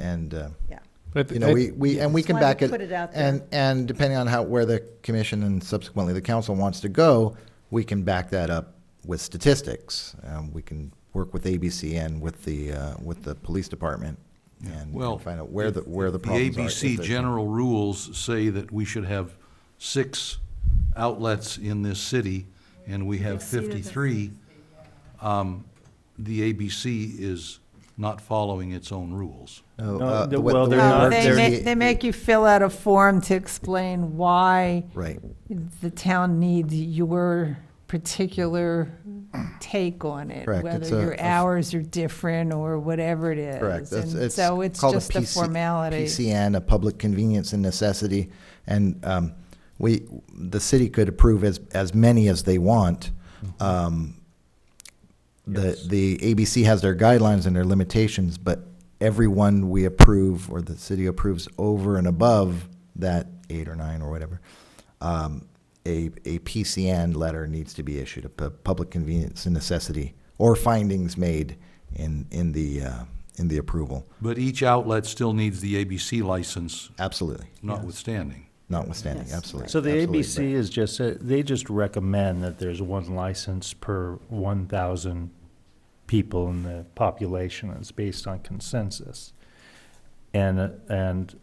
Yeah. But you know, and we That's can why back we it. put it out there. And depending on where the commission and subsequently the council wants to go, we can back that up with statistics. We can work with ABC and with the police department and Well, find out where the The problems are. if ABC there's- general rules say that we should have 6 outlets in this city, and we have Exceeded that. 53. The ABC is not following its own rules. No, No, the well, way they're it not- works they is make, the- they make you fill out a form to explain why Right. the town needs your particular take on it. Correct. Whether It's your a- hours are different or whatever it is. Correct. And so it's called just a PC formality. PCN, a public convenience and necessity, and the city could approve as many as they want. Yes. The ABC has their guidelines and their limitations, but everyone we approve, or the city approves over and above that 8 or 9 or whatever, a PCN letter needs to be issued, a public convenience and necessity, or findings made in the approval. But each outlet still needs the ABC license Absolutely, notwithstanding. notwithstanding, Yes, absolutely. So the absolutely. ABC is just, they just recommend that there's one license per 1,000 people in the population. It's based on consensus. And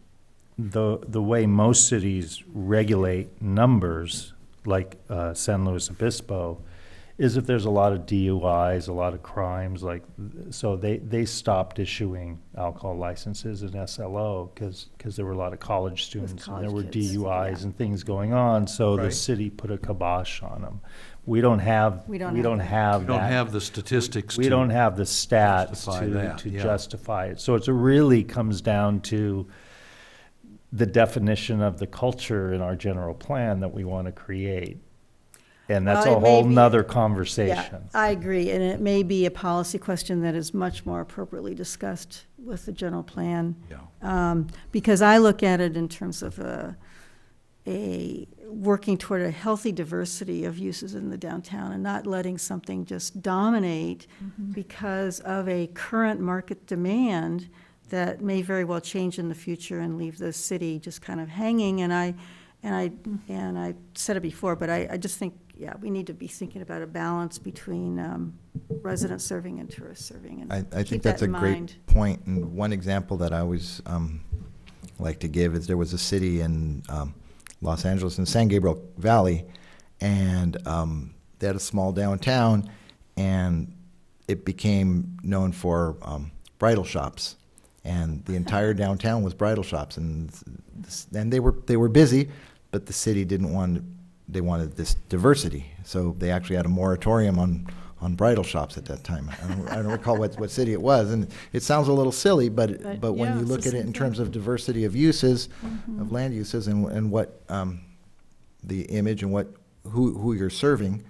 the way most cities regulate numbers, like San Luis Obispo, is if there's a lot of DUIs, a lot of crimes, so they stopped issuing alcohol licenses in SLO because there were a lot of college students and there were college kids, DUIs yeah. and things going on, so the Right. city put a kibosh on them. We don't have We don't we have don't that. have We don't that. have the statistics to. We don't have the stats justify to that, to yeah. justify it. So it really comes down to the definition of the culture in our general plan that we want to create. And that's Well, a it may whole be- nother Yeah, conversation. I agree, and it may be a policy question that is much more appropriately discussed with the general plan. Yeah. Because I look at it in terms of working toward a healthy diversity of uses in the downtown and not letting something just dominate because of a current market demand that may very well change in the future and leave the city just kind of hanging. And I said it before, but I just think, yeah, we need to be thinking about a balance between resident serving and tourist serving. And I keep think that that's a in great mind. point. And one example that I always like to give is there was a city in Los Angeles in San Gabriel Valley, and they had a small downtown, and it became known for bridal shops, and the entire downtown was bridal shops, and they were busy, but the city didn't want. They wanted this diversity, so they actually had a moratorium on bridal shops at that time. I don't recall what city it was, and it sounds a little silly, but when yeah, you it's look the at it same in terms thing. of diversity of uses, of land uses, and what the image and who you're serving,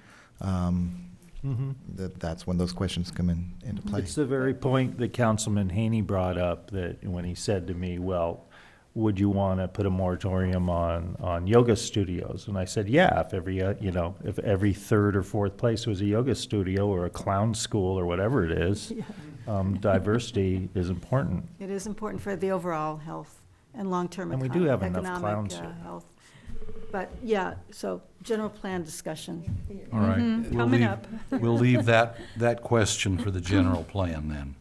that's when those questions come into play. It's the very point that Councilman Haney brought up, that when he said to me, well, would you want to put a moratorium on yoga studios? And I said, yeah, if every third or fourth place was a yoga studio or a clown school or whatever it is, diversity is important. It is important for the overall health and long-term And we do have enough economic clowns here. health. But, yeah, so general plan discussion. All right. Mhm, We'll coming leave- up. We'll leave that question for the general plan then,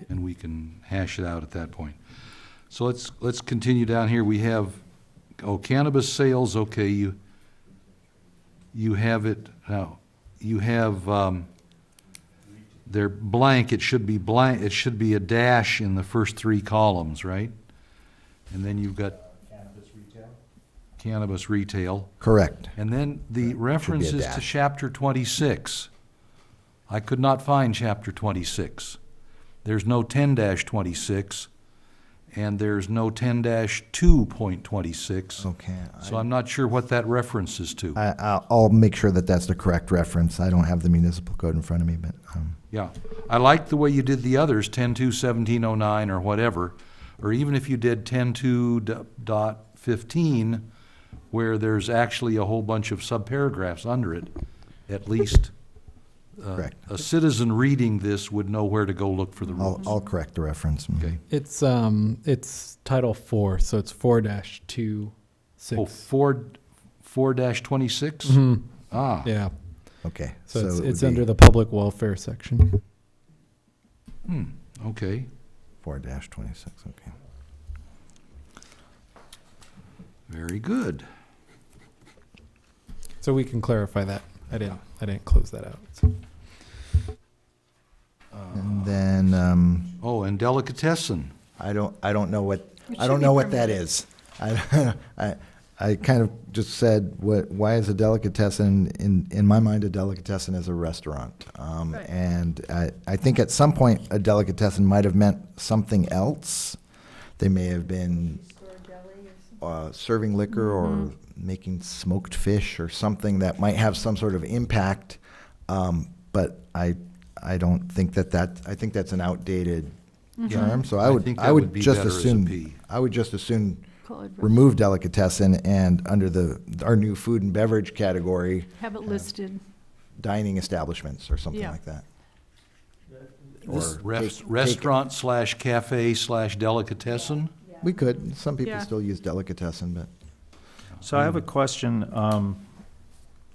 and we can hash it out at that point. So let's continue down here. We have, cannabis sales, okay, you have it, now, you have, they're blank, it should be blank, it should be a dash in the first 3 columns, right? And then you've got cannabis retail. Correct. And then the references to dash. chapter 26. I could not find chapter 26. There's no 10-26, and there's no 10-2.26. Okay. So I'm not sure what that references to. I'll make sure that that's the correct reference. I don't have the municipal code in front of me, but, Yeah, I like the way you did the others, 10-2-1709 or whatever, or even if you did 10-2.15, where there's actually a whole bunch of subparagraphs under it, at least Correct. a citizen reading this would know where to go look for the rules. I'll correct the reference. Okay. It's Title 4, so it's 4-2-6. Oh, 4-26? Mhm. Ah, Yeah, Okay. so it it's would be under the public welfare section. okay. 4-26, okay. Very good. So we can clarify that. I didn't close that out. So. And then, Oh, and delicatessen. I don't know what, It I don't should be know what that permitted. is. I kind of just said, why is a delicatessen, in my mind, a delicatessen is a restaurant. Right. And I think at some point, a delicatessen might have meant something else. They may have been serving liquor or making smoked fish or something that might have some sort of impact. But I don't think I think that's an outdated term. So I think that would be just better as a assume, P. I would just assume Call it remove delicatessen and under our new food and beverage category, Have it listed. dining establishments or something Yeah. like that. Or Or take- restaurant/cafe/delicatessen? We could, some people Yeah. still use delicatessen, but So I have a question.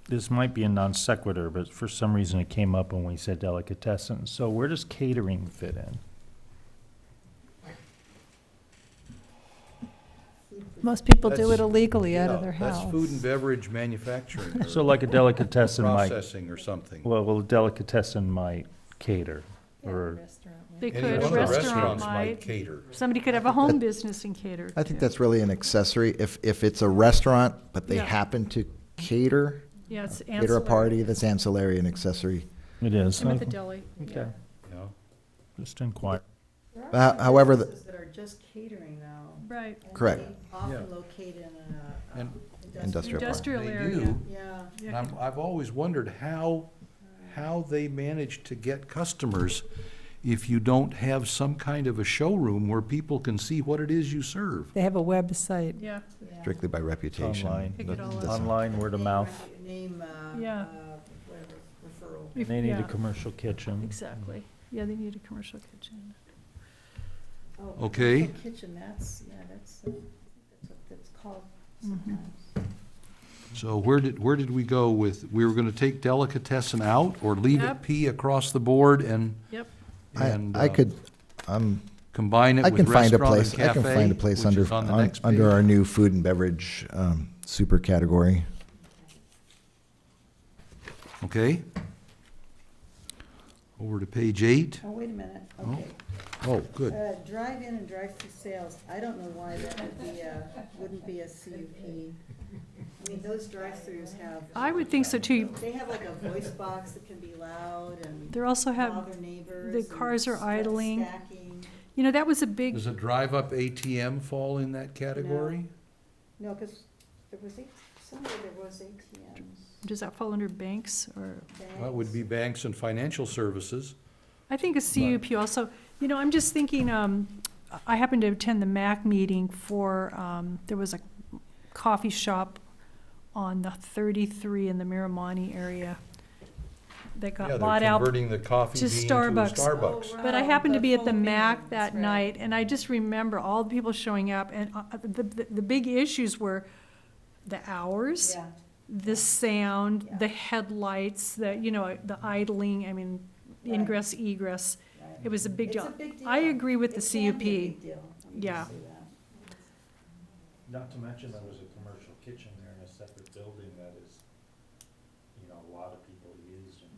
This might be a non sequitur, but for some reason it came up when we said delicatessen. So where does catering fit in? Most people do That's- it illegally out of Yeah, their house. That's food and beverage manufacturing. So like a delicatessen might, Processing or something. well, a delicatessen might cater, or, They Any could, a one of the restaurant restaurants might. cater. Somebody could have a home business and cater. I think too. that's really an accessory. If it's a restaurant, but they Yeah. happen to cater Yeah, it's a ancillary. party, that's ancillary and accessory. it is. Same with the deli. Okay, Yeah. just inquire. However, Businesses that are just catering now. Right. and Correct. they Often Yeah. located in And Industrial park. Industrial They area. do. Yeah. And I've always wondered how they manage to get customers if you don't have some kind of a showroom where people can see what it is you serve. They have a website. Yeah, Strictly by reputation. Online. Pick it all up. Online, word of mouth. Name, Yeah. whatever, referral. If- They need a yeah, commercial kitchen. exactly. Yeah, they need a commercial kitchen. Oh, Okay. commercial kitchen, that's what that's called Mm-hmm. sometimes. So where did we go with, we were gonna take delicatessen out or leave it Yep. P across the board and, Yep. and I could, combine it I with can find a restaurant and place, cafe? I can find a place which under, is on the on- next under page? our new food and beverage, super category. Okay. Over to page 8. Oh, wait a minute, Oh. okay. Oh, good. Drive-in and drive-through sales, I don't know why that wouldn't be a CUP. I mean, those drive-throughs have, I would think so too. they have like a voice box that can be loud and They also have, bother neighbors. the and cars are idling. Stacking. you know, that was a big, Does a drive-up ATM fall in that category? No, because there was, somewhere there was ATMs. does that fall under banks or? Well, it would be banks and financial services. I think a CUP also, you know, I'm just thinking, I happened to attend the MAC meeting for, there was a coffee shop on the 33 in the Miramani area that Yeah, got bought they're out. converting the coffee to bean to a Starbucks. Starbucks. But I Oh, happened to the be at the full MAC beans, that right. night, and I just remember all the people showing up, and the big issues were the hours, Yeah. the sound, Yeah. the headlights, the, you know, the idling, I mean, Right. ingress, egress. Right. It was a big It's deal. a big deal. I agree with the It can be a CUP. big deal. Let me Yeah. just say that. Not to mention there was a commercial kitchen there in a separate building that is, you know, a lot of people use, and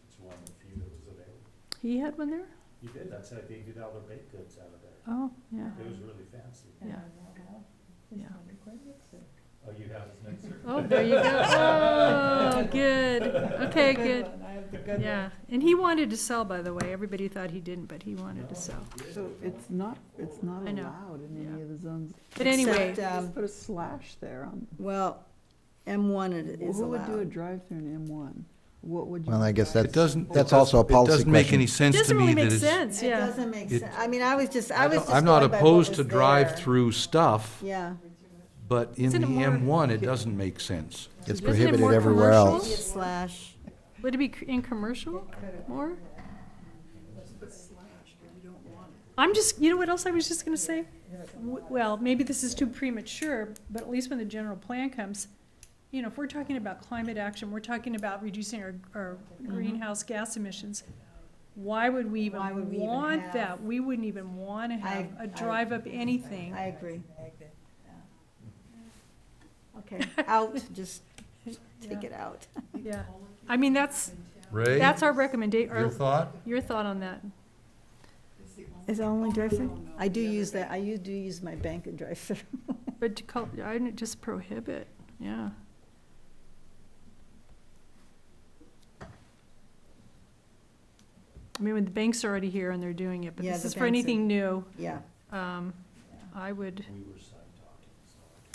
it's one of the few that was available. He had one there? You did, that's how they did all their baked goods out of there. Oh, yeah, It was really fancy. yeah. Yeah. Oh, you have his next Oh, there you go. Oh, good. Okay, good. Yeah, and he wanted to sell, by the way. Everybody thought he didn't, but he wanted to sell. So it's not I know. allowed in any of the zones. But anyway, Except, Just put a slash there on, Well, M1 it is who would do a allowed. drive-through in M1? What would you? Well, I guess It doesn't. that's also a policy It doesn't make question. any sense it to doesn't me really that make it's. sense, It yeah. doesn't make It- sense. I mean, I was just going I'm not by what opposed was to there. drive-through stuff, Yeah. but in Isn't the it more- M1, it doesn't make sense. It's Isn't it prohibited more everywhere commercial? else. Maybe a slash. Would it be in commercial more? I'm just, you know what else I was just gonna say? Well, maybe this is too premature, but at least when the general plan comes, you know, if we're talking about climate action, we're talking about reducing our greenhouse gas emissions. Why would we even Why would we even want have- that? We wouldn't even wanna have I- a drive up anything. I agree. Okay, out, just take Yeah. it out. Yeah, I mean, that's Ray, our recommendation, your or thought? your thought on that? Is it only drive-through? I do use that, do use my bank and drive-through. But to call, I didn't just prohibit, yeah. I mean, when the bank's already here and they're doing it, but Yeah, this the is for banks are- anything new, Yeah. I would.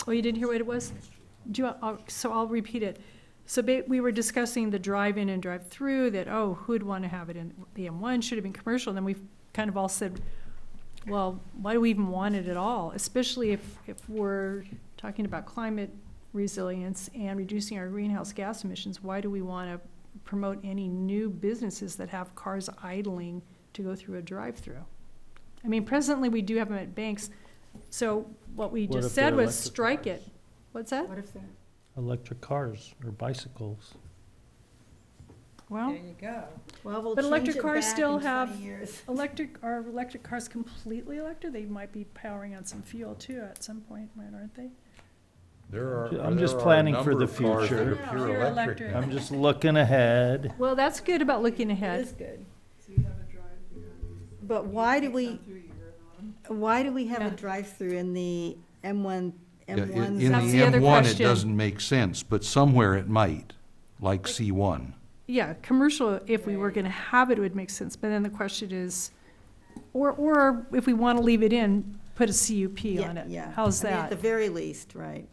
Oh, you didn't hear what it was? Do you, so I'll repeat it. So we were discussing the drive-in and drive-through, that, oh, who'd want to have it in the M1, should have been commercial, and then we've kind of all said, well, why do we even want it at all? Especially if we're talking about climate resilience and reducing our greenhouse gas emissions, why do we want to promote any new businesses that have cars idling to go through a drive-through? I mean, presently, we do have them at banks, so what we What just if they're said was electric strike cars? it. What's that? What if they're? Electric cars or bicycles. Well, you go. Well, we'll But change electric it cars back still in 20 have- years. are electric cars completely electric? They might be powering on some fuel too at some point, right, aren't they? I'm just planning for the future. Yeah, pure electric. I'm just looking ahead. Well, that's good about looking It ahead. is good. But why do we have a Yeah. drive-through in the M1, Yeah, M1? in That's the the other M1, it question. doesn't make sense, but somewhere it might, like C1. Yeah, commercial, if we were gonna have it, it would make sense, but then the question is, or if we wanna leave it in, put a CUP on it. Yeah. How's I mean, At the that? very least, right.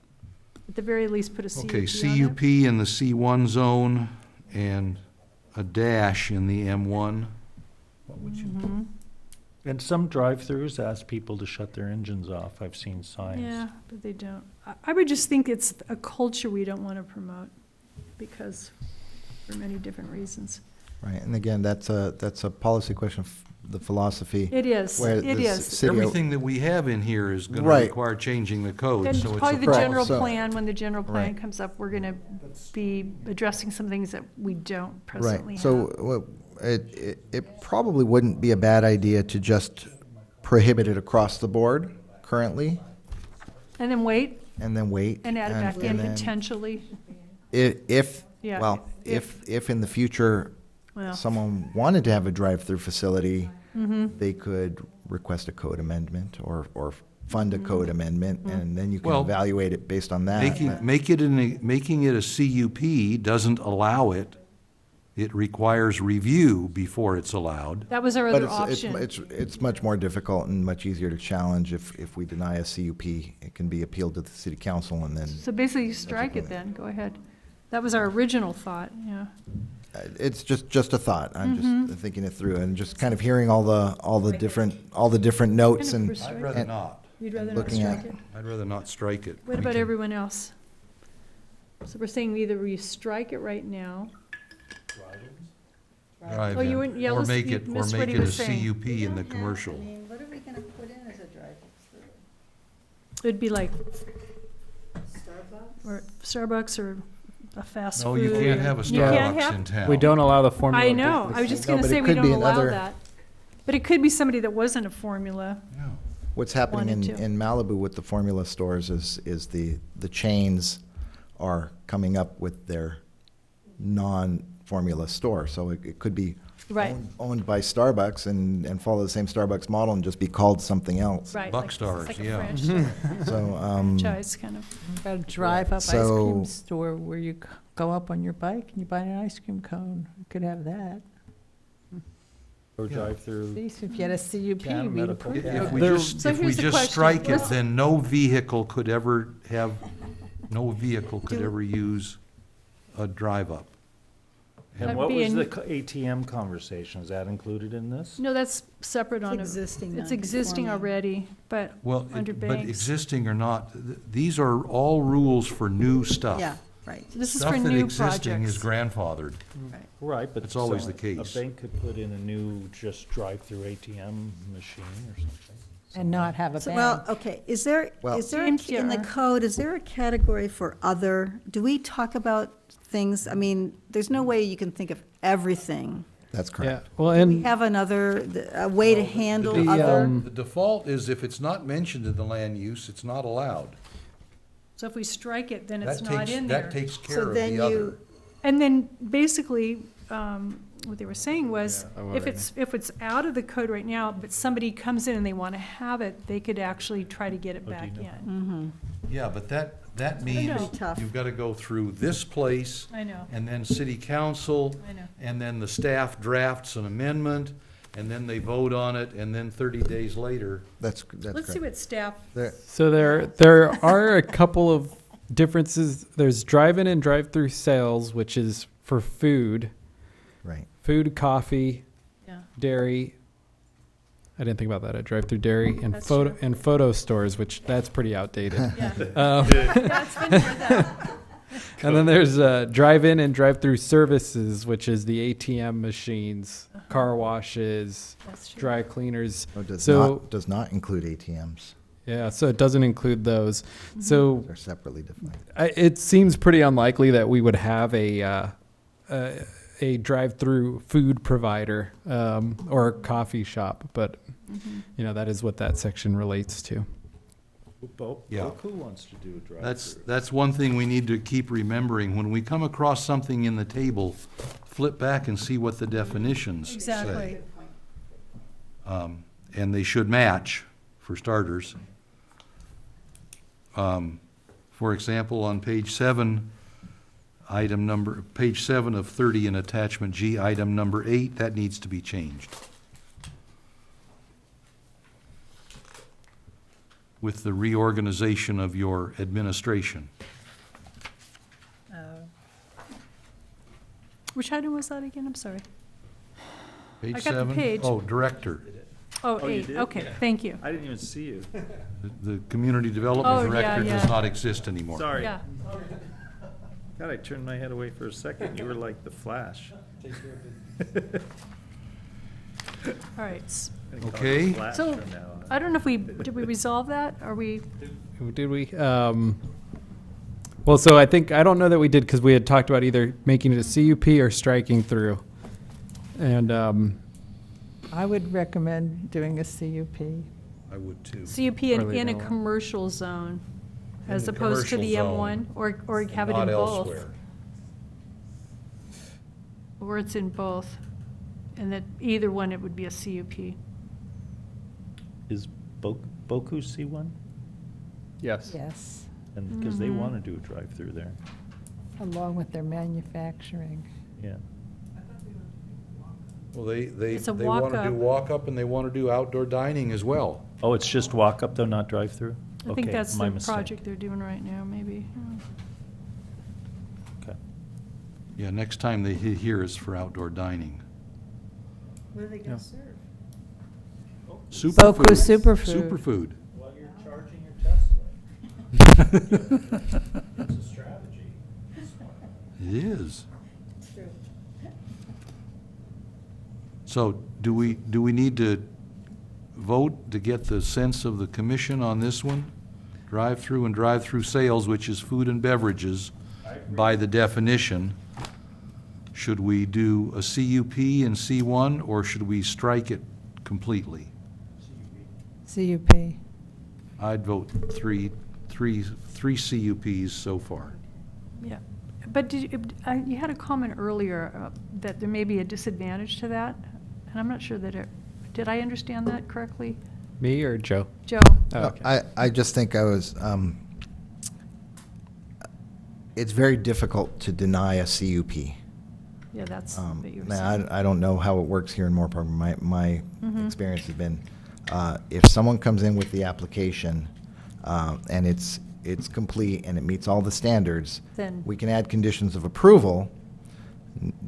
At the very least, put a CUP on Okay, it. CUP in the C1 zone and a dash in the M1. What would you? Mhm. And some drive-throughs ask people to shut their engines off. I've seen signs. Yeah, but they don't. I would just think it's a culture we don't wanna promote, because, for many different reasons. Right, and again, that's a policy question, the philosophy. It is, where it the is. city- Everything that we have in here is gonna Right. require changing the code, And so it's probably a the Right, general so- plan, when the general plan Right. comes up, we're gonna be addressing some things that we don't presently Right, have. so it probably wouldn't be a bad idea to just prohibit it across the board currently, And then wait, and then wait. and add it back in and then potentially, If, Yeah, well, if in the future, well, someone wanted to have a drive-through facility, mhm. they could request a code amendment or fund a code amendment, and then you can Well, evaluate it based on that. but- Making it a CUP doesn't allow it. It requires review before it's allowed. That was our But other option. it's much more difficult and much easier to challenge if we deny a CUP. It can be appealed to the city council and then, So basically, you strike it then, go ahead. That was our original thought, yeah. it's just a thought. I'm Mm-hmm. just thinking it through and just kind of hearing all the different notes Kind of and. Strike I'd rather and- not. You'd rather not looking at- strike it? I'd rather not strike it. What We about can- everyone else? So we're saying either we strike it right now, Drive Oh, you in, wouldn't- yeah, or let's- make you it, or missed make what he it a was saying. CUP in the I commercial. mean, what are we gonna put in as a drive-through? it'd be like, Starbucks? or Starbucks or a fast No, food. you can't have a You can't Starbucks have- in town. We don't allow the formula. I know, I was just No, gonna but say it we could don't be allow another- that. But it could be somebody that wasn't a formula. Yeah. What's happening Wanted to. in Malibu with the formula stores is the chains are coming up with their formula store, so it could be Right. owned by Starbucks and follow the same Starbucks model and just be called something else. Right. Buck like- Stars, it's like a yeah. franchise- So, franchise kind of. Got a drive-up ice So- cream store where you go up on your bike and you buy an ice cream cone. You could have that. Or drive-through. See, so if you had a CUP, Can we'd medical approve If it. we There- just, So if we here's the just question. strike it, Let's- then no vehicle could ever use a drive-up. And That'd what be was a the new- ATM conversation? Is that included in this? No, that's separate on a. existing, It's existing non-conforming. already, but Well, under but banks. existing or not, these are all rules for new stuff. Yeah, right. This is Stuff for that new existing is projects. grandfathered. Right, but. It's always so the case. A bank could put in a new just drive-through ATM machine or something. And not have a So, bank. well, okay, is there, Well- in the code, is there a category for other? Do we talk about things, I mean, there's no way you can think of everything. That's Yeah, correct. well, We and have a way to handle the, other, The default is if it's not mentioned in the land use, it's not allowed. So if we strike it, then it's That not takes, in there. that takes care so of then the other. you, And then basically, what they were saying was, Yeah, I will if right if it's out of the code right now, but somebody comes in and they want to have it, they could actually try to get it Oh, do you back know? in. Yeah, but that means know. Pretty tough. you've got to go through this place, I know, and then city council, I know. and then the staff drafts an amendment, and then they vote on it, and then 30 days later, That's Let's see correct. what staff, There- so there are a couple of differences. There's drive-in and drive-through sales, which is for food, Right. coffee, yeah. dairy. I didn't think about that. Drive-through dairy and That's photo true. and photo stores, which that's pretty outdated. Yeah. Um, Yeah, it's been for that. And then there's drive-in and drive-through services, which is the ATM machines, car washes, That's true. dry cleaners. No, it So- does not include ATMs. Yeah, so it doesn't include those. Mm-hmm. So They're separately defined. it seems pretty unlikely that we would have a drive-through food provider or a coffee shop, but Mm-hmm. that is what that section relates to. Yeah. Boku wants to do a drive-through. that's one thing we need to keep remembering. When we come across something in the table, flip back and see what the definitions say. Exactly. And they should match, for starters. For example, on page 7, page 7 of 30 in attachment G, item number 8, that needs to be changed. With the reorganization of your administration. Which item was that again? I'm sorry. Page I got the 7? page. Oh, director. Oh, Oh, you 8, did? okay, thank you. I didn't even see you. The community Oh, development yeah, director does yeah. not exist anymore. Sorry. Yeah, God, I turned my head away for a second. You were like the Flash. all right. I call you Okay. Flash So, from now on. I don't know if did we resolve that? Are we, Did we? Well, so I don't know that we did because we had talked about either making it a CUP or striking through. And I would recommend doing a CUP. I would too. CUP Or in leave a it alone. commercial zone, In as the opposed to the commercial M1, zone, or have it in Not both? elsewhere. Or it's in both, and that either one, it would be a CUP. Is Boku C1? yes. Yes, And, because they Mhm. want to do a drive-through there. along with their manufacturing. Yeah. Well, they It's a want to do walk-up. walk-up and they want to do outdoor dining as well. Oh, it's just walk-up though, not drive-through? I think Okay, that's my the mistake. project they're doing right now, maybe. Okay. Yeah, next time they hit here is for outdoor dining. what are they gonna serve? Boku Superfood. Superfood. Well, you're charging your Tesla. It's a strategy. It is. So do we need to vote to get the sense of the commission on this one? Drive-through and drive-through sales, which is food and beverages by the definition. Should we do a CUP in C1 or should we strike it completely? CUP. I'd vote three CUPs so far. Yeah, But you had a comment earlier that there may be a disadvantage to that, and I'm not sure that did I understand that correctly? Me or Joe? Joe? Oh, No, okay. I just think it's very difficult to deny a CUP. Yeah, that's Um, what you were now, saying. I don't know how it works here in Moore Park. My Mhm. experience has been, if someone comes in with the application, and it's complete and it meets all the standards, Then- we can add conditions of approval,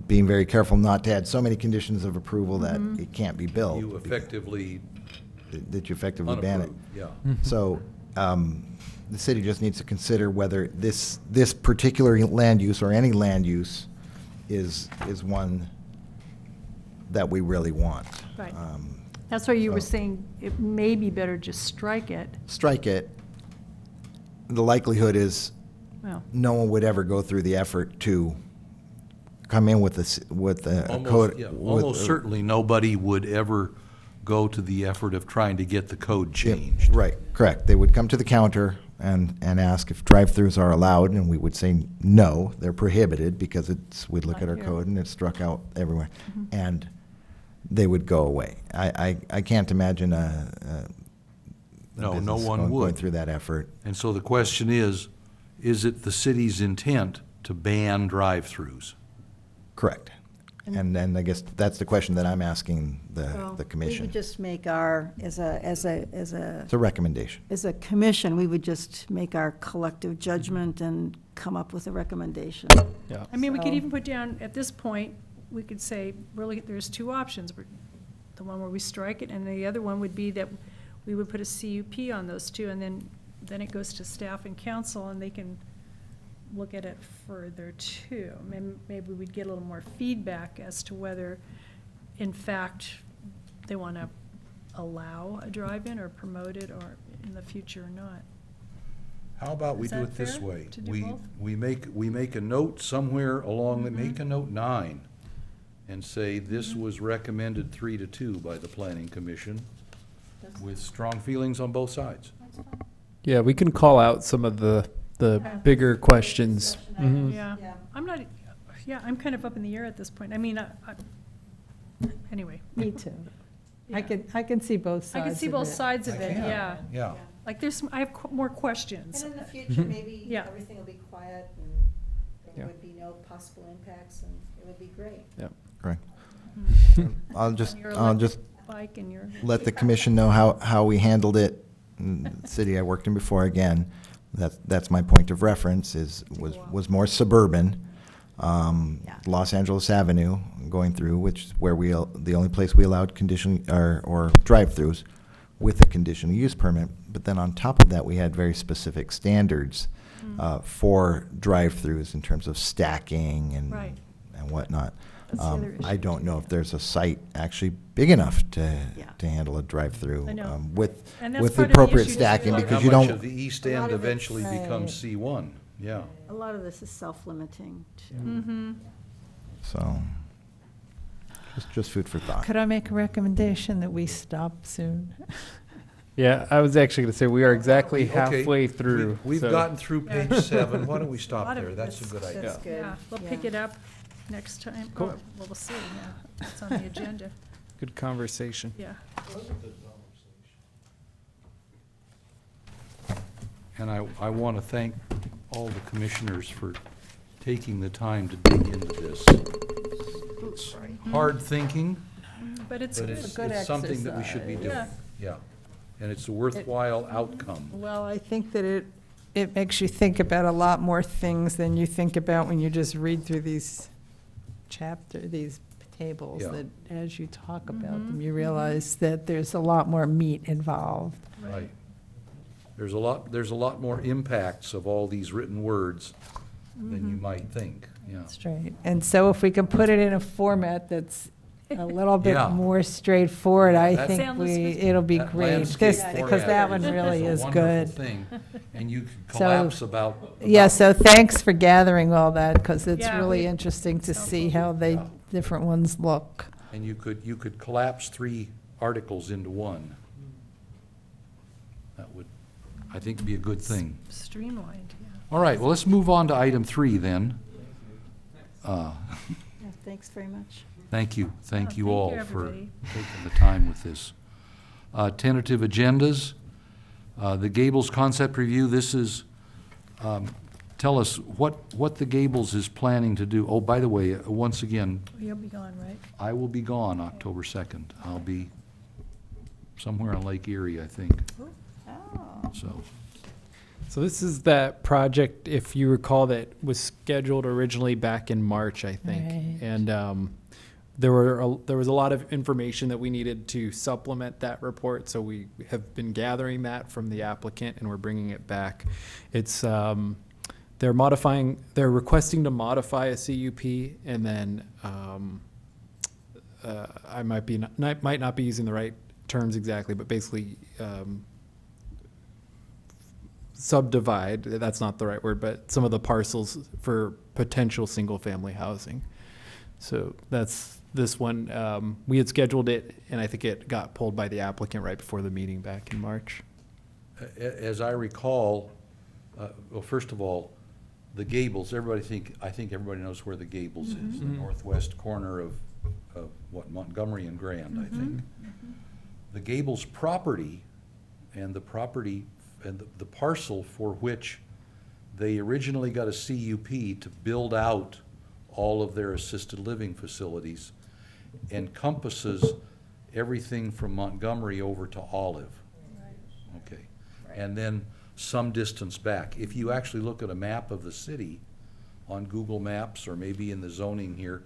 being very careful not to add so many conditions of approval that Mhm. it can't be built. You effectively That you effectively ban it. unapproved, yeah. So, the city just needs to consider whether this particular land use or any land use is one that we really want. Right. That's why you were so- saying it may be better just strike it. Strike it. The likelihood is Well, no one would ever go through the effort to come in with a code. Almost, yeah, with almost a- certainly nobody would ever go to the effort of trying to get the code Yeah, changed. Right, correct. They would come to the counter and ask if drive-throughs are allowed, and we would say, no, they're prohibited, because we'd look at our Right here. code and it's struck out everywhere. Mhm. And they would go away. I can't imagine a No, no business one going would. through that effort. And so the question is it the city's intent to ban drive-throughs? Correct. And then I guess that's the question that I'm asking Well, the We commission. would just make our, as a It's a recommendation. as a commission, we would just make our collective judgment and come up with a recommendation. Yeah. I mean, we could So- even put down, at this point, we could say, really, there's two options. The one where we strike it, and the other one would be that we would put a CUP on those two, and then it goes to staff and council, and they can look at it further too. Maybe we'd get a little more feedback as to whether, in fact, they want to allow a drive-in or promote it or in the future or not. How about we Is do that it this fair, way? to do We, both? we make a note somewhere along, Mhm. make a note 9, and say this was recommended 3-2 by the planning commission, with strong feelings on both sides. Yeah, we can call out some of the Okay. bigger questions. Mhm. Yeah, Yeah. I'm not, yeah, I'm kind of up in the air at this point. I mean, anyway. Me too. I Yeah. can see both sides I can see of both it. sides of I it, can, yeah. Yeah. Like, I have more questions. And in the future, maybe Yeah. everything will be quiet and Yeah. there would be no possible impacts and it would be great. Correct. Mhm. I'll just, On your I'll just Bike and your. let the commission know how we handled it in the city I worked in before. Again, that's my point of reference, was more suburban. Yeah. Los Angeles Avenue going through, which is where the only place we allowed condition, or drive-throughs with a conditional use permit. But then on top of that, we had very specific standards for drive-throughs in terms of stacking and Right. and whatnot. That's the other I issue, don't too, know yeah. if there's a site actually big enough to Yeah. handle a drive-through I know. with And that's with part of the appropriate issue, too. stacking, Like because How you much don't. of the east A lot end of it's- eventually becomes Right. C1, yeah. A lot of this is self-limiting too. Mm-hmm. So, just food for thought. Could I make a recommendation that we stop soon? Yeah, I was actually going to say, we are exactly Okay, halfway through. We've so- gotten through Yeah. page 7, why don't we A stop lot of there? That's a this- good idea. That's good. Yeah, we'll pick Yeah. it up next time. Cool. Well, we'll see, yeah. It's on the agenda, Good conversation. yeah. And I want to thank all the commissioners for taking the time to dig into this. It's hard thinking, But it's but good. it's something that we should be doing. Yeah. Yeah, and it's a worthwhile outcome. Well, I think that it makes you think about a lot more things than you think about when you just read through these these tables, Yeah. that as you talk about Mhm, them, you realize that there's a lot more meat involved. Right. There's a lot more impacts of all these written words than you Mhm. might think, yeah. That's right. And so if we can put it in a format that's a little bit Yeah. more straightforward, I That- think Sound listeners- it'll be That great. landscape Because that one format really a is wonderful good. thing, and you can So- collapse about. Yeah, so thanks for gathering all that, because it's Yeah, really we- interesting to it's see helpful. how they, Yeah. different ones look. And you could collapse 3 articles into one. That would, I think, be a good thing. Streamlined, yeah. All right, well, let's move on to item 3 then. Yeah, thanks very much. Thank you Oh, thank you thank all you, for everybody. taking the time with this. Tentative agendas, the Gables concept review, this is, tell us what the Gables is planning to do. Oh, by the way, once again, You'll be gone, right? I will be gone October 2nd. I'll be somewhere on Lake Erie, I think, Oh. so. So this is that project, if you recall, that was scheduled originally back in March, I think. Right. And there was a lot of information that we needed to supplement that report, so we have been gathering that from the applicant and we're bringing it back. It's they're requesting to modify a CUP, and then I might not be using the right terms exactly, but basically subdivide, that's not the right word, but some of the parcels for potential single-family housing. So that's this one. We had scheduled it, and I think it got pulled by the applicant right before the meeting back in March. As I recall, well, first of all, the Gables, I think everybody knows where the Gables is, the northwest corner of what, Montgomery and Grand, I think. The Gables property and the parcel for which they originally got a CUP to build out all of their assisted living facilities encompasses everything from Montgomery over to Olive. Okay. And then some distance back. If you actually look at a map of the city on Google Maps, or maybe in the zoning here,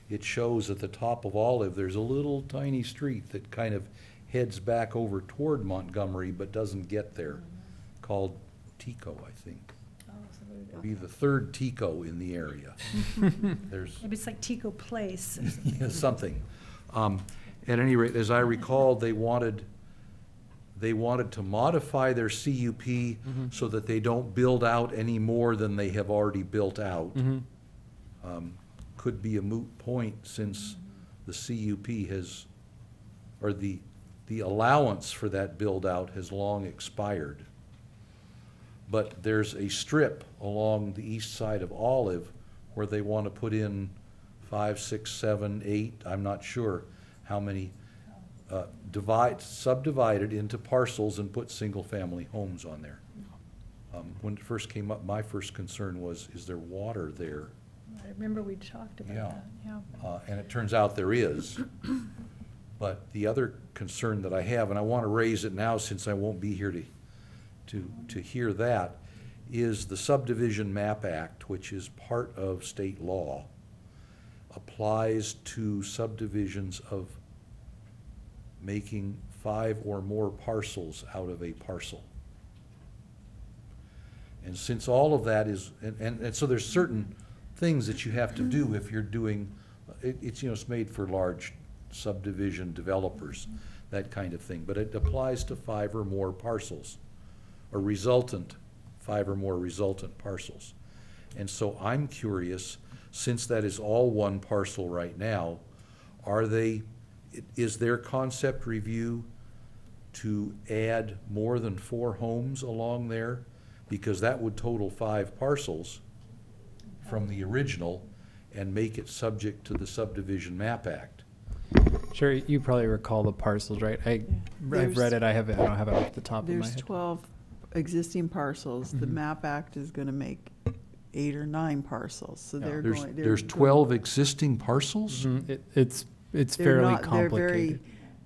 it shows at the top of Olive, there's a little tiny street that kind of heads back over toward Montgomery but doesn't get there, called Tico, I think. Be the third Tico in the area. There's Maybe it's like Tico Place or something. yeah, something. At any rate, as I recall, they wanted to modify their CUP so that they don't build out any more than they have already built out. Could be a moot point since the CUP has, or the allowance for that build-out has long expired. But there's a strip along the east side of Olive where they want to put in 5, 6, 7, 8, I'm not sure how many, subdivided into parcels and put single-family homes on there. When it first came up, my first concern was, is there water there? I remember we talked about Yeah. that, yeah. And it turns out there is. But the other concern that I have, and I want to raise it now since I won't be here to hear that, is the Subdivision Map Act, which is part of state law, applies to subdivisions of making 5 or more parcels out of a parcel. And since all of that is, and so there's certain things that you have to do if you're doing, it's, it's made for large subdivision developers, that kind of thing. But it applies to 5 or more parcels, or 5 or more resultant parcels. And so I'm curious, since that is all one parcel right now, is their concept review to add more than 4 homes along there? Because that would total 5 parcels from the original and make it subject to the Subdivision Map Act. Sure, you probably recall the parcels, right? I've read it, I don't have it off the top of my There's head. 12 existing parcels. The MAP Act is going to make 8 or 9 parcels, so they're going. There's 12 existing parcels? It's They're fairly not- they're very- complicated.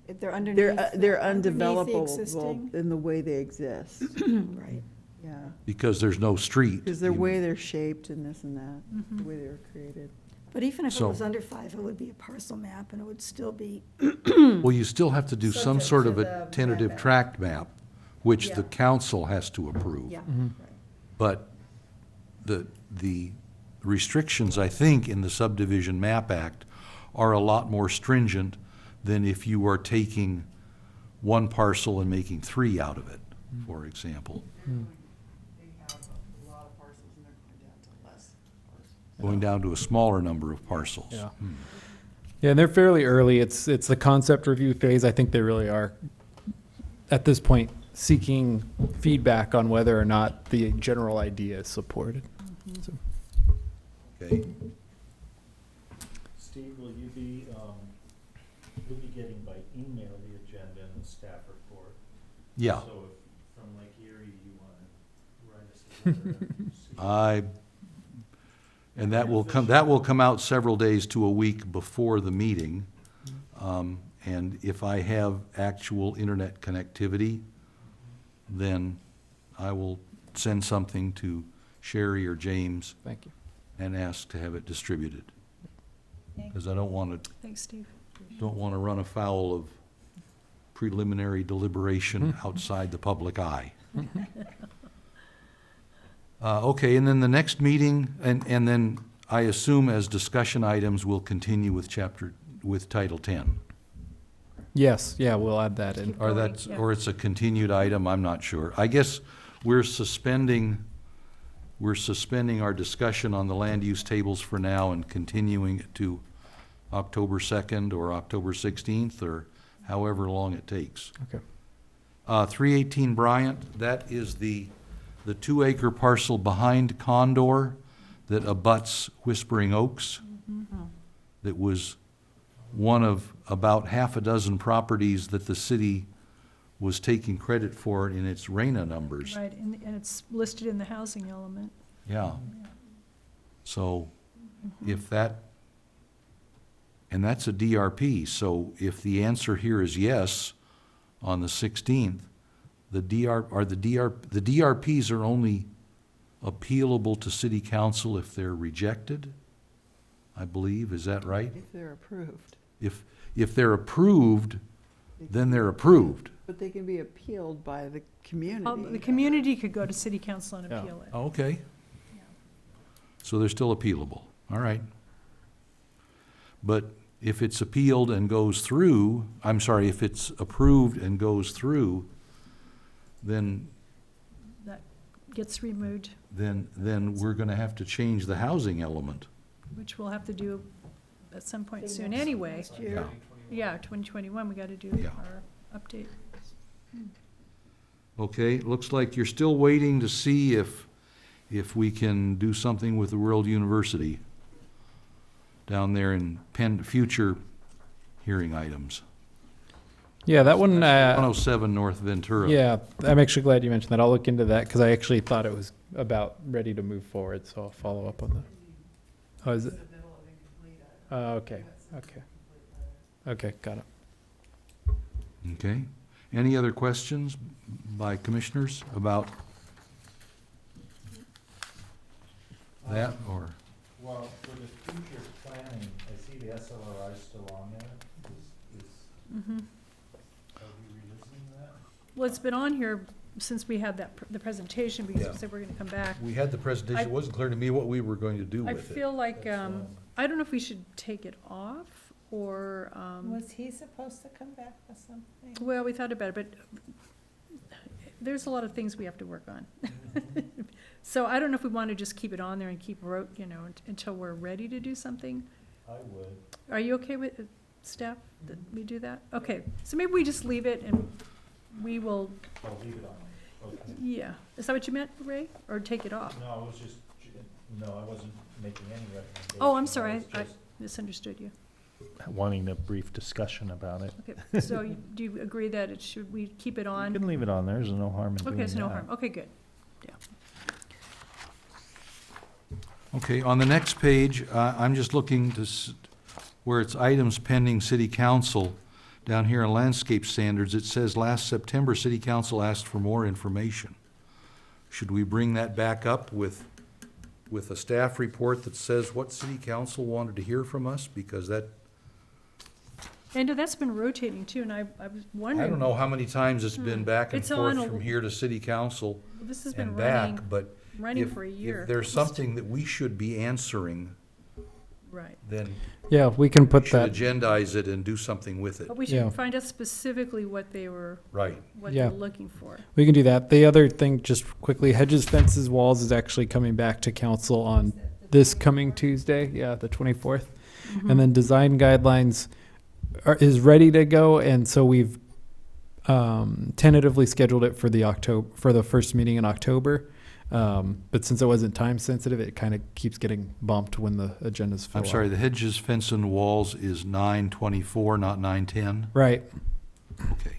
If they're underneath. They're underneath the undevelopable existing? in the way they exist, Right. yeah. Because there's no street. Because the way they're shaped and this and that, the way they were created. But even if it So- was under 5, it would be a parcel map, and it would still be, Well, you still have to do some Subject sort to of the a tentative map. tract map, which the Yeah. council has to approve. yeah. But the restrictions, I think, in the Subdivision Map Act are a lot more stringent than if you are taking 1 parcel and making 3 out of it, for example. Going down to a smaller number of parcels. Yeah. Yeah, and they're fairly early. It's the concept review phase. I think they really are, at this point, seeking feedback on whether or not the general idea is supported. So, Okay. Steve, will you be, you'll be getting by email the agenda and the staff report? Yeah. So if from Lake Erie, you want to write us a letter? And that will come out several days to a week before the meeting. And if I have actual internet connectivity, then I will send something to Sherry or James Thank you. and ask to have it distributed. Because I don't want Thanks, Steve. to run afoul of preliminary deliberation outside the public eye. Okay, and then the next meeting, and then I assume as discussion items, we'll continue with Title 10. Yes, yeah, we'll add that in. Or that's, or it's a continued item, I'm not sure. I guess we're suspending our discussion on the land use tables for now and continuing it to October 2nd or October 16th, or however long it takes. Okay. 318 Bryant, that is the 2-acre parcel behind Condor that abuts Whispering Oaks. That was one of about half a dozen properties that the city was taking credit for in its RENA numbers. Right, and it's listed in the housing element. Yeah. So if that, and that's a DRP, so if the answer here is yes on the 16th, the DRPs are only appealable to city council if they're rejected, I believe, is that right? If they're approved. If they're approved, then they're approved. But they can be appealed by the community. The community could go to city council and Yeah. appeal it. Okay. So they're still appealable, all right. But if it's appealed and goes through, I'm sorry, if it's approved and goes through, then That gets removed, then we're gonna have to change the housing element. which we'll have to do at some point soon anyway. Yeah. Yeah, 2021, we got to do Yeah. our update. Okay, looks like you're still waiting to see if we can do something with the World University down there in future hearing items. Yeah, that one, 107 North Ventura. yeah, I'm actually glad you mentioned that. I'll look into that because I actually thought it was about ready to move forward, so I'll follow up on that. Oh, is it? Okay, okay. Okay, got it. Okay. Any other questions by commissioners about that, or? Well, for the future planning, I see the SLRI still on there. Mhm. Are we revisiting that? Well, it's been on here since we had the presentation, because Yeah. we said we're going to come back. We had the presentation, it wasn't clear to me what we were going to do I with it. feel like, I don't know if we should take it off, or, Was he supposed to come back with something? well, we thought about it, but there's a lot of things we have to work on. So I don't know if we want to just keep it on there and keep until we're ready to do something. I would. Are you okay with, staff, that we do that? Okay, so maybe we just leave it and we will, I'll leave it on. Okay. yeah. Is that what you meant, Ray? Or take it off? No, I was just, no, I wasn't making any recommendation. Oh, I'm sorry, was I just misunderstood you. wanting a brief discussion about it. Okay, so do you agree that we keep it You on? can leave it on there, there's no harm in doing that. Okay, so no harm, okay, good. Okay, on the next page, I'm just looking to, where it's items pending city council, down here in landscape standards, it says last September, city council asked for more information. Should we bring that back up with a staff report that says what city council wanted to hear from us? Because that, And that's been rotating too, and I was wondering. I don't know how many times it's been back and It's on forth a- from here to city council This has been and running, back, but running for a year. if there's something that we should be answering, Right, then Yeah, we can we put should that, agendize it and do something with it. but we Yeah. should find out specifically what they were Right. Yeah. looking for. we can do that. The other thing, just quickly, hedges, fences, walls is actually coming back to council on this coming Tuesday, yeah, the 24th. And then design guidelines is ready to go, and so we've tentatively scheduled it for the first meeting in October. But since it wasn't time sensitive, it kind of keeps getting bumped when the agendas fill I'm sorry, up. the hedges, fence, and walls is 924, not 910? Right. Okay.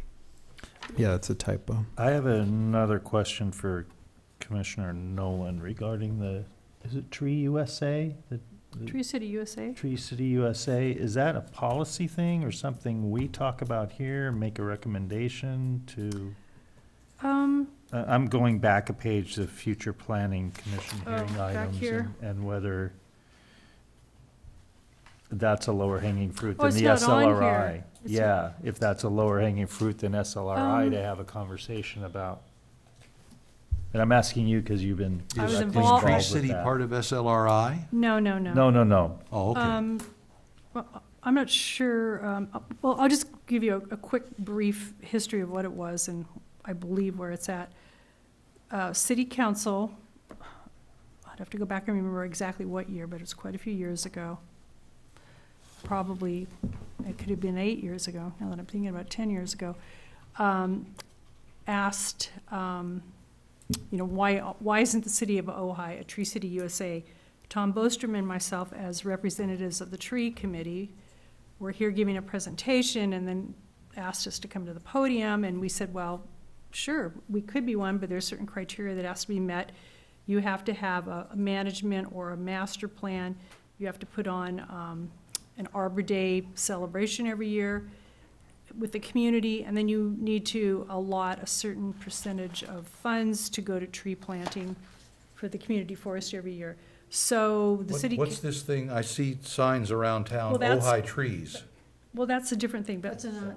Yeah, that's a typo. I have another question for Commissioner Nolan regarding is it Tree USA? The Tree City USA? Tree City USA, is that a policy thing or something we talk about here, make a recommendation to? I'm going back a page to future planning commission hearing back items here. and whether that's a lower hanging fruit Oh, than it's the not on SLRI. here. It's- Yeah, if that's a lower hanging fruit than SLRI to have a conversation about. And I'm asking you because you've been I was Is involved- Tree with City that. part of SLRI? No. No. Oh, okay. Well, I'm not sure, well, I'll just give you a quick, brief history of what it was and I believe where it's at. City Council, I'd have to go back and remember exactly what year, but it was quite a few years ago. Probably, it could have been 8 years ago, now that I'm thinking about 10 years ago. Asked, why isn't the city of Ojai a Tree City USA? Tom Bostrom and myself, as representatives of the tree committee, were here giving a presentation and then asked us to come to the podium, and we said, well, sure, we could be one, but there's certain criteria that has to be met. You have to have a management or a master plan. You have to put on an Arbor Day celebration every year with the community, and then you need to allot a certain percentage of funds to go to tree planting for the community forest every year. So the city. What's this thing? I see signs around town, Well, that's- Ojai Trees. Well, that's a different thing, but That's a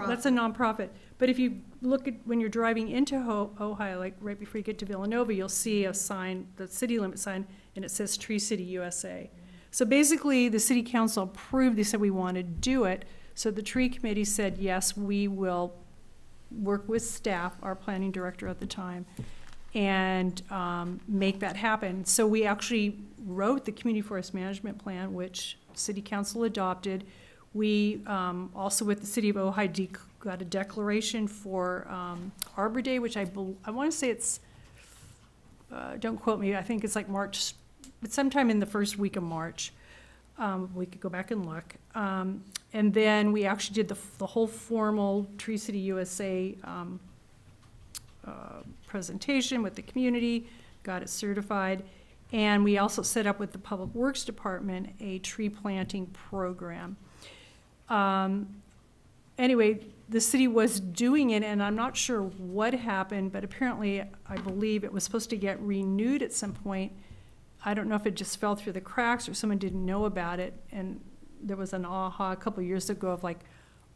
that's a nonprofit. But if you look at, when you're driving into Ojai, like right before you get to Villanova, you'll see a sign, the city limit sign, and it says Tree City USA. So basically, the city council approved, they said we want to do it. So the tree committee said, yes, we will work with staff, our planning director at the time, and make that happen. So we actually wrote the community forest management plan, which city council adopted. We also, with the city of Ojai, got a declaration for Arbor Day, which I want to say it's, don't quote me, I think it's like March, but sometime in the first week of March. We could go back and look. And then we actually did the whole formal Tree City USA presentation with the community, got it certified. And we also set up with the Public Works Department a tree planting program. Anyway, the city was doing it, and I'm not sure what happened, but apparently, I believe it was supposed to get renewed at some point. I don't know if it just fell through the cracks or someone didn't know about it, and there was an aha a couple of years ago of like,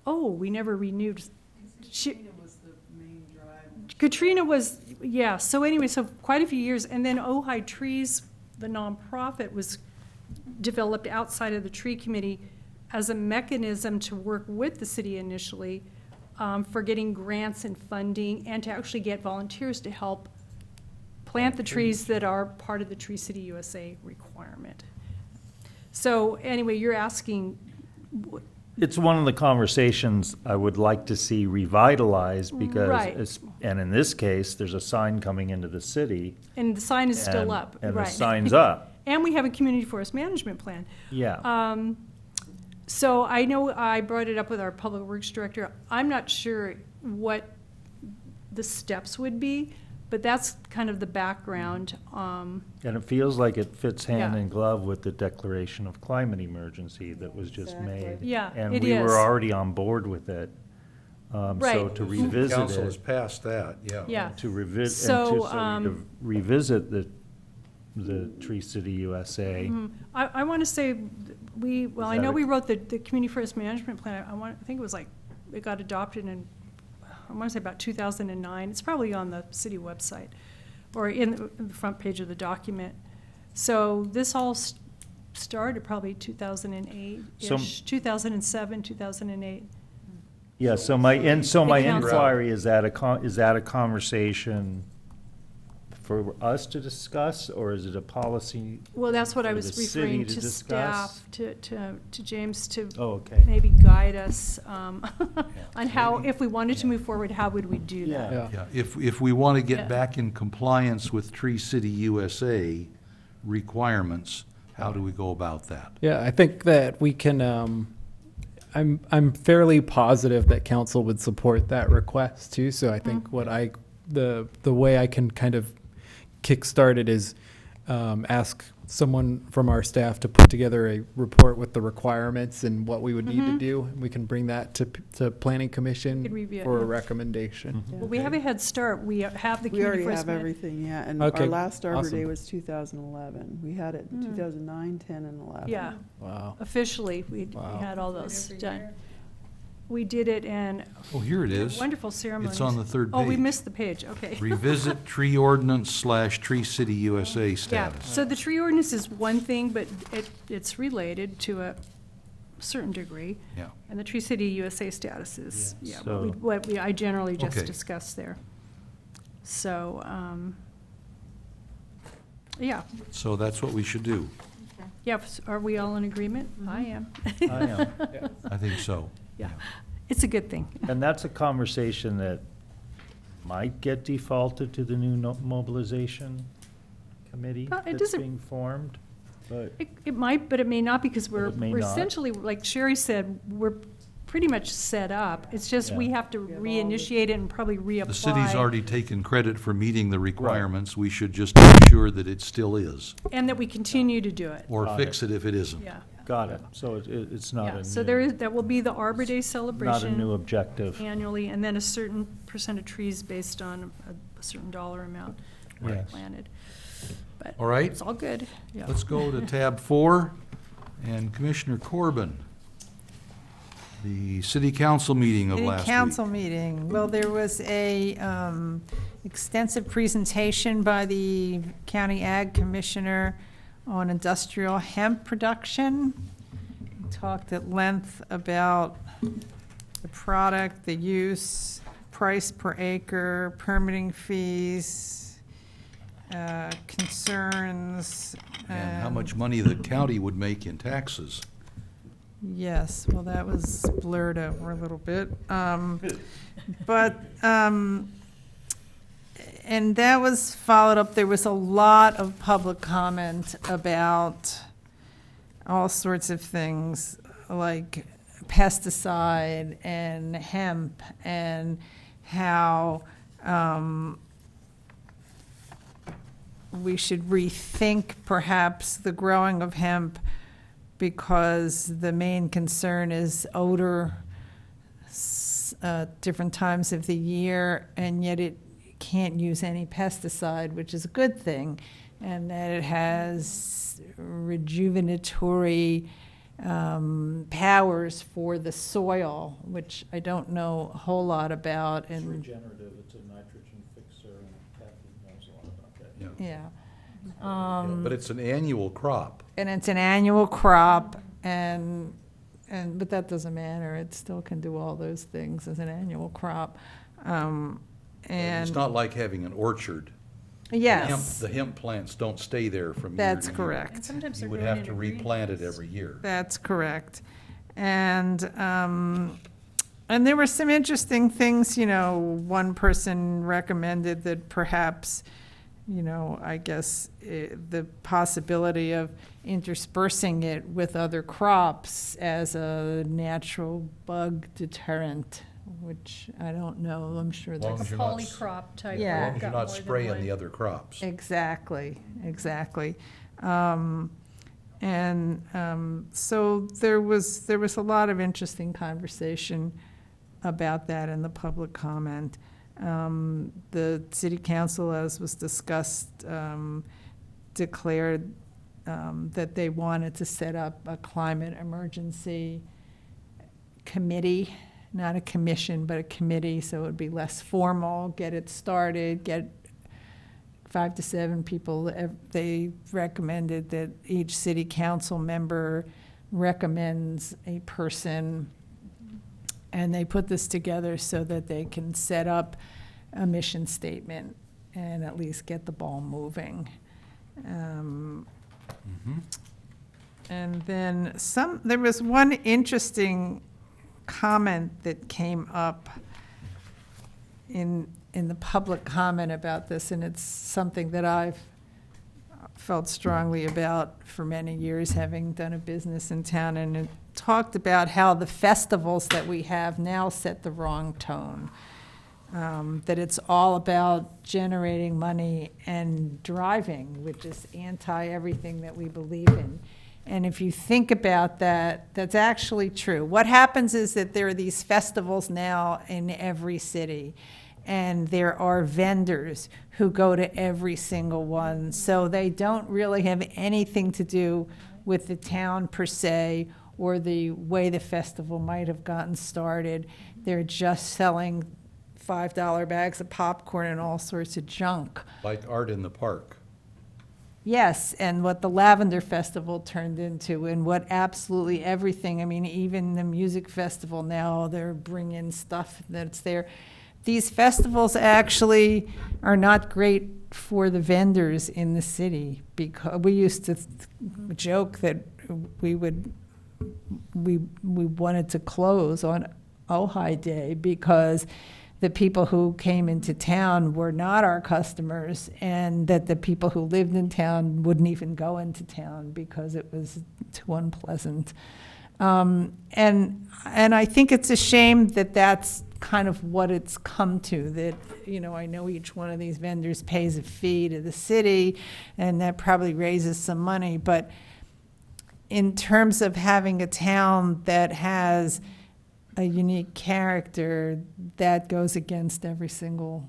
oh, we never renewed. Katrina was the main drive. Katrina was, yeah, so anyway, so quite a few years, and then Ojai Trees, the nonprofit, was developed outside of the tree committee as a mechanism to work with the city initially for getting grants and funding and to actually get volunteers to help plant the trees that are part of the Tree City USA requirement. So anyway, you're asking, It's one of the conversations I would like to see revitalized because, Right. and in this case, there's a sign coming into the city. and the sign is still and- up, And the right. sign's up, And we have a community forest management plan. yeah. So I know I brought it up with our public works director. I'm not sure what the steps would be, but that's kind of the background. And it feels like it fits hand Yeah. in glove with the declaration of climate emergency that was just Exactly. made. Yeah, And it we is. were already on board with it. So Right. to revisit Council has it, passed that, yeah. Yeah. to revisit, So, to revisit the Tree City USA. I want to say, I that know a- we wrote the community forest management plan. I think it was like, it got adopted in, I want to say about 2009. It's probably on the city website or in the front page of the document. So this all started probably 2008-ish, 2007, 2008. Yeah, so my council. inquiry, is that a conversation for us to discuss, or is it a policy? Well, that's what I for was the city referring to to discuss? staff, to James to Oh, okay. maybe guide us on how, if we wanted to move forward, how would we do that? Yeah. Yeah, if we want to Yeah. get back in compliance with Tree City USA requirements, how do we go about that? Yeah, I think that we can, I'm fairly positive that council would support that request too. So I think the way I can kind of kickstart it is ask someone from our staff to put together a report with the requirements and what we would need to do. We can bring that to planning Could commission review it, for a yeah. recommendation. Well, we have a head start. We have the We already community have force. everything, yeah, and Okay, our last Arbor awesome. Day was 2011. We had it in 2009, 10, and 11. Yeah, Wow. officially, we Wow. had all those done. We did it in Oh, here it is. wonderful ceremonies. It's on the third Oh, we page. missed the page, okay. Revisit tree ordinance / Tree City USA Yeah, status. so the tree ordinance is one thing, but it's related to a certain degree. Yeah. And the Tree City USA status is, Yeah, yeah, so- I generally just Okay. discussed there. So, yeah, So that's what we should do. yeah, are we all in agreement? Mm-hmm. I am. I am. I think so. Yeah, it's a good thing. And that's a conversation that might get defaulted to the new mobilization committee Well, it that's doesn't- being formed, but. It might, but it may not, because we're it may we're not. essentially, like Sherry said, we're pretty much set up. It's just we Yeah. have to We have all reinitiate it and probably reapply. The city's already taken credit for meeting the requirements. We should just make sure that it still is, And that we continue to do it. or Got fix it if it isn't. Yeah. Got it. So it's not a Yeah, new. so that will be the Arbor Day Not a new celebration objective. annually, and then a certain percent of trees based on a certain dollar amount Yes. planted. But All right. it's all good, yeah. Let's go to tab 4, and Commissioner Corbin. The city council meeting of City last week. council meeting, well, there was a extensive presentation by the county ag commissioner on industrial hemp production. We talked at length about the product, the use, price per acre, permitting fees, concerns. And how much money the county would make in taxes. Yes, well, that was blurred over a little bit. And that was followed up, there was a lot of public comment about all sorts of things, like pesticide and hemp, and how we should rethink perhaps the growing of hemp, because the main concern is odor, different times of the year, and yet it can't use any pesticide, which is a good thing, and that it has rejuvenatory powers for the soil, which I don't know a whole lot about. And regenerative, it's a nitrogen fixer, and Kathy knows a lot about that. yeah. But it's an annual crop. And it's an annual crop, but that doesn't matter. It still can do all those things as an annual crop. It's And not like having an orchard. yes, The hemp plants don't stay there from year to that's year. And correct. sometimes You they're would grown have to in a replant it greenhouse. every year. That's correct. And there were some interesting things, one person recommended that perhaps, I guess, the possibility of interspersing it with other crops as a natural bug deterrent, which I don't know, I'm sure Long A as there's. you're not polycrop type. As Yeah. long as you're not spraying the other crops. Exactly. So there was a lot of interesting conversation about that in the public comment. The city council, as was discussed, declared that they wanted to set up a climate emergency committee, not a commission, but a committee, so it would be less formal, get it started, get 5 to 7 people. They recommended that each city council member recommends a person, and they put this together so that they can set up a mission statement and at least get the ball moving. And then there was one interesting comment that came up in the public comment about this, and it's something that I've felt strongly about for many years, having done a business in town, and it talked about how the festivals that we have now set the wrong tone. That it's all about generating money and driving, which is anti-everything that we believe in. And if you think about that, that's actually true. What happens is that there are these festivals now in every city, and there are vendors who go to every single one. So they don't really have anything to do with the town per se, or the way the festival might have gotten started. They're just selling $5 bags of popcorn and all sorts of junk. Like Art in the Park. Yes, and what the Lavender Festival turned into, and what absolutely everything, I mean, even the music festival now, they're bringing stuff that's there. These festivals actually are not great for the vendors in the city, because we used to joke that we wanted to close on Ojai Day because the people who came into town were not our customers, and that the people who lived in town wouldn't even go into town because it was too unpleasant. And I think it's a shame that that's kind of what it's come to, that, you know, I know each one of these vendors pays a fee to the city, and that probably raises some money, but in terms of having a town that has a unique character, that goes against every single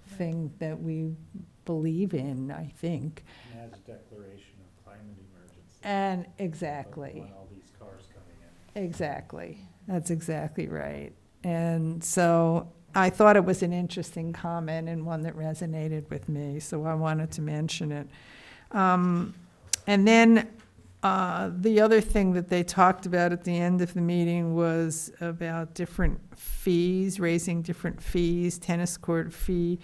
thing that we believe in, I think. And that's a declaration of climate emergency. And exactly. When all these cars coming in. Exactly. That's exactly right. And so I thought it was an interesting comment and one that resonated with me, so I wanted to mention it. And then the other thing that they talked about at the end of the meeting was about different fees, raising different fees, tennis court fee.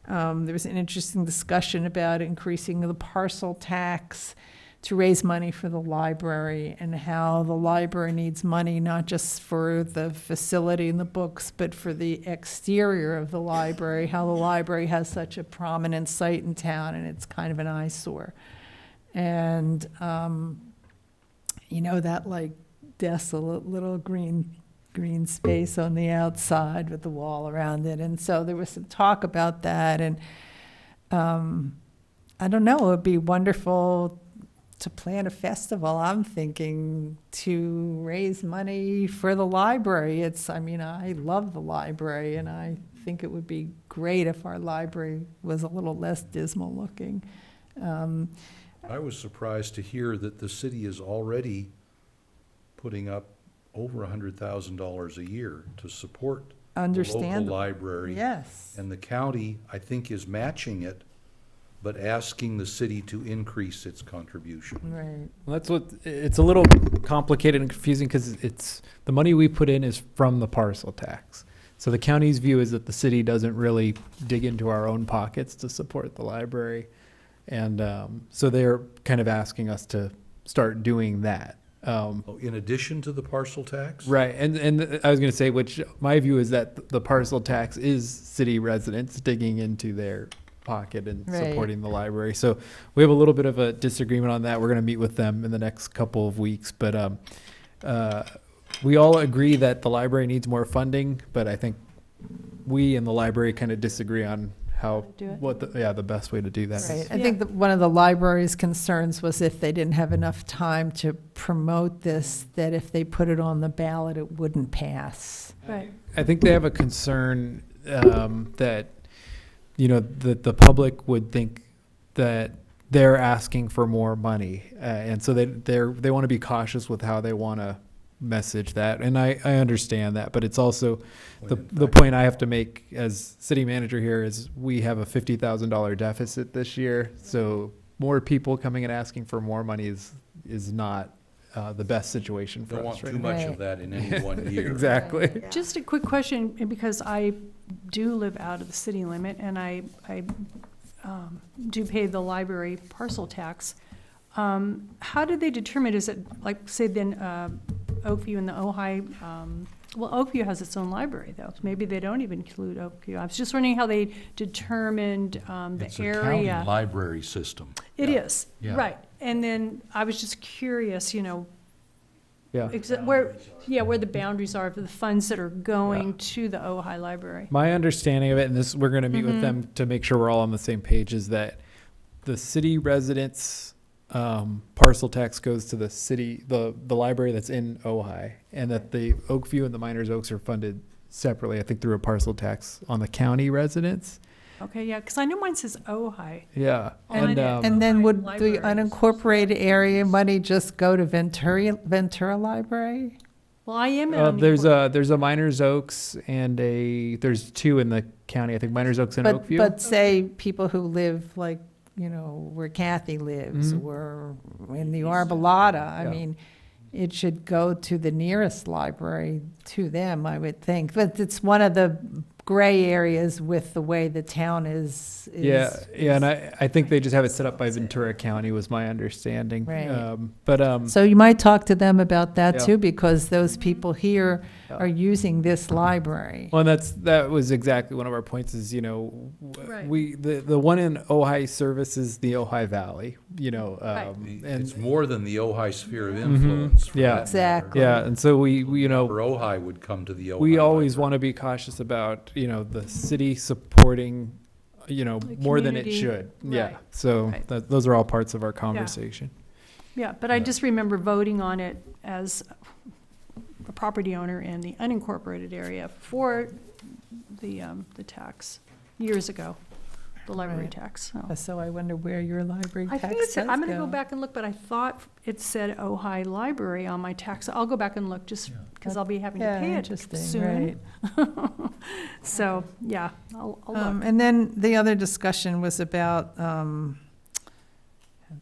There was an interesting discussion about increasing the parcel tax to raise money for the library, and how the library needs money not just for the facility and the books, but for the exterior of the library, how the library has such a prominent site in town and it's kind of an eyesore. And, you know, that like desolate little green space on the outside with the wall around it. And so there was some talk about that, and I don't know, it would be wonderful to plan a festival, I'm thinking, to raise money for the library. I mean, I love the library, and I think it would be great if our library was a little less dismal looking. I was surprised to hear that the city is already putting up over $100,000 a year to support the local Understandable. library. Yes. And the county, I think, is matching it, but asking the city to increase its contribution. Right. Well, that's what, it's a little complicated and confusing because it's, the money we put in is from the parcel tax. So the county's view is that the city doesn't really dig into our own pockets to support the library. And so they're kind of asking us to start doing that. In addition to the parcel tax? Right, and I was going to say, which my view is that the parcel tax is city residents digging into their pocket and Right. supporting the library. So we have a little bit of a disagreement on that. We're going to meet with them in the next couple of weeks, but we all agree that the library needs more funding, but I think we and the library kind of disagree on how, Do it. what the best way to do that is. Right. I think that one of the library's concerns was if they didn't have enough time to promote this, that if they put it on the ballot, it wouldn't pass. Right. I think they have a concern that, you know, that the public would think that they're asking for more money, and so they want to be cautious with how they want to message that, and I understand that, but it's also the point I have to make as city manager here is we have a $50,000 deficit this year, so more people coming and asking for more money is not the best situation for Don't us want right too now. much Right. of that in any one year. Exactly. Just a quick question, because I do live out of the city limit, and I do pay the library parcel tax. How do they determine, is it like, say then, Oakview and the Ojai, well, Oakview has its own library though. Maybe they don't even include Oakview. I was just wondering how they determined, the It's a area. county library system. It is, Yeah. right. And then I was just curious, Yeah. where the boundaries are for the funds that are going to the Ojai Library. My understanding of it, and this, we're gonna meet with them to make sure we're all on the same page, is that the city residents, parcel tax goes to the city, the library that's in Ojai, and that the Oakview and the Miners Oaks are funded separately, I think through a parcel tax on the county residents. Okay, yeah, because I know mine says Ojai. Yeah. And- And then would the Libraries. unincorporated area money just go to Ventura Library? Well, I am There's a Miners Oaks and there's two in the county, I think Miners Oaks and Oakview. But say people who live like, where Kathy lives, Mhm. or in the Arbolata, I Yeah. mean, it should go to the nearest library to them, I would think. But it's one of the gray areas with the way the town is. Yeah, and I think they just have it set up by Ventura County was my understanding. Right. But So you might talk to them about that Yeah. too, because those people here Yeah. are using this library. well, and that was exactly one of our points is, Right. the one in Ojai services the Ojai Valley, Right. and It's more than the Ojai sphere of Mhm. influence. for Yeah. that matter. Exactly. yeah, and so we Or Ojai would come to the Ojai. we always library. want to be cautious about, the city supporting, more than it community. should. Yeah. Right. So Right. those are all parts of our conversation. Yeah, but I just remember voting on it as a property owner in the unincorporated area for the tax years ago, the library Right. tax. So. So I wonder where your library I tax think it said, does I'm gonna go go. back and look, but I thought it said Ojai Library on my tax. I'll go back and look just because I'll be having to Yeah, pay it interesting, soon. right. So, yeah, I'll look. And then the other discussion was about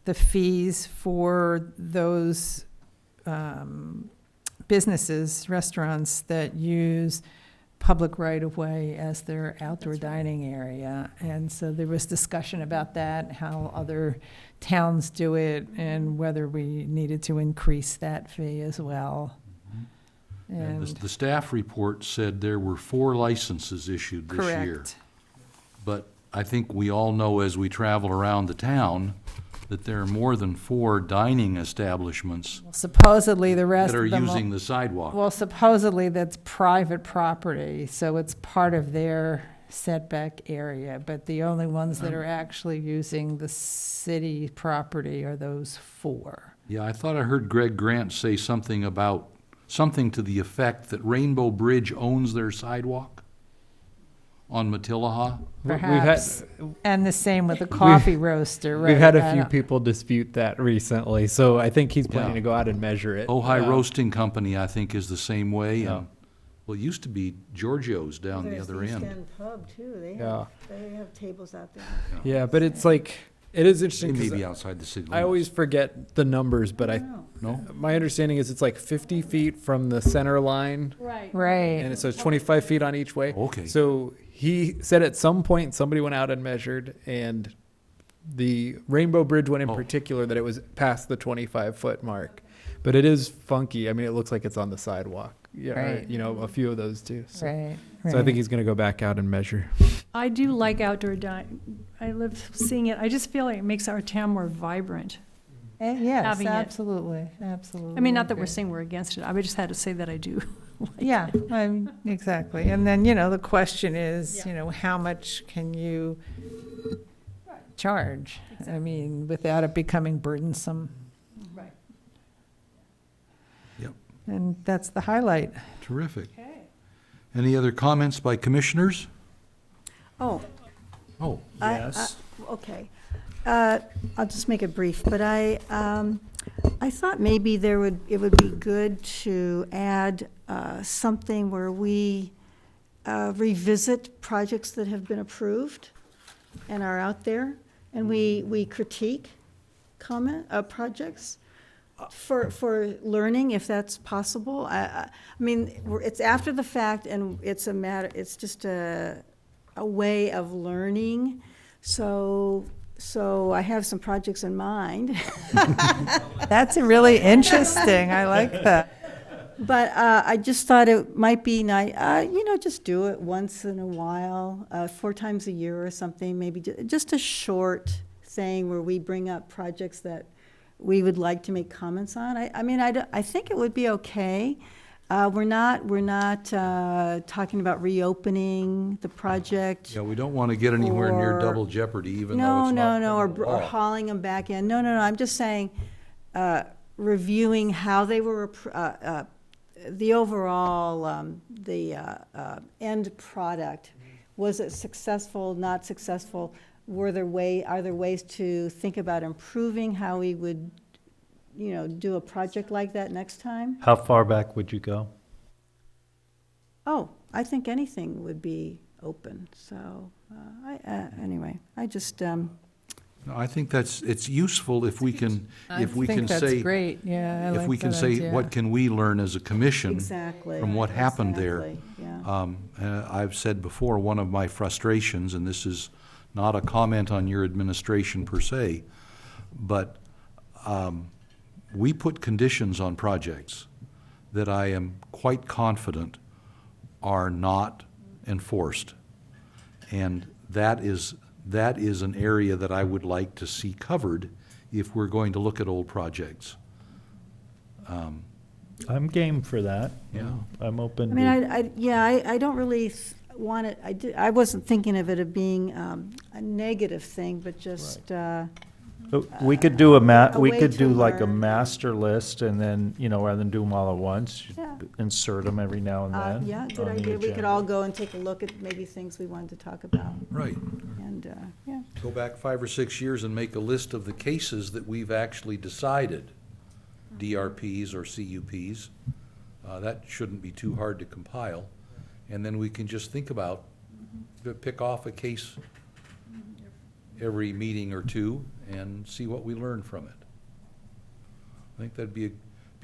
the fees for those businesses, restaurants that use public right-of-way as their outdoor dining area. And so there was discussion about that, how other towns do it, and whether we needed to increase that fee as well. And And the staff report said there were 4 licenses issued this year. correct. But I think we all know as we travel around the town that there are more than 4 dining establishments Supposedly, the rest that are of them. using the sidewalk. Well, supposedly that's private property, so it's part of their setback area, but the only ones that are actually using the city property are those 4. Yeah, I thought I heard Greg Grant say something to the effect that Rainbow Bridge owns their sidewalk on Matilaha. Perhaps, and the same with the coffee roaster, right? We've had I a few don't- people dispute that recently, so I think he's planning Yeah. to go out and measure it. Ojai Roasting Company, I think, is the same way. Yeah. And, well, it used to be Giorgio's down the other end. Pub too, Yeah, they have tables out there. yeah, but it's like, it is They interesting may be 'cause outside the city I limits. always forget the numbers, but No? my understanding is it's like 50 feet from the center line, Right. and Right, it says 25 feet on each way. Okay. So he said at some point, somebody went out and measured, and the Rainbow Bridge one in Oh. particular, that it was past the 25-foot mark. But it is funky. I mean, it looks like it's on the sidewalk. Yeah, Right. a few of those too. So, right. so I think he's going to go back out and measure. I do like outdoor dining. I love seeing it. I just feel like it makes our town more vibrant. Yes, having it. absolutely, absolutely. I mean, not that we're agree. saying we're against it. I just had to say that I do. Yeah, exactly. And then, the question is, how much can you charge? I mean, without it becoming burdensome. Right. Yep. And that's the highlight. Terrific. Okay. Any other comments by commissioners? Oh, Oh, okay. I'll just make it brief, but I thought maybe it would be good to add something where we revisit projects that have been approved and are out there, and we critique projects for learning, if that's possible. I mean, it's after the fact, and it's just a way of learning. So I have some projects in mind. That's really interesting. I like that. But I just thought it might be nice, just do it once in a while, 4 times a year or something, maybe just a short thing where we bring up projects that we would like to make comments on. I think it would be okay. We're not talking about reopening the project. Yeah, we don't want to get anywhere near Or- double jeopardy, even though it's No, not. or hauling them back in. No, I'm just saying, reviewing how they were, the overall, the end product. Was it successful, not successful? Are there ways to think about improving how we would, do a project like that next time? How far back would you go? Oh, I think anything would be open, so, anyway, I just, No, I think it's useful if we can, if we can I think say. that's great, yeah, I If like we can that say, idea. what can we learn as a commission? exactly. From what happened there. Exactly, yeah. I've said before, one of my frustrations, and this is not a comment on your administration per se, but we put conditions on projects that I am quite confident are not enforced. And that is an area that I would like to see covered if we're going to look at old projects. I'm game for that. Yeah. I'm open I mean, to, I don't really want it, I wasn't thinking of it as being a negative thing, but just, we could do a we way could to do like a learn. master list and then, rather than do them all at once, Yeah. insert them every now and then. yeah, good on the idea. We could agenda. all go and take a look at maybe things we wanted to talk about, Right. and, yeah. Go back 5 or 6 years and make a list of the cases that we've actually decided, DRPs or CUPs. That shouldn't be too hard to compile. And then we can just think about, pick off a case every meeting or two and see what we learn from it. I think that'd be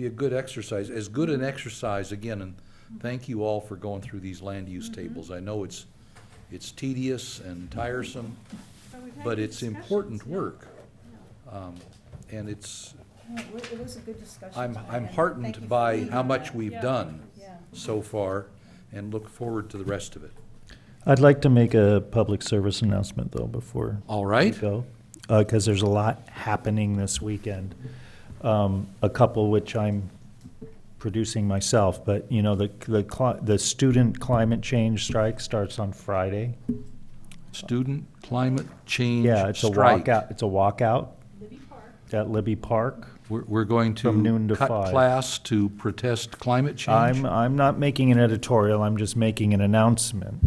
a good exercise, as good an exercise, again, and thank you all for going through these land use tables. I know it's tedious and tiresome, but it's important work. And it's, It was a good discussion. I'm tonight, and thank heartened you for by being how on much it. we've done so far, and look forward to the rest of it. I'd like to make a public service announcement, though, before All we right? go, because there's a lot happening this weekend. A couple which I'm producing myself, but, the student climate change strike starts on Friday. Student climate change Yeah, it's a strike. walkout, at Libby Park. We're going From noon to to cut 5. class to protest climate change? I'm not making an editorial, I'm just making an announcement.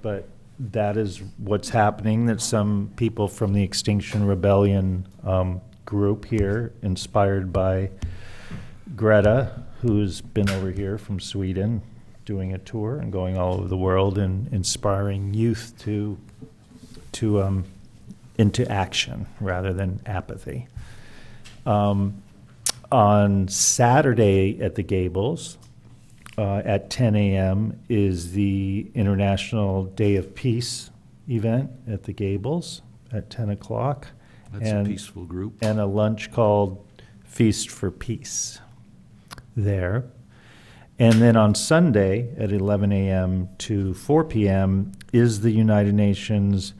But that is what's happening, that some people from the Extinction Rebellion group here, inspired by Greta, who's been over here from Sweden, doing a tour and going all over the world and inspiring youth to into action rather than apathy. On Saturday at the Gables, at 10 a.m. is the International Day of Peace event at the Gables at 10 o'clock. That's a And- peaceful group. And a lunch called Feast for Peace there. And then on Sunday at 11 a.m. to 4 p.m. is the United Nations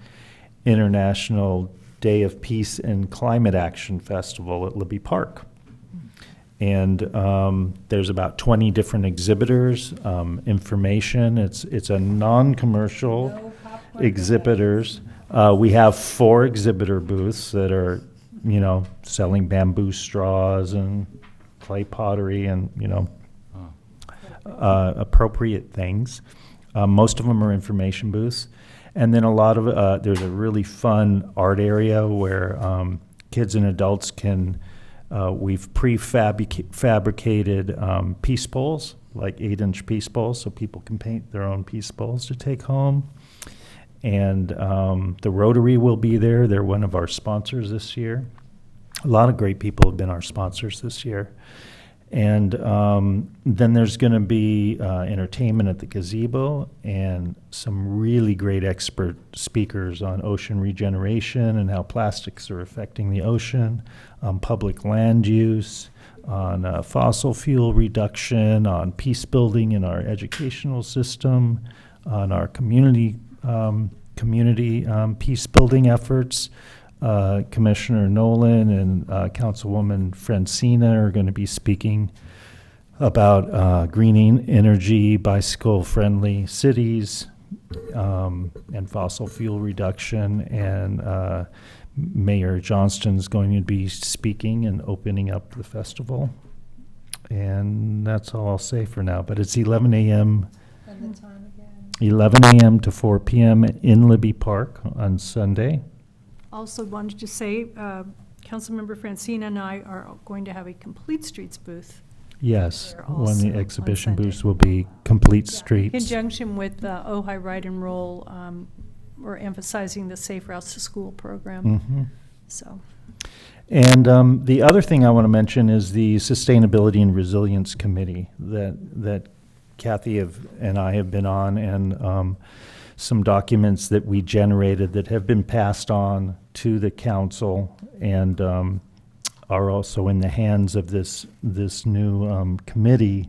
International Day of Peace and Climate Action Festival at Libby Park. And there's about 20 different exhibitors, information. It's a non-commercial exhibitors. We have 4 exhibitor booths that are, selling bamboo straws and clay pottery and, appropriate things. Most of them are information booths. And then a lot of, there's a really fun art area where kids and adults can, we've prefabricated peace bowls, like 8-inch peace bowls, so people can paint their own peace bowls to take home. And the Rotary will be there. They're one of our sponsors this year. A lot of great people have been our sponsors this year. And then there's going to be entertainment at the gazebo and some really great expert speakers on ocean regeneration and how plastics are affecting the ocean, public land use, on fossil fuel reduction, on peace building in our educational system, on our community peace building efforts. Commissioner Nolan and Councilwoman Francina are going to be speaking about greening energy, bicycle-friendly cities, and fossil fuel reduction. And Mayor Johnston's going to be speaking and opening up the festival. And that's all I'll say for now. But it's 11 a.m. And the time again? 11 a.m. to 4 p.m. in Libby Park on Sunday. Also wanted to say, Councilmember Francina and I are going to have a Complete Streets booth. Yes, There one of also the on exhibition Sunday. booths will be Complete In Streets. conjunction with Ojai Ride and Roll, we're emphasizing the Safe Routes to School program, Mhm. so. And the other thing I want to mention is the Sustainability and Resilience Committee that Kathy and I have been on, and some documents that we generated that have been passed on to the council and are also in the hands of this new committee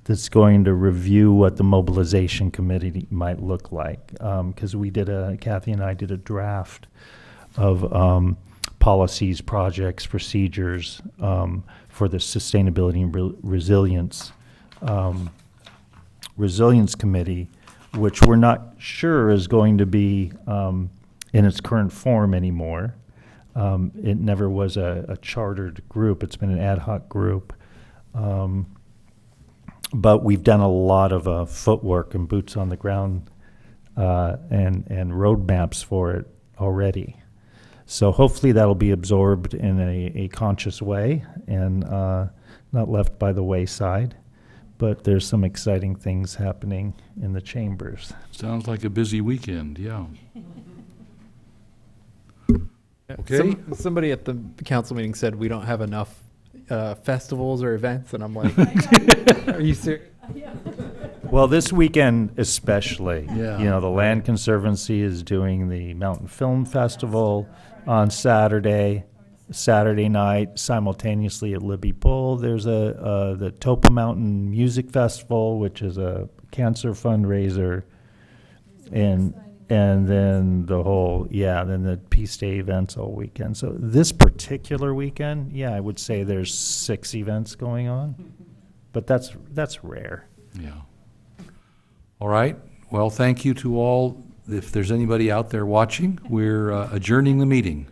that's going to review what the mobilization committee might look like. Because Kathy and I did a draft of policies, projects, procedures for the Sustainability and Resilience Committee, which we're not sure is going to be in its current form anymore. It never was a chartered group. It's been an ad hoc group. But we've done a lot of footwork and boots on the ground and roadmaps for it already. So hopefully that'll be absorbed in a conscious way and not left by the wayside. But there's some exciting things happening in the chambers. Sounds like a busy weekend, yeah. Yeah, Okay. Somebody at the council meeting said we don't have enough festivals or events, and I'm like, are you serious? Well, this weekend especially. Yeah. You know, the Land Conservancy is doing the Mountain Film Festival on Saturday night, simultaneously at Libby Bowl. There's the Topa Mountain Music Festival, which is a cancer fundraiser. And then then the Peace Day events all weekend. So this particular weekend, I would say there's 6 events going on, but that's rare. Yeah. All right. Well, thank you to all. If there's anybody out there watching, we're adjourning the meeting.